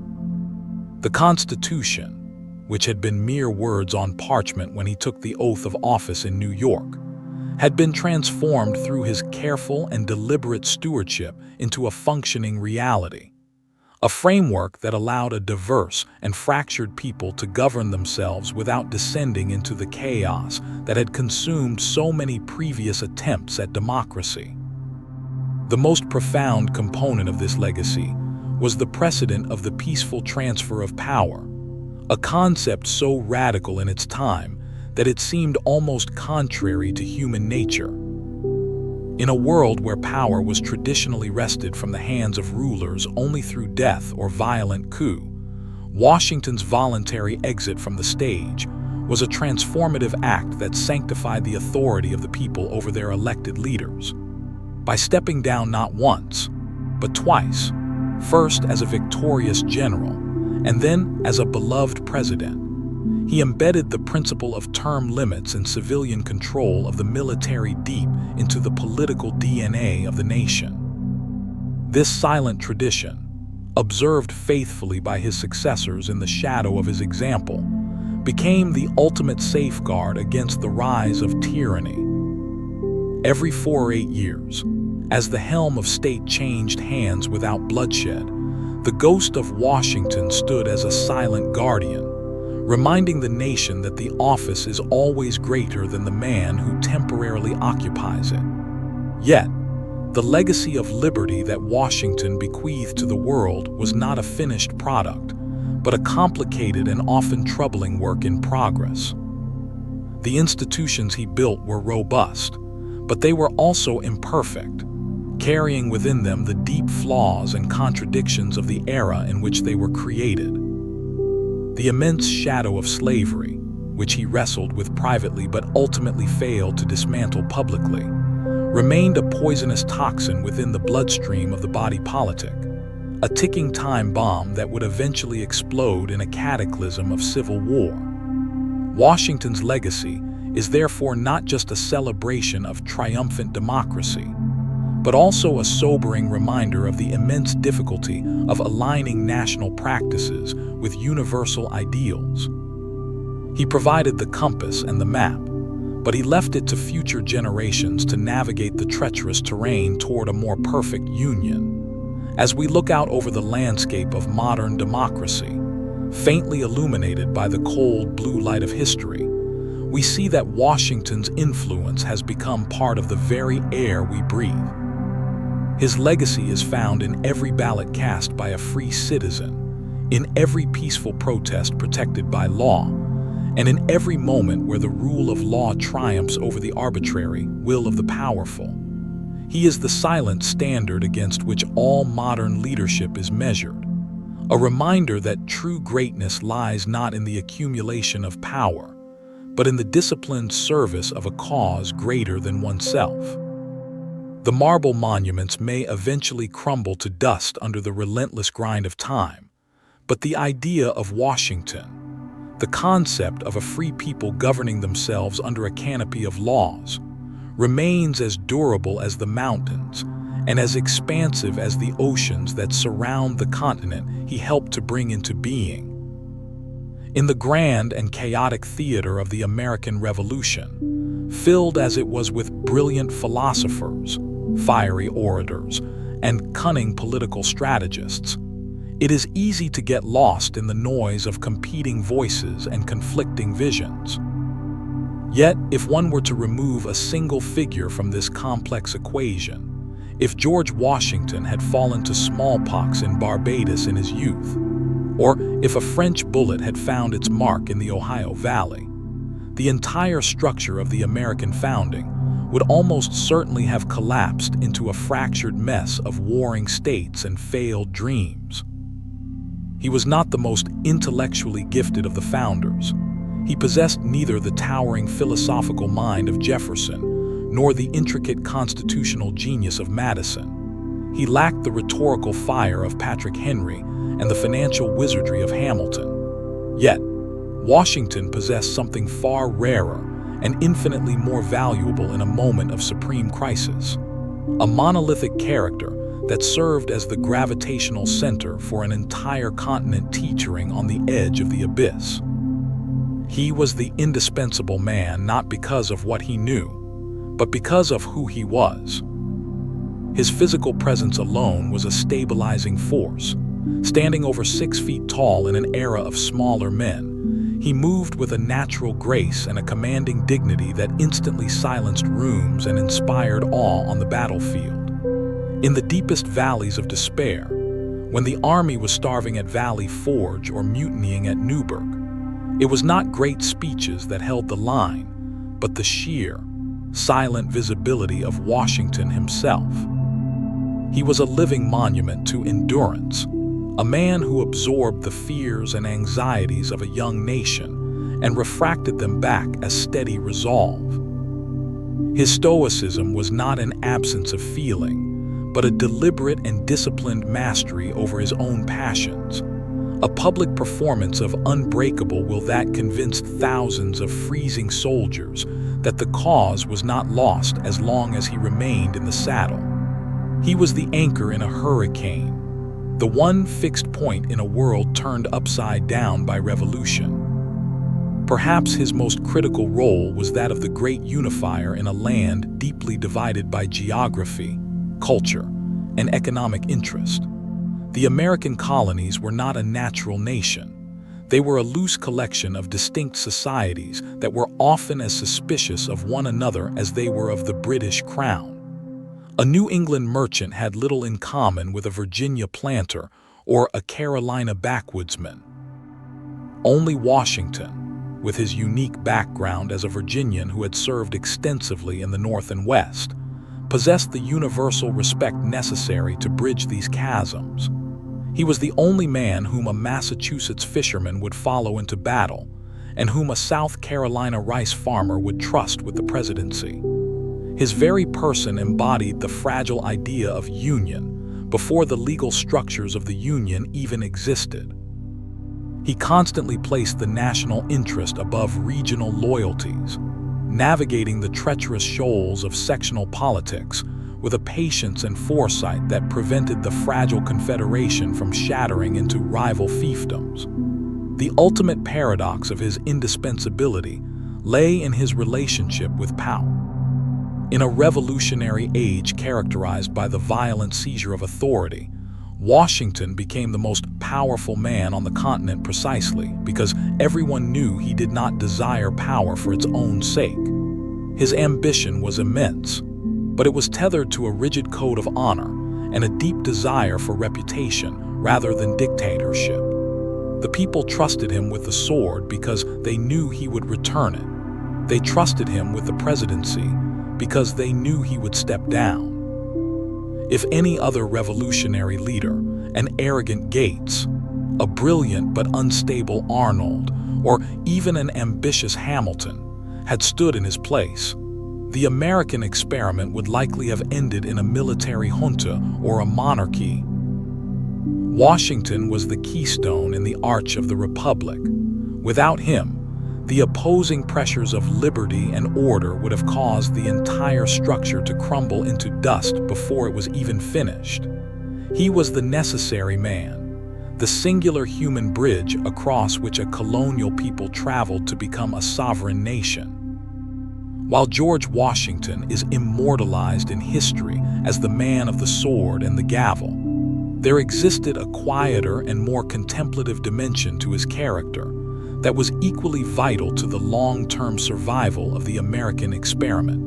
The Constitution, which had been mere words on parchment when he took the oath of office in New York, had been transformed through his careful and deliberate stewardship into a functioning reality, a framework that allowed a diverse and fractured people to govern themselves without descending into the chaos that had consumed so many previous attempts at democracy. The most profound component of this legacy was the precedent of the peaceful transfer of power, a concept so radical in its time that it seemed almost contrary to human nature. In a world where power was traditionally wrested from the hands of rulers only through death or violent coup, Washington's voluntary exit from the stage was a transformative act that sanctified the authority of the people over their elected leaders. By stepping down not once, but twice, first as a victorious general, and then as a beloved president, he embedded the principle of term limits and civilian control of the military deep into the political DNA of the nation. This silent tradition, observed faithfully by his successors in the shadow of his example, became the ultimate safeguard against the rise of tyranny Every 4 or 8 years, as the helm of state changed hands without bloodshed, the ghost of Washington stood as a silent guardian, reminding the nation that the office is always greater than the man who temporarily occupies it. Yet, the legacy of liberty that Washington bequeathed to the world was not a finished product, but a complicated and often troubling work in progress. The institutions he built were robust, but they were also imperfect, carrying within them the deep flaws and contradictions of the era in which they were created. The immense shadow of slavery, which he wrestled with privately but ultimately failed to dismantle publicly, remained a poisonous toxin within the bloodstream of the body politic, a ticking time bomb that would eventually explode in a cataclysm of civil war. Washington's legacy is therefore not just a celebration of triumphant democracy, but also a sobering reminder of the immense difficulty of aligning national practices with universal ideals. He provided the compass and the map, but he left it to future generations to navigate the treacherous terrain toward a more perfect union. As we look out over the landscape of modern democracy, faintly illuminated by the cold blue light of history, we see that Washington's influence has become part of the very air we breathe. His legacy is found in every ballot cast by a free citizen, in every peaceful protest protected by law, and in every moment where the rule of law triumphs over the arbitrary will of the powerful. He is the silent standard against which all modern leadership is measured, a reminder that true greatness lies not in the accumulation of power, but in the disciplined service of a cause greater than oneself. The marble monuments may eventually crumble to dust under the relentless grind of time, but the idea of Washington, the concept of a free people governing themselves under a canopy of laws, remains as durable as the mountains and as expansive as the oceans that surround the continent he helped to bring into being. In the grand and chaotic theater of the American Revolution, filled as it was with brilliant philosophers, fiery orators, and cunning political strategists, it is easy to get lost in the noise of competing voices and conflicting visions. Yet, if one were to remove a single figure from this complex equation, if George Washington had fallen to smallpox in Barbados in his youth, or if a French bullet had found its mark in the Ohio Valley, the entire structure of the American founding would almost certainly have collapsed into a fractured mess of warring states and failed dreams. He was not the most intellectually gifted of the founders. He possessed neither the towering philosophical mind of Jefferson nor the intricate constitutional genius of Madison. He lacked the rhetorical fire of Patrick Henry and the financial wizardry of Hamilton. Yet, Washington possessed something far rarer and infinitely more valuable in a moment of supreme crisis: a monolithic character that served as the gravitational center for an entire continent teetering on the edge of the abyss. He was the indispensable man not because of what he knew, but because of who he was. His physical presence alone was a stabilizing force. Standing over 6 feet tall in an era of smaller men, he moved with a natural grace and a commanding dignity that instantly silenced rooms and inspired awe on the battlefield. In the deepest valleys of despair, when the army was starving at Valley Forge or mutinying at Newburgh, it was not great speeches that held the line, but the sheer, silent visibility of Washington himself. He was a living monument to endurance, a man who absorbed the fears and anxieties of a young nation and refracted them back as steady resolve. His stoicism was not an absence of feeling, but a deliberate and disciplined mastery over his own passions, a public performance of unbreakable will that convinced thousands of freezing soldiers that the cause was not lost as long as he remained in the saddle. He was the anchor in a hurricane, the one fixed point in a world turned upside down by revolution. Perhaps his most critical role was that of the great unifier in a land deeply divided by geography, culture, and economic interest. The American colonies were not a natural nation. They were a loose collection of distinct societies that were often as suspicious of one another as they were of the British crown. A New England merchant had little in common with a Virginia planter or a Carolina backwoodsman. Only Washington, with his unique background as a Virginian who had served extensively in the North and West, possessed the universal respect necessary to bridge these chasms. He was the only man whom a Massachusetts fisherman would follow into battle, and whom a South Carolina rice farmer would trust with the presidency. His very person embodied the fragile idea of union before the legal structures of the Union even existed. He constantly placed the national interest above regional loyalties, navigating the treacherous shoals of sectional politics with a patience and foresight that prevented the fragile Confederation from shattering into rival fiefdoms. The ultimate paradox of his indispensability lay in his relationship with power. In a revolutionary age characterized by the violent seizure of authority, Washington became the most powerful man on the continent precisely because everyone knew he did not desire power for its own sake. His ambition was immense, but it was tethered to a rigid code of honor and a deep desire for reputation rather than dictatorship. The people trusted him with the sword because they knew he would return it. They trusted him with the presidency because they knew he would step down. If any other revolutionary leader, an arrogant Gates, a brilliant but unstable Arnold, or even an ambitious Hamilton, had stood in his place, the American experiment would likely have ended in a military junta or a monarchy. Washington was the keystone in the arch of the Republic. Without him, the opposing pressures of liberty and order would have caused the entire structure to crumble into dust before it was even finished. He was the necessary man, the singular human bridge across which a colonial people traveled to become a sovereign nation. While George Washington is immortalized in history as the man of the sword and the gavel, there existed a quieter and more contemplative dimension to his character that was equally vital to the long-term survival of the American experiment.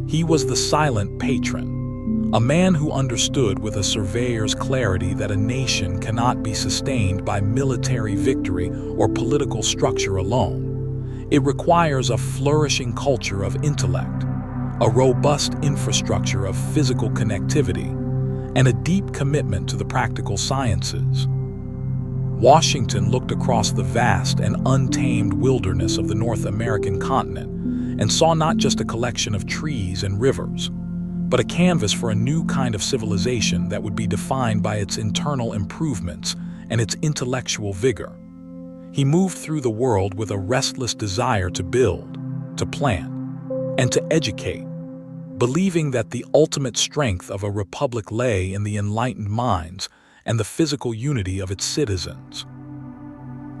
He was the Silent Patron, a man who understood with a surveyor's clarity that a nation cannot be sustained by military victory or political structure alone. It requires a flourishing culture of intellect, a robust infrastructure of physical connectivity, and a deep commitment to the practical sciences. Washington looked across the vast and untamed wilderness of the North American continent and saw not just a collection of trees and rivers, but a canvas for a new kind of civilization that would be defined by its internal improvements and its intellectual vigor. He moved through the world with a restless desire to build, to plant, and to educate, believing that the ultimate strength of a republic lay in the enlightened minds and the physical unity of its citizens.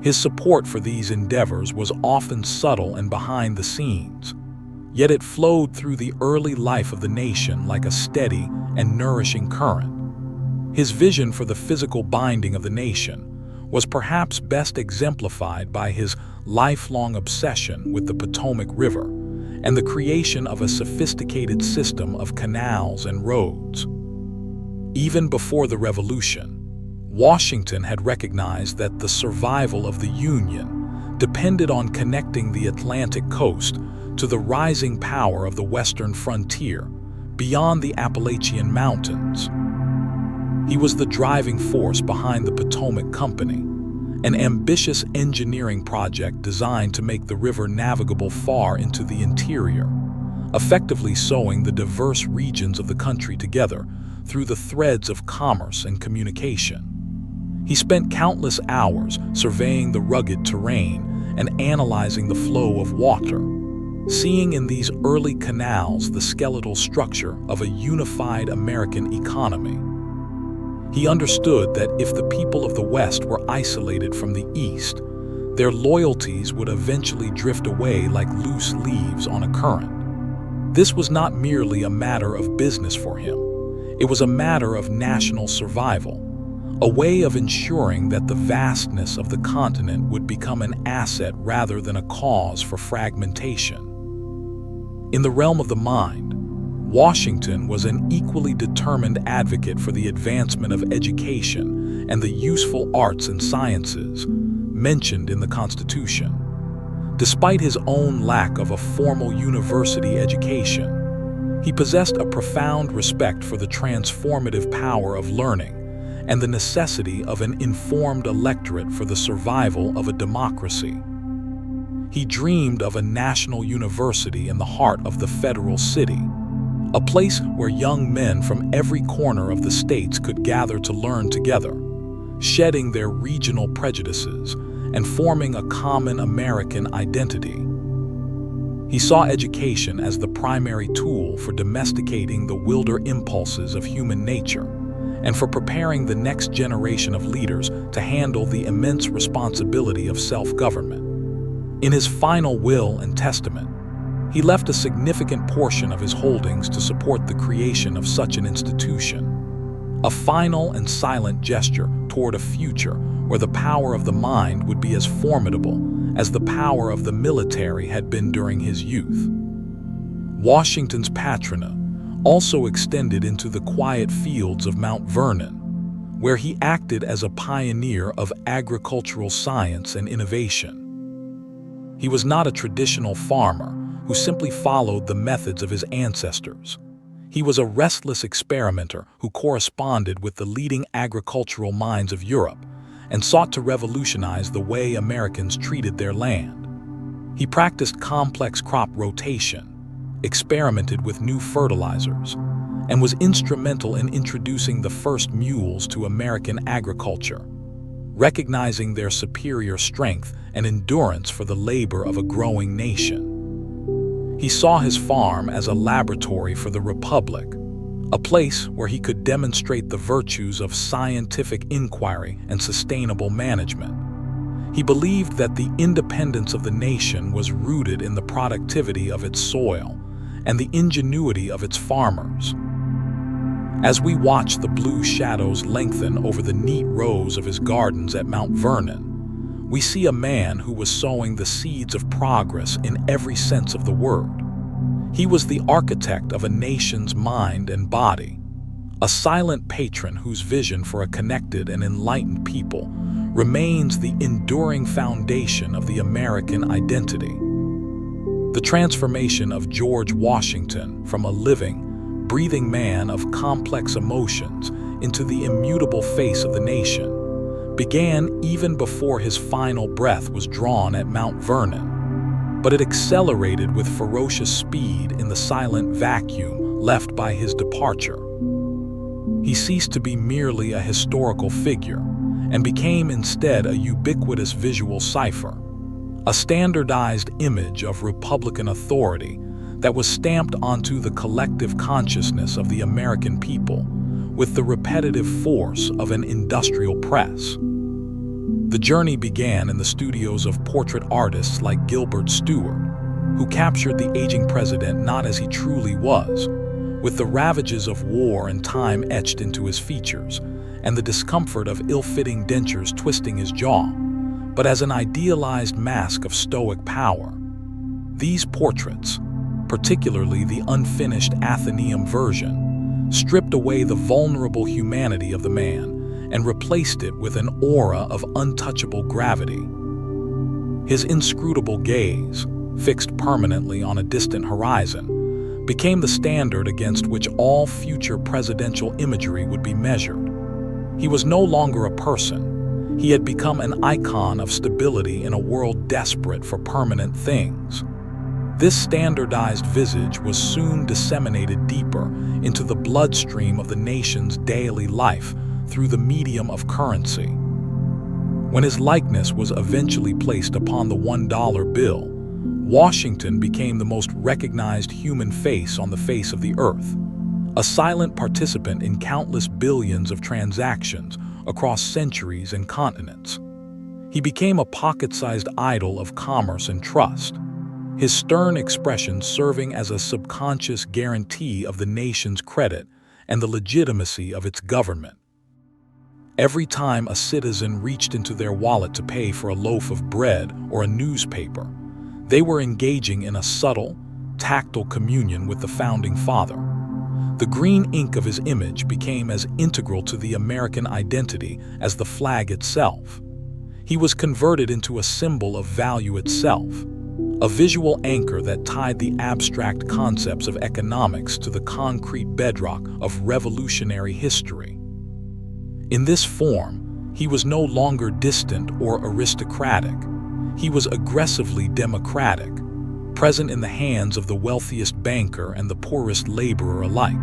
His support for these endeavors was often subtle and behind the scenes, yet it flowed through the early life of the nation like a steady and nourishing current. His vision for the physical binding of the nation was perhaps best exemplified by his lifelong obsession with the Potomac River and the creation of a sophisticated system of canals and roads. Even before the Revolution, Washington had recognized that the survival of the Union depended on connecting the Atlantic coast to the rising power of the western frontier beyond the Appalachian Mountains. He was the driving force behind the Potomac Company, an ambitious engineering project designed to make the river navigable far into the interior, effectively sewing the diverse regions of the country together through the threads of commerce and communication. He spent countless hours surveying the rugged terrain and analyzing the flow of water, seeing in these early canals the skeletal structure of a unified American economy. He understood that if the people of the West were isolated from the East, Their loyalties would eventually drift away like loose leaves on a current. This was not merely a matter of business for him. It was a matter of national survival, a way of ensuring that the vastness of the continent would become an asset rather than a cause for fragmentation. In the realm of the mind, Washington was an equally determined advocate for the advancement of education and the useful arts and sciences mentioned in the Constitution. Despite his own lack of a formal university education, he possessed a profound respect for the transformative power of learning and the necessity of an informed electorate for the survival of a democracy. He dreamed of a national university in the heart of the federal city, a place where young men from every corner of the states could gather to learn together, shedding their regional prejudices and forming a common American identity. He saw education as the primary tool for domesticating the wilder impulses of human nature and for preparing the next generation of leaders to handle the immense responsibility of self-government. In his final will and testament, he left a significant portion of his holdings to support the creation of such an institution, a final and silent gesture toward a future where the power of the mind would be as formidable as the power of the military had been during his youth. Washington's patronage also extended into the quiet fields of Mount Vernon, where he acted as a pioneer of agricultural science and innovation. He was not a traditional farmer who simply followed the methods of his ancestors. He was a restless experimenter who corresponded with the leading agricultural minds of Europe and sought to revolutionize the way Americans treated their land. He practiced complex crop rotation, experimented with new fertilizers, and was instrumental in introducing the first mules to American agriculture, recognizing their superior strength and endurance for the labor of a growing nation. He saw his farm as a laboratory for the Republic, a place where he could demonstrate the virtues of scientific inquiry and sustainable management. He believed that the independence of the nation was rooted in the productivity of its soil and the ingenuity of its farmers. As we watch the blue shadows lengthen over the neat rows of his gardens at Mount Vernon, we see a man who was sowing the seeds of progress in every sense of the word. He was the architect of a nation's mind and body, a silent patron whose vision for a connected and enlightened people remains the enduring foundation of the American identity. The transformation of George Washington from a living, breathing man of complex emotions into the immutable face of the nation began even before his final breath was drawn at Mount Vernon, but it accelerated with ferocious speed in the silent vacuum left by his departure. He ceased to be merely a historical figure and became instead a ubiquitous visual cipher, a standardized image of Republican authority that was stamped onto the collective consciousness of the American people with the repetitive force of an industrial press. The journey began in the studios of portrait artists like Gilbert Stuart, who captured the aging president not as he truly was, with the ravages of war and time etched into his features, and the discomfort of ill-fitting dentures twisting his jaw, but as an idealized mask of stoic power. These portraits, particularly the unfinished Athenaeum version, stripped away the vulnerable humanity of the man and replaced it with an aura of untouchable gravity. His inscrutable gaze, fixed permanently on a distant horizon, became the standard against which all future presidential imagery would be measured. He was no longer a person. He had become an icon of stability in a world desperate for permanent things. This standardized visage was soon disseminated deeper into the bloodstream of the nation's daily life through the medium of currency. When his likeness was eventually placed upon the $1 bill, Washington became the most recognized human face on the face of the earth, a silent participant in countless billions of transactions across centuries and continents. He became a pocket-sized idol of commerce and trust, his stern expression serving as a subconscious guarantee of the nation's credit and the legitimacy of its government. Every time a citizen reached into their wallet to pay for a loaf of bread or a newspaper, they were engaging in a subtle, tactile communion with the Founding Father. The green ink of his image became as integral to the American identity as the flag itself. He was converted into a symbol of value itself, a visual anchor that tied the abstract concepts of economics to the concrete bedrock of revolutionary history. In this form, he was no longer distant or aristocratic. He was aggressively democratic, present in the hands of the wealthiest banker and the poorest laborer alike.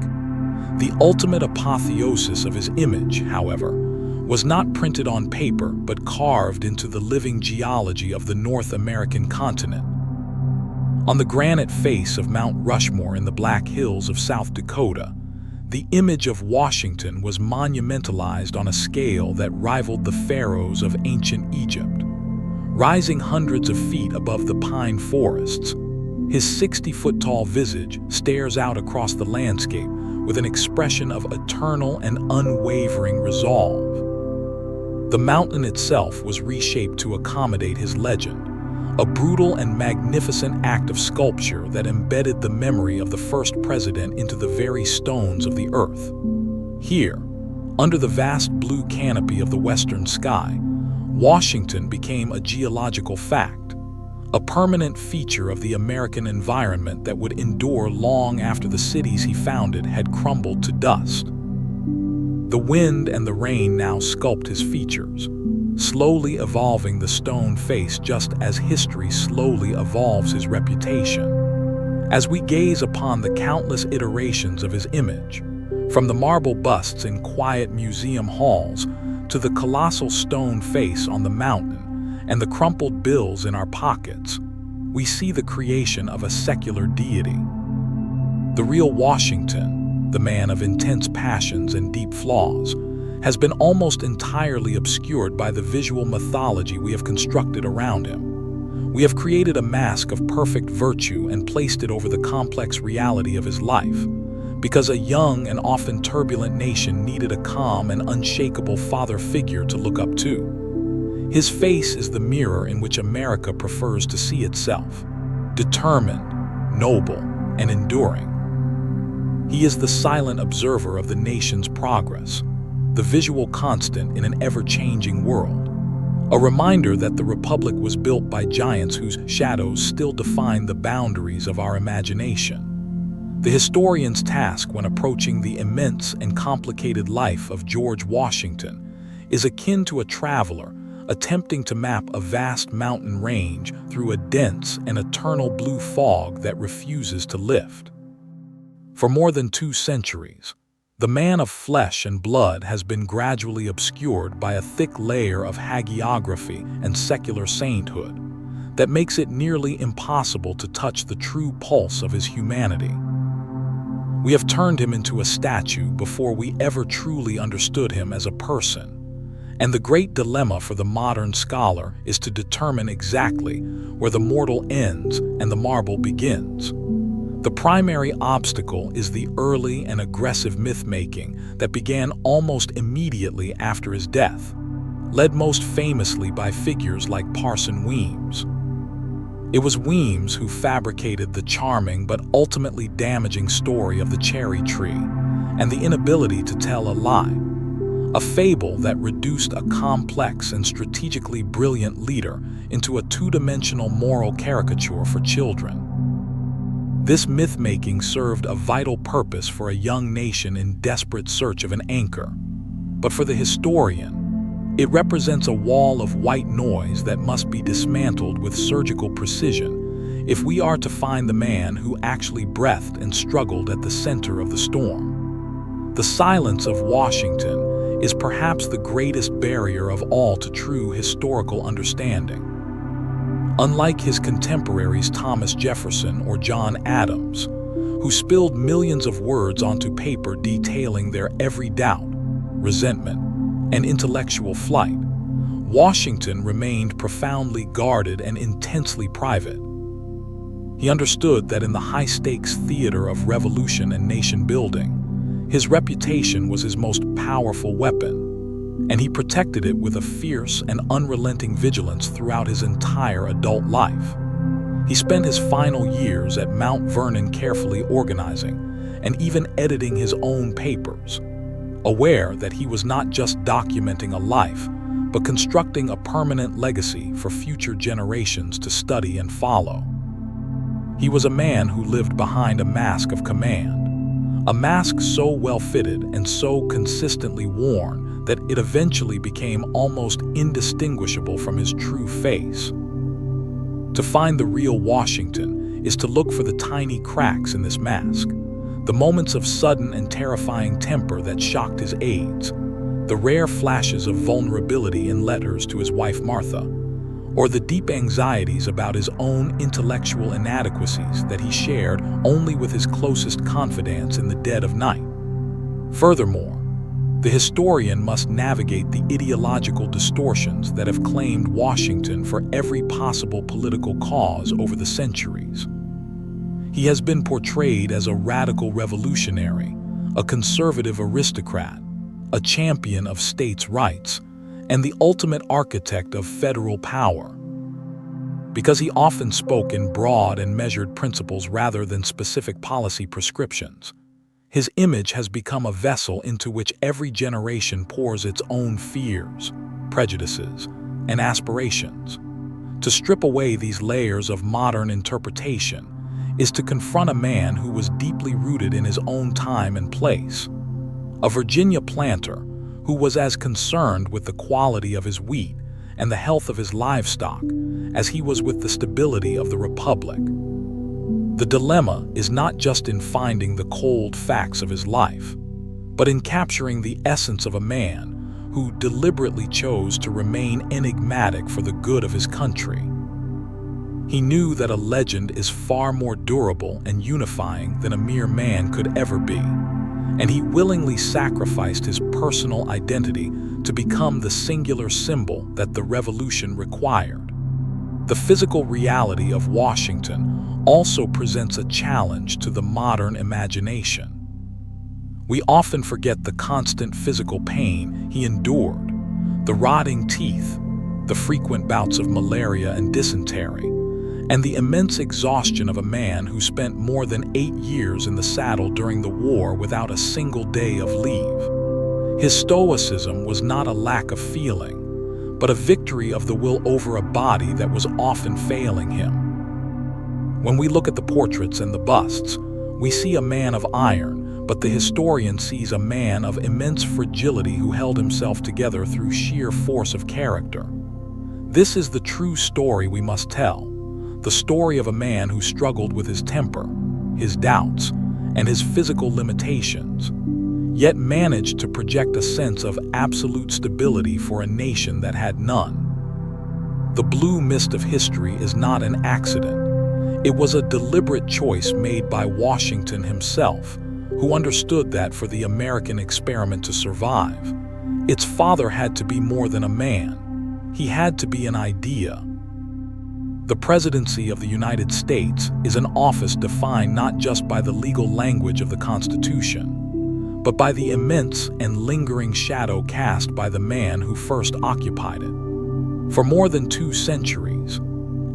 The ultimate apotheosis of his image, however, was not printed on paper but carved into the living geology of the North American continent. On the granite face of Mount Rushmore in the Black Hills of South Dakota, the image of Washington was monumentalized on a scale that rivaled the pharaohs of ancient Egypt. Rising hundreds of feet above the pine forests, his 60-foot-tall visage stares out across the landscape with an expression of eternal and unwavering resolve. The mountain itself was reshaped to accommodate his legend, a brutal and magnificent act of sculpture that embedded the memory of the first president into the very stones of the earth. Here, under the vast blue canopy of the western sky, Washington became a geological fact, a permanent feature of the American environment that would endure long after the cities he founded had crumbled to dust. The wind and the rain now sculpt his features, slowly evolving the stone face just as history slowly evolves his reputation. As we gaze upon the countless iterations of his image, from the marble busts in quiet museum halls to the colossal stone face on the mountain and the crumpled bills in our pockets, we see the creation of a secular deity. The real Washington, the man of intense passions and deep flaws, has been almost entirely obscured by the visual mythology we have constructed around him. We have created a mask of perfect virtue and placed it over the complex reality of his life, because a young and often turbulent nation needed a calm and unshakable father figure to look up to. His face is the mirror in which America prefers to see itself, determined, noble, and enduring. He is the silent observer of the nation's progress, the visual constant in an ever-changing world, a reminder that the Republic was built by giants whose shadows still define the boundaries of our imagination. The historian's task when approaching the immense and complicated life of George Washington is akin to a traveler attempting to map a vast mountain range through a dense and eternal blue fog that refuses to lift. For more than 2 centuries, the man of flesh and blood has been gradually obscured by a thick layer of hagiography and secular sainthood that makes it nearly impossible to touch the true pulse of his humanity. We have turned him into a statue before we ever truly understood him as a person. And the great dilemma for the modern scholar is to determine exactly where the mortal ends and the marble begins. The primary obstacle is the early and aggressive myth-making that began almost immediately after his death, led most famously by figures like Parson Weems. It was Weems who fabricated the charming but ultimately damaging story of the cherry tree and the inability to tell a lie, a fable that reduced a complex and strategically brilliant leader into a 2-dimensional moral caricature for children. This myth-making served a vital purpose for a young nation in desperate search of an anchor. But for the historian, it represents a wall of white noise that must be dismantled with surgical precision if we are to find the man who actually breathed and struggled at the center of the storm. The silence of Washington is perhaps the greatest barrier of all to true historical understanding. Unlike his contemporaries Thomas Jefferson or John Adams, who spilled millions of words onto paper detailing their every doubt, resentment, and intellectual flight, Washington remained profoundly guarded and intensely private. He understood that in the high-stakes theater of revolution and nation-building, his reputation was his most powerful weapon, and he protected it with a fierce and unrelenting vigilance throughout his entire adult life. He spent his final years at Mount Vernon carefully organizing and even editing his own papers, aware that he was not just documenting a life, but constructing a permanent legacy for future generations to study and follow. He was a man who lived behind a mask of command, a mask so well-fitted and so consistently worn that it eventually became almost indistinguishable from his true face. To find the real Washington is to look for the tiny cracks in this mask, the moments of sudden and terrifying temper that shocked his aides, the rare flashes of vulnerability in letters to his wife Martha, or the deep anxieties about his own intellectual inadequacies that he shared only with his closest confidants in the dead of night. Furthermore, the historian must navigate the ideological distortions that have claimed Washington for every possible political cause over the centuries. He has been portrayed as a radical revolutionary, a conservative aristocrat, a champion of states' rights, and the ultimate architect of federal power. Because he often spoke in broad and measured principles rather than specific policy prescriptions, his image has become a vessel into which every generation pours its own fears, prejudices, and aspirations. To strip away these layers of modern interpretation is to confront a man who was deeply rooted in his own time and place, a Virginia planter who was as concerned with the quality of his wheat and the health of his livestock as he was with the stability of the Republic. The dilemma is not just in finding the cold facts of his life, but in capturing the essence of a man who deliberately chose to remain enigmatic for the good of his country. He knew that a legend is far more durable and unifying than a mere man could ever be, and he willingly sacrificed his personal identity to become the singular symbol that the revolution required. The physical reality of Washington also presents a challenge to the modern imagination. We often forget the constant physical pain he endured, the rotting teeth, the frequent bouts of malaria and dysentery, and the immense exhaustion of a man who spent more than 8 years in the saddle during the war without a single day of leave. His stoicism was not a lack of feeling, but a victory of the will over a body that was often failing him. When we look at the portraits and the busts, we see a man of iron, but the historian sees a man of immense fragility who held himself together through sheer force of character. This is the true story we must tell. The story of a man who struggled with his temper, his doubts, and his physical limitations, yet managed to project a sense of absolute stability for a nation that had none. The blue mist of history is not an accident. It was a deliberate choice made by Washington himself, who understood that for the American experiment to survive, its father had to be more than a man. He had to be an idea. The presidency of the United States is an office defined not just by the legal language of the Constitution, but by the immense and lingering shadow cast by the man who first occupied it. For more than 2 centuries,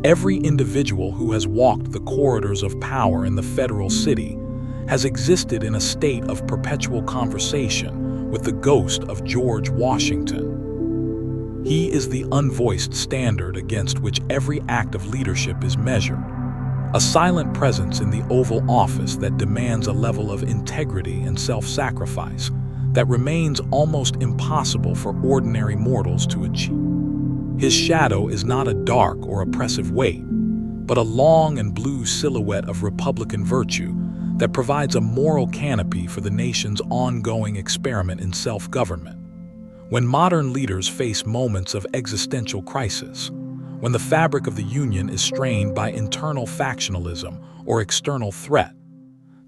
every individual who has walked the corridors of power in the federal city has existed in a state of perpetual conversation with the ghost of George Washington. He is the unvoiced standard against which every act of leadership is measured, a silent presence in the Oval Office that demands a level of integrity and self-sacrifice that remains almost impossible for ordinary mortals to achieve. His shadow is not a dark or oppressive weight, but a long and blue silhouette of Republican virtue that provides a moral canopy for the nation's ongoing experiment in self-government. When modern leaders face moments of existential crisis, when the fabric of the Union is strained by internal factionalism or external threat,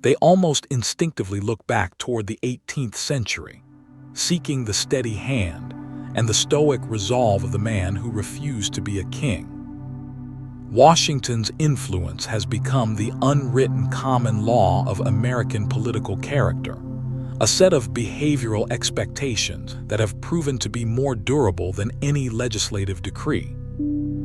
they almost instinctively look back toward the 18th century, seeking the steady hand and the stoic resolve of the man who refused to be a king. Washington's influence has become the unwritten common law of American political character, a set of behavioral expectations that have proven to be more durable than any legislative decree.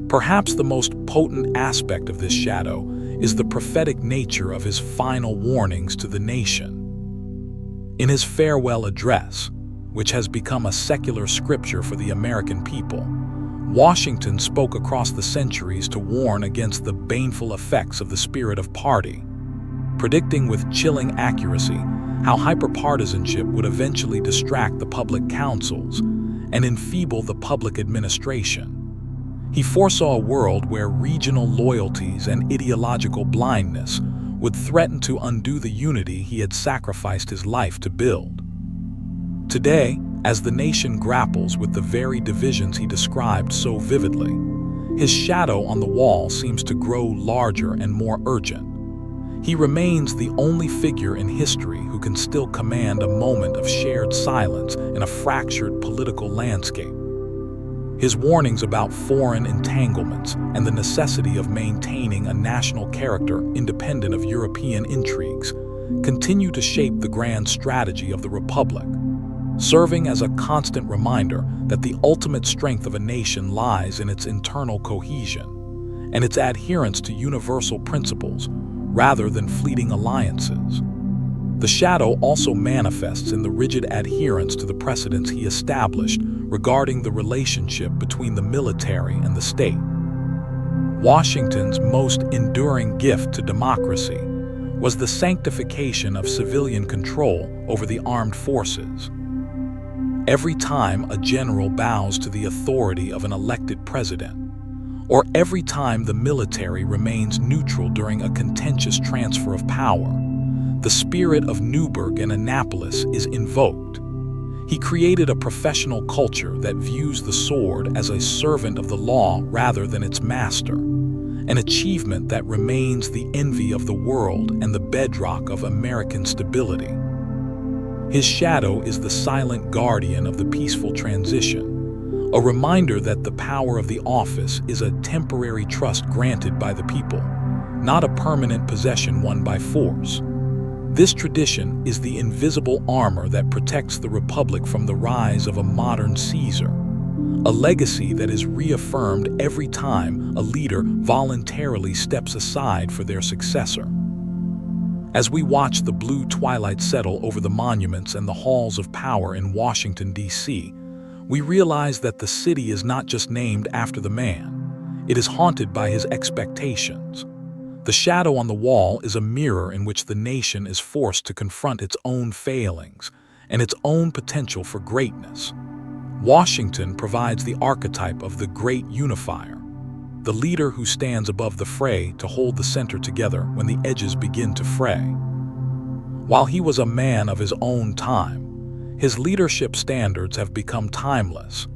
Perhaps the most potent aspect of this shadow is the prophetic nature of his final warnings to the nation. In his farewell address, which has become a secular scripture for the American people, Washington spoke across the centuries to warn against the baneful effects of the spirit of party, predicting with chilling accuracy how hyperpartisanship would eventually distract the public councils and enfeeble the public administration. He foresaw a world where regional loyalties and ideological blindness would threaten to undo the unity he had sacrificed his life to build. Today, as the nation grapples with the very divisions he described so vividly, his shadow on the wall seems to grow larger and more urgent. He remains the only figure in history who can still command a moment of shared silence in a fractured political landscape. His warnings about foreign entanglements and the necessity of maintaining a national character independent of European intrigues continue to shape the grand strategy of the Republic, serving as a constant reminder that the ultimate strength of a nation lies in its internal cohesion and its adherence to universal principles rather than fleeting alliances. The shadow also manifests in the rigid adherence to the precedents he established regarding the relationship between the military and the state. Washington's most enduring gift to democracy was the sanctification of civilian control over the armed forces. Every time a general bows to the authority of an elected president, or every time the military remains neutral during a contentious transfer of power, the spirit of Newburgh and Annapolis is invoked. He created a professional culture that views the sword as a servant of the law rather than its master, an achievement that remains the envy of the world and the bedrock of American stability. His shadow is the silent guardian of the peaceful transition, a reminder that the power of the office is a temporary trust granted by the people, not a permanent possession won by force. This tradition is the invisible armor that protects the Republic from the rise of a modern Caesar, a legacy that is reaffirmed every time a leader voluntarily steps aside for their successor. As we watch the blue twilight settle over the monuments and the halls of power in Washington, D.C., we realize that the city is not just named after the man, it is haunted by his expectations. The shadow on the wall is a mirror in which the nation is forced to confront its own failings and its own potential for greatness. Washington provides the archetype of the great unifier, the leader who stands above the fray to hold the center together when the edges begin to fray. While he was a man of his own time, his leadership standards have become timeless,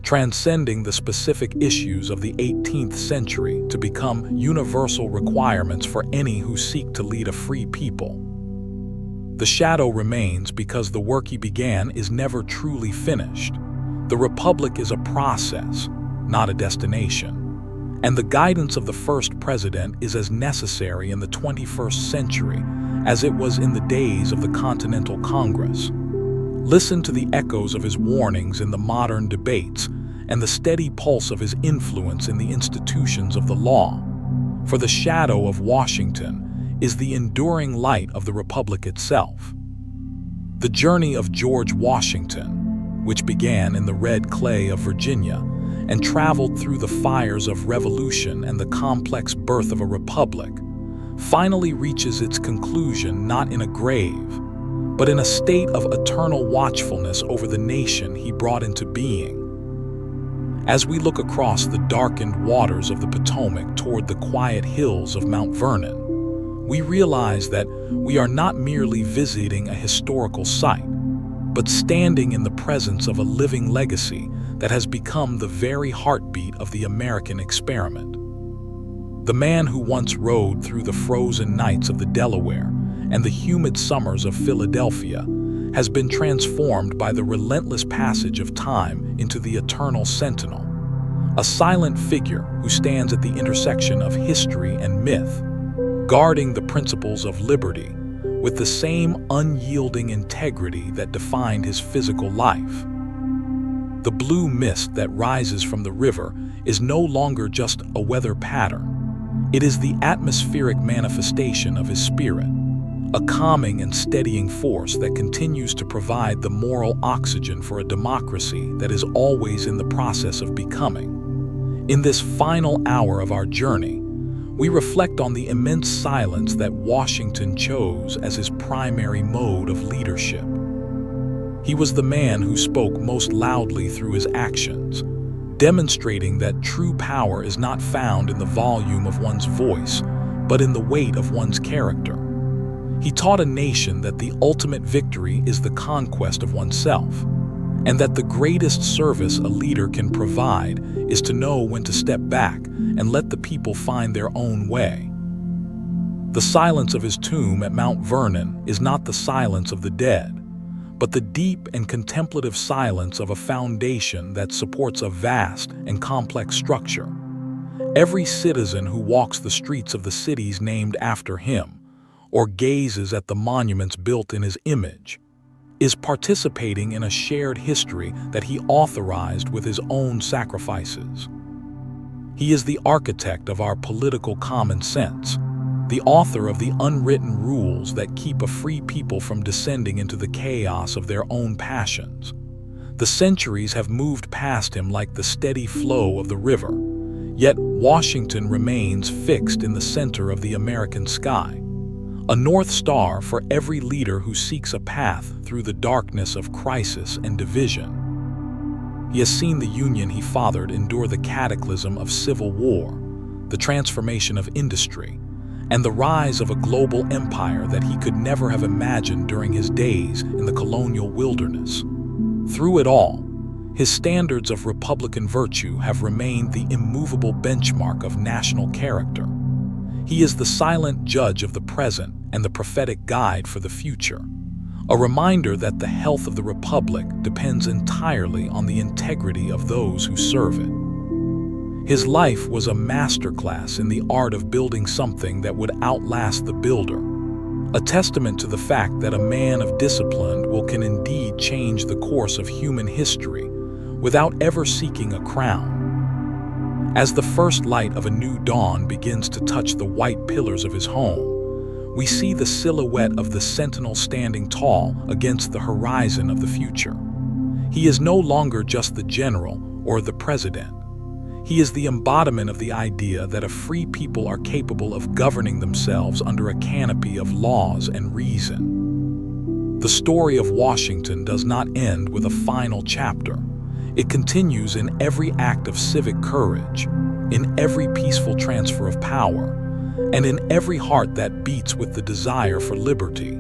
transcending the specific issues of the 18th century to become universal requirements for any who seek to lead a free people. The shadow remains because the work he began is never truly finished. The Republic is a process, not a destination. And the guidance of the first president is as necessary in the 21st century as it was in the days of the Continental Congress. Listen to the echoes of his warnings in the modern debates and the steady pulse of his influence in the institutions of the law. For the shadow of Washington is the enduring light of the Republic itself. The journey of George Washington, which began in the red clay of Virginia and traveled through the fires of revolution and the complex birth of a republic, finally reaches its conclusion not in a grave, but in a state of eternal watchfulness over the nation he brought into being. As we look across the darkened waters of the Potomac toward the quiet hills of Mount Vernon, we realize that we are not merely visiting a historical site, but standing in the presence of a living legacy that has become the very heartbeat of the American experiment. The man who once rode through the frozen nights of the Delaware and the humid summers of Philadelphia has been transformed by the relentless passage of time into the Eternal Sentinel, a silent figure who stands at the intersection of history and myth, guarding the principles of liberty with the same unyielding integrity that defined his physical life. The blue mist that rises from the river is no longer just a weather pattern. It is the atmospheric manifestation of his spirit, a calming and steadying force that continues to provide the moral oxygen for a democracy that is always in the process of becoming. In this final hour of our journey, we reflect on the immense silence that Washington chose as his primary mode of leadership. He was the man who spoke most loudly through his actions, demonstrating that true power is not found in the volume of one's voice, but in the weight of one's character. He taught a nation that the ultimate victory is the conquest of oneself, and that the greatest service a leader can provide is to know when to step back and let the people find their own way. The silence of his tomb at Mount Vernon is not the silence of the dead, but the deep and contemplative silence of a foundation that supports a vast and complex structure. Every citizen who walks the streets of the cities named after him, or gazes at the monuments built in his image, is participating in a shared history that he authorized with his own sacrifices. He is the architect of our political common sense, the author of the unwritten rules that keep a free people from descending into the chaos of their own passions. The centuries have moved past him like the steady flow of the river, yet Washington remains fixed in the center of the American sky, a North Star for every leader who seeks a path through the darkness of crisis and division. He has seen the Union he fathered endure the cataclysm of civil war, the transformation of industry, and the rise of a global empire that he could never have imagined during his days in the colonial wilderness. Through it all, his standards of Republican virtue have remained the immovable benchmark of national character. He is the silent judge of the present and the prophetic guide for the future, a reminder that the health of the Republic depends entirely on the integrity of those who serve it. His life was a masterclass in the art of building something that would outlast the builder, a testament to the fact that a man of discipline can indeed change the course of human history without ever seeking a crown. As the first light of a new dawn begins to touch the white pillars of his home, we see the silhouette of the Sentinel standing tall against the horizon of the future. He is no longer just the general or the president. He is the embodiment of the idea that a free people are capable of governing themselves under a canopy of laws and reason. The story of Washington does not end with a final chapter. It continues in every act of civic courage, in every peaceful transfer of power, and in every heart that beats with the desire for liberty.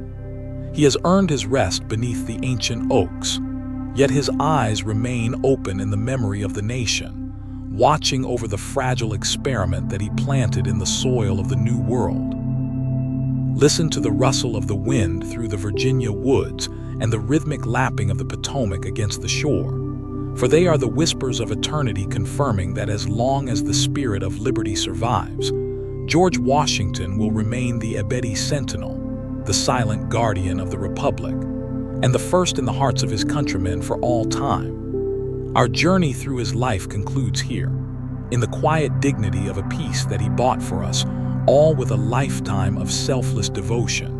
He has earned his rest beneath the ancient oaks, yet his eyes remain open in the memory of the nation, watching over the fragile experiment that he planted in the soil of the New World. Listen to the rustle of the wind through the Virginia woods and the rhythmic lapping of the Potomac against the shore, for they are the whispers of eternity confirming that as long as the spirit of liberty survives, George Washington will remain the Ebedi Sentinel, the silent guardian of the Republic, and the first in the hearts of his countrymen for all time. Our journey through his life concludes here, in the quiet dignity of a peace that he bought for us, all with a lifetime of selfless devotion.